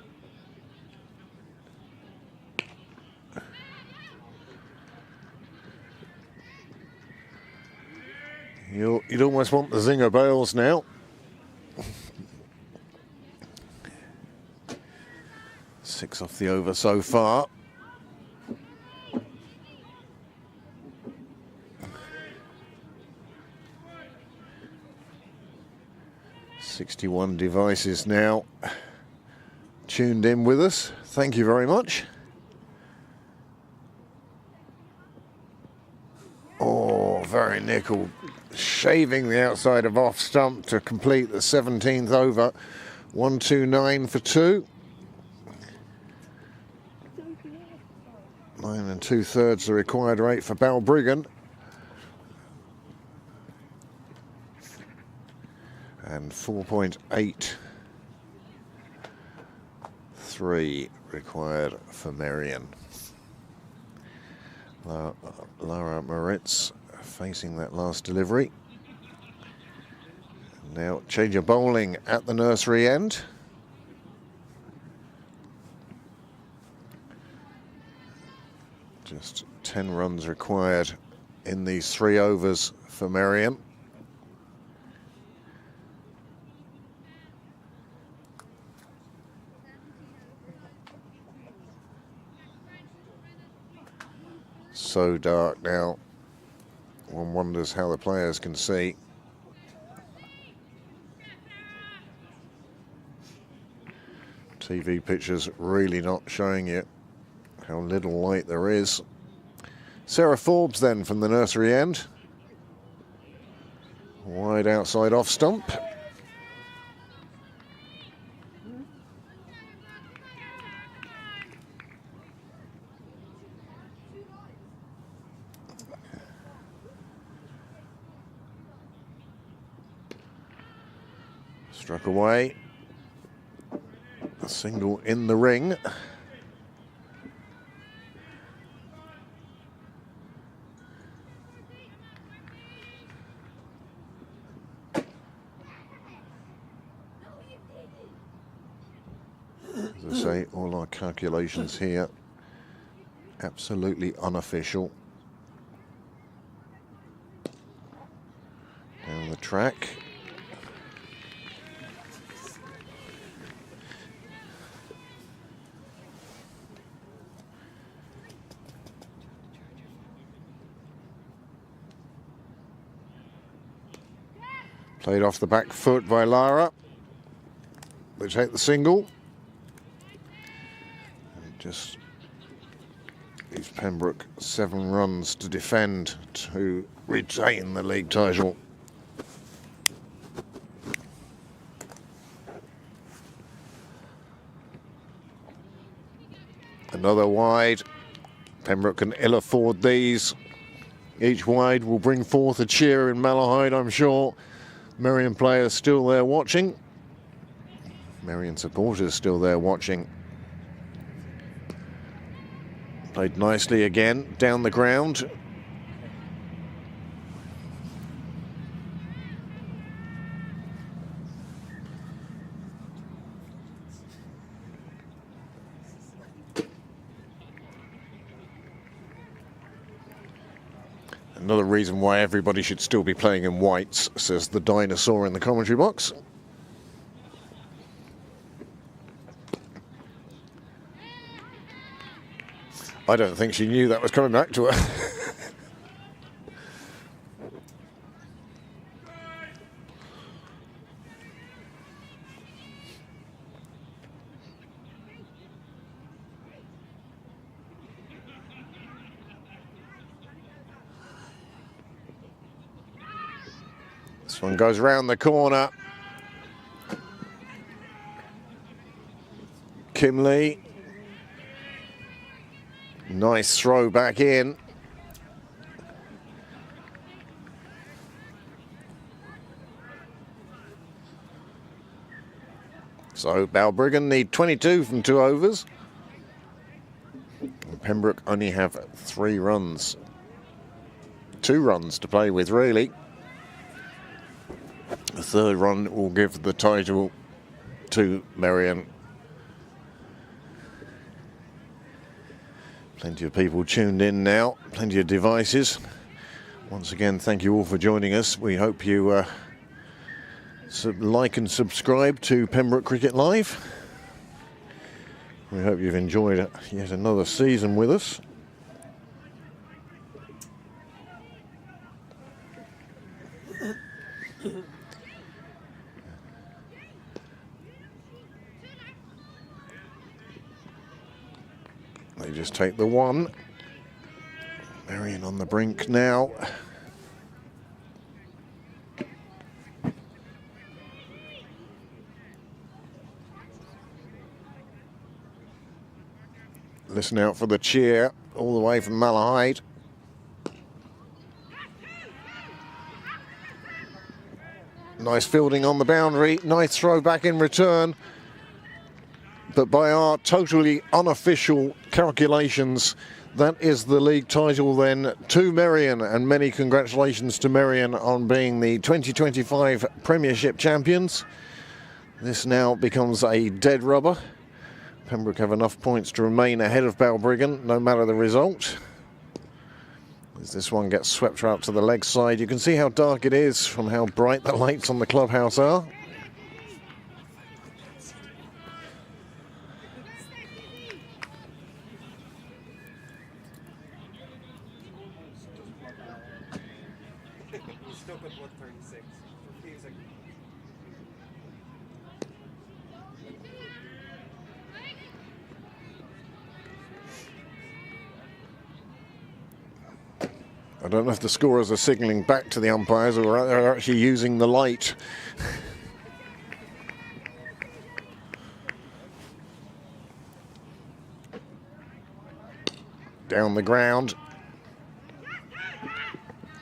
You'd almost want the zinger bails now. Six off the over so far. "61 devices now tuned in with us. Thank you very much. Oh, very nickel. Shaving the outside of off stump to complete the 17th over. 129 for 2. 9 2/3 the required rate for Balbriggan. And 4.83 required for Merrion. Lara Moritz facing that last delivery. Now change of bowling at the nursery end. Just 10 runs required in these 3 overs for Merrion. So dark now, one wonders how the players can see. TV pictures really not showing you how little light there is. Sarah Forbes then from the nursery end. Wide outside off stump. Struck away. A single in the ring. As I say, all our calculations here absolutely unofficial. Down the track. Played off the back foot by Lara. They take the single. And just leaves Pembroke 7 runs to defend to retain the league title. Another wide. Pembroke can ill afford these. Each wide will bring forth a cheer in Malahide, I'm sure. Merrion players still there watching. Merrion supporters still there watching. Played nicely again, down the ground. Another reason why everybody should still be playing in whites, says the dinosaur in the commentary box. I don't think she knew that was coming back to her. This one goes round the corner. Kim Lee. Nice throw back in. So Balbriggan need 22 from 2 overs. And Pembroke only have 3 runs. 2 runs to play with, really. The 3rd run will give the title to Merrion. Plenty of people tuned in now, plenty of devices. Once again, thank you all for joining us. We hope you like and subscribe to Pembroke Cricket Live. We hope you've enjoyed yet another season with us. They just take the 1. Merrion on the brink now. Listen out for the cheer all the way from Malahide. Nice fielding on the boundary, nice throw back in return. But by our totally unofficial calculations, that is the league title then to Merrion, and many congratulations to Merrion on being the 2025 Premiership champions. This now becomes a dead rubber. Pembroke have enough points to remain ahead of Balbriggan, no matter the result. As this one gets swept out to the leg side, you can see how dark it is from how bright the lights on the clubhouse are. He's stuck at 136. Confusing. I don't know if the scorers are signalling back to the umpires or they're actually using the light. Down the ground.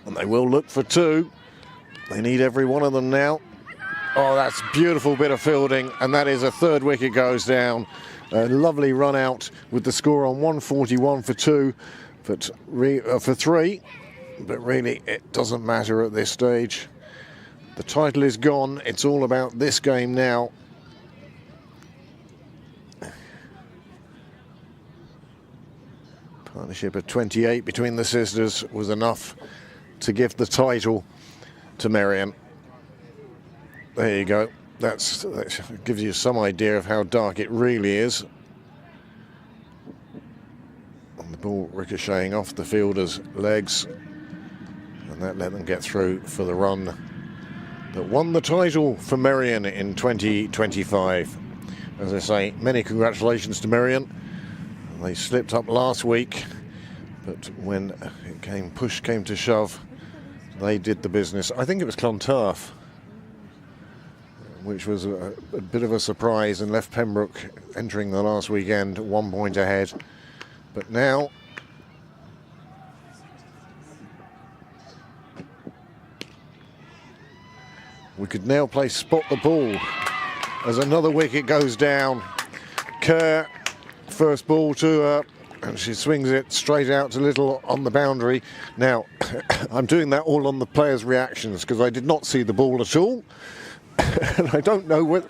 And they will look for two. They need every one of them now. Oh, that's a beautiful bit of fielding, and that is a third wicket goes down. A lovely run out with the score on 141 for two, but for three. But really, it doesn't matter at this stage. The title is gone. It's all about this game now. Partnership of 28 between the sisters was enough to give the title to Merrion. There you go. That gives you some idea of how dark it really is. And the ball ricocheting off the fielder's legs. And that let them get through for the run that won the title for Merrion in 2025. As I say, many congratulations to Merrion. They slipped up last week, but when push came to shove, they did the business. I think it was Clontarf, which was a bit of a surprise and left Pembroke entering the last weekend 1 point ahead. But now we could now play spot the ball as another wicket goes down. Kerr, first ball to her, and she swings it straight out to Little on the boundary. Now, I'm doing that all on the players' reactions because I did not see the ball at all. And I don't know whether,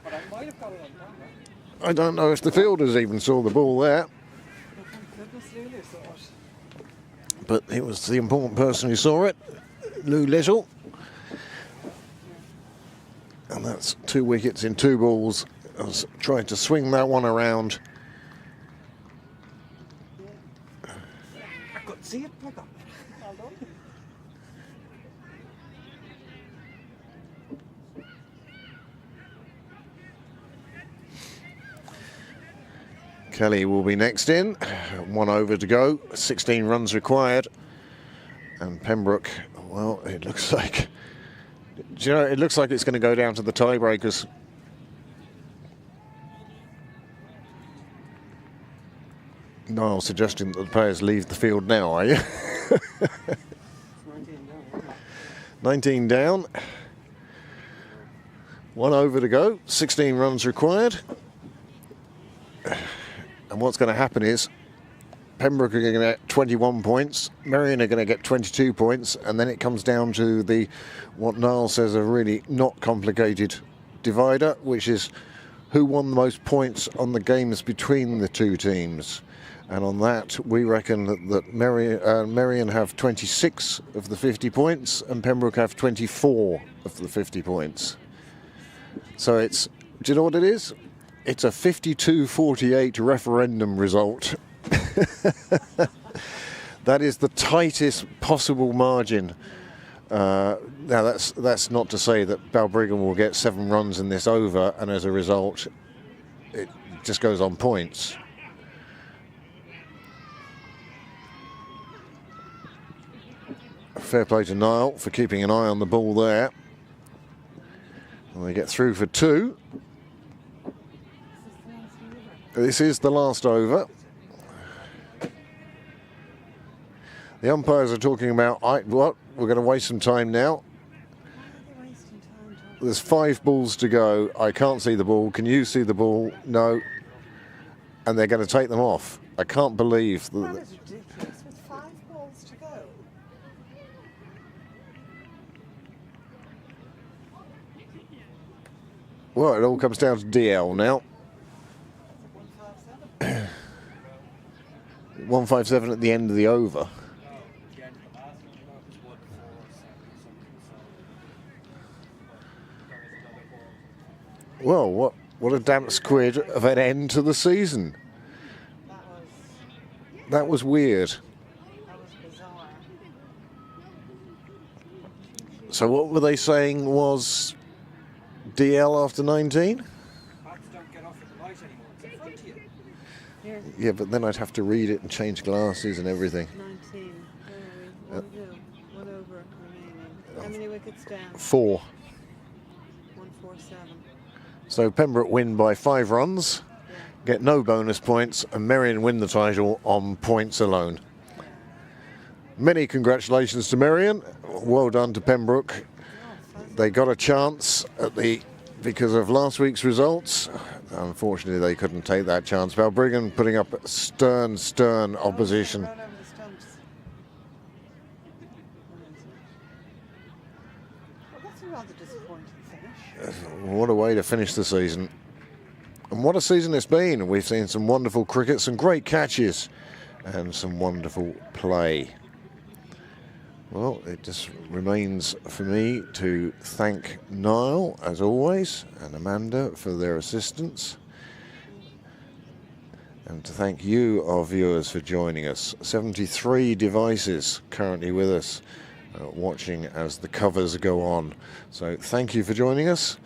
I don't know if the fielders even saw the ball there. But it was the important person who saw it, Lou Little. And that's 2 wickets in 2 balls. I was trying to swing that one around. I couldn't see it. Well done. Kelly will be next in. 1 over to go. 16 runs required. And Pembroke, well, it looks like... Do you know, it looks like it's going to go down to the tiebreakers. Niall suggesting that the players leave the field now, are you? 19 down. 1 over to go. 16 runs required. And what's going to happen is Pembroke are going to get 21 points, Merrion are going to get 22 points, and then it comes down to what Niall says a really not complicated divider, which is who won the most points on the games between the two teams. And on that, we reckon that Merrion have 26 of the 50 points, and Pembroke have 24 of the 50 points. So it's, do you know what it is? It's a 52-48 referendum result. That is the tightest possible margin. Now that's not to say that Balbriggan will get 7 runs in this over, and as a result, it just goes on points. fair play to Niall for keeping an eye on the ball there. And they get through for 2. This is the last over. The umpires are talking about, what? We're going to waste some time now. There's 5 balls to go. I can't see the ball. Can you see the ball? No. And they're going to take them off. I can't believe That is ridiculous, with 5 balls to go. Well, it all comes down to DL now. 157. 157 at the end of the over. Well, what a damp squid of an end to the season. That was weird. That was bizarre. So what were they saying was DL after 19? Bats don't get off at the light anymore. It's in front of you. Here, Yeah, but then I'd have to read it and change glasses and everything. 19. Where are we? 1 over remaining. How many wickets down? 4. 147. So Pembroke win by 5 runs, get no bonus points, and Merrion win the title on points alone. Many congratulations to Merrion. Well done to Pembroke. They got a chance because of last week's results. Unfortunately, they couldn't take that chance. Balbriggan putting up stern opposition. Right over the stumps. Well, that's a rather disappointing finish. What a way to finish the season. And what a season it's been. We've seen some wonderful cricket, some great catches, and some wonderful play. Well, it just remains for me to thank Niall, as always, and Amanda for their assistance. And to thank you, our viewers, for joining us. 73 devices currently with us, watching as the covers go on. So thank you for joining us.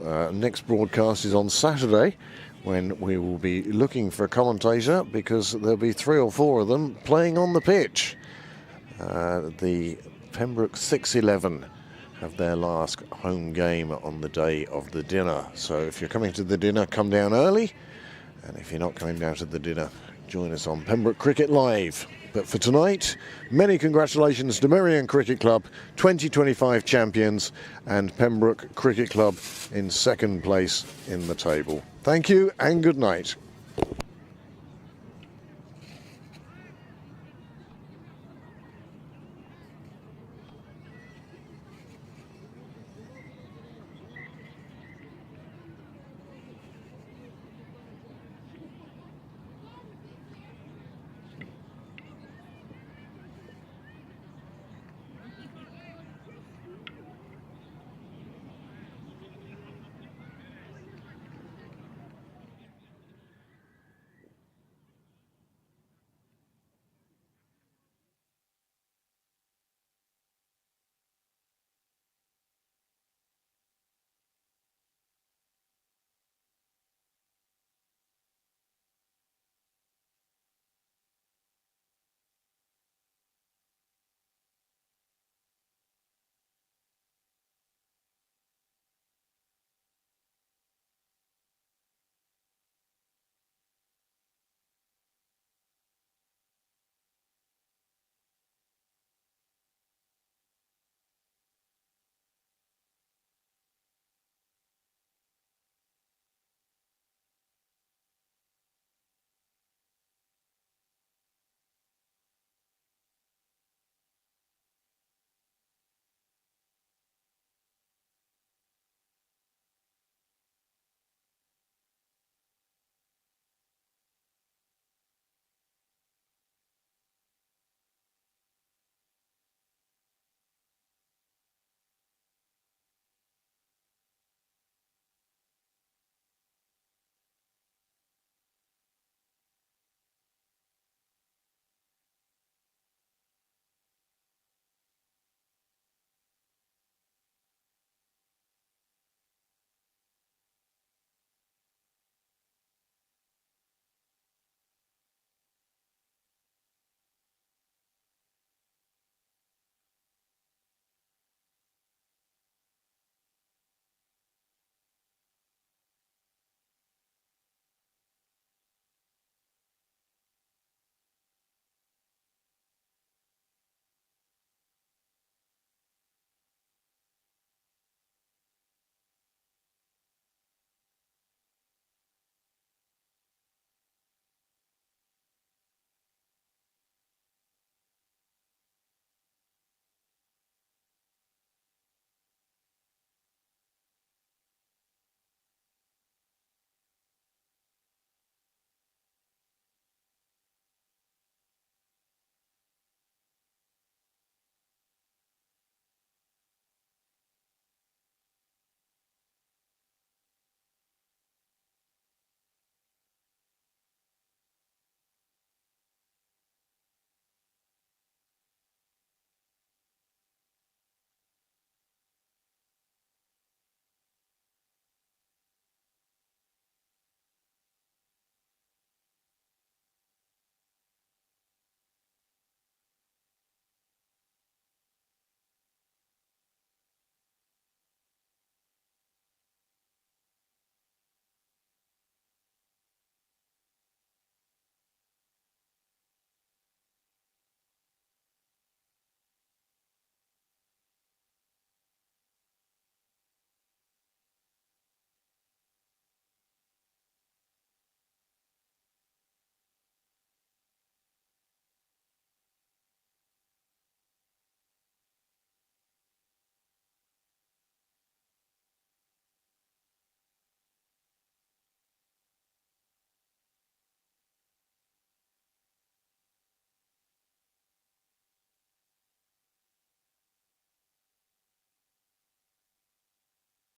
Next broadcast is on Saturday, when we will be looking for a commentator, because there'll be 3 or 4 of them playing on the pitch. The Pembroke 611 have their last home game on the day of the dinner. So if you're coming to the dinner, come down early. And if you're not coming down to the dinner, join us on Pembroke Cricket Live. But for tonight, many congratulations to Merrion Cricket Club, 2025 champions, and Pembroke Cricket Club in 2nd place in the table. Thank you and good night.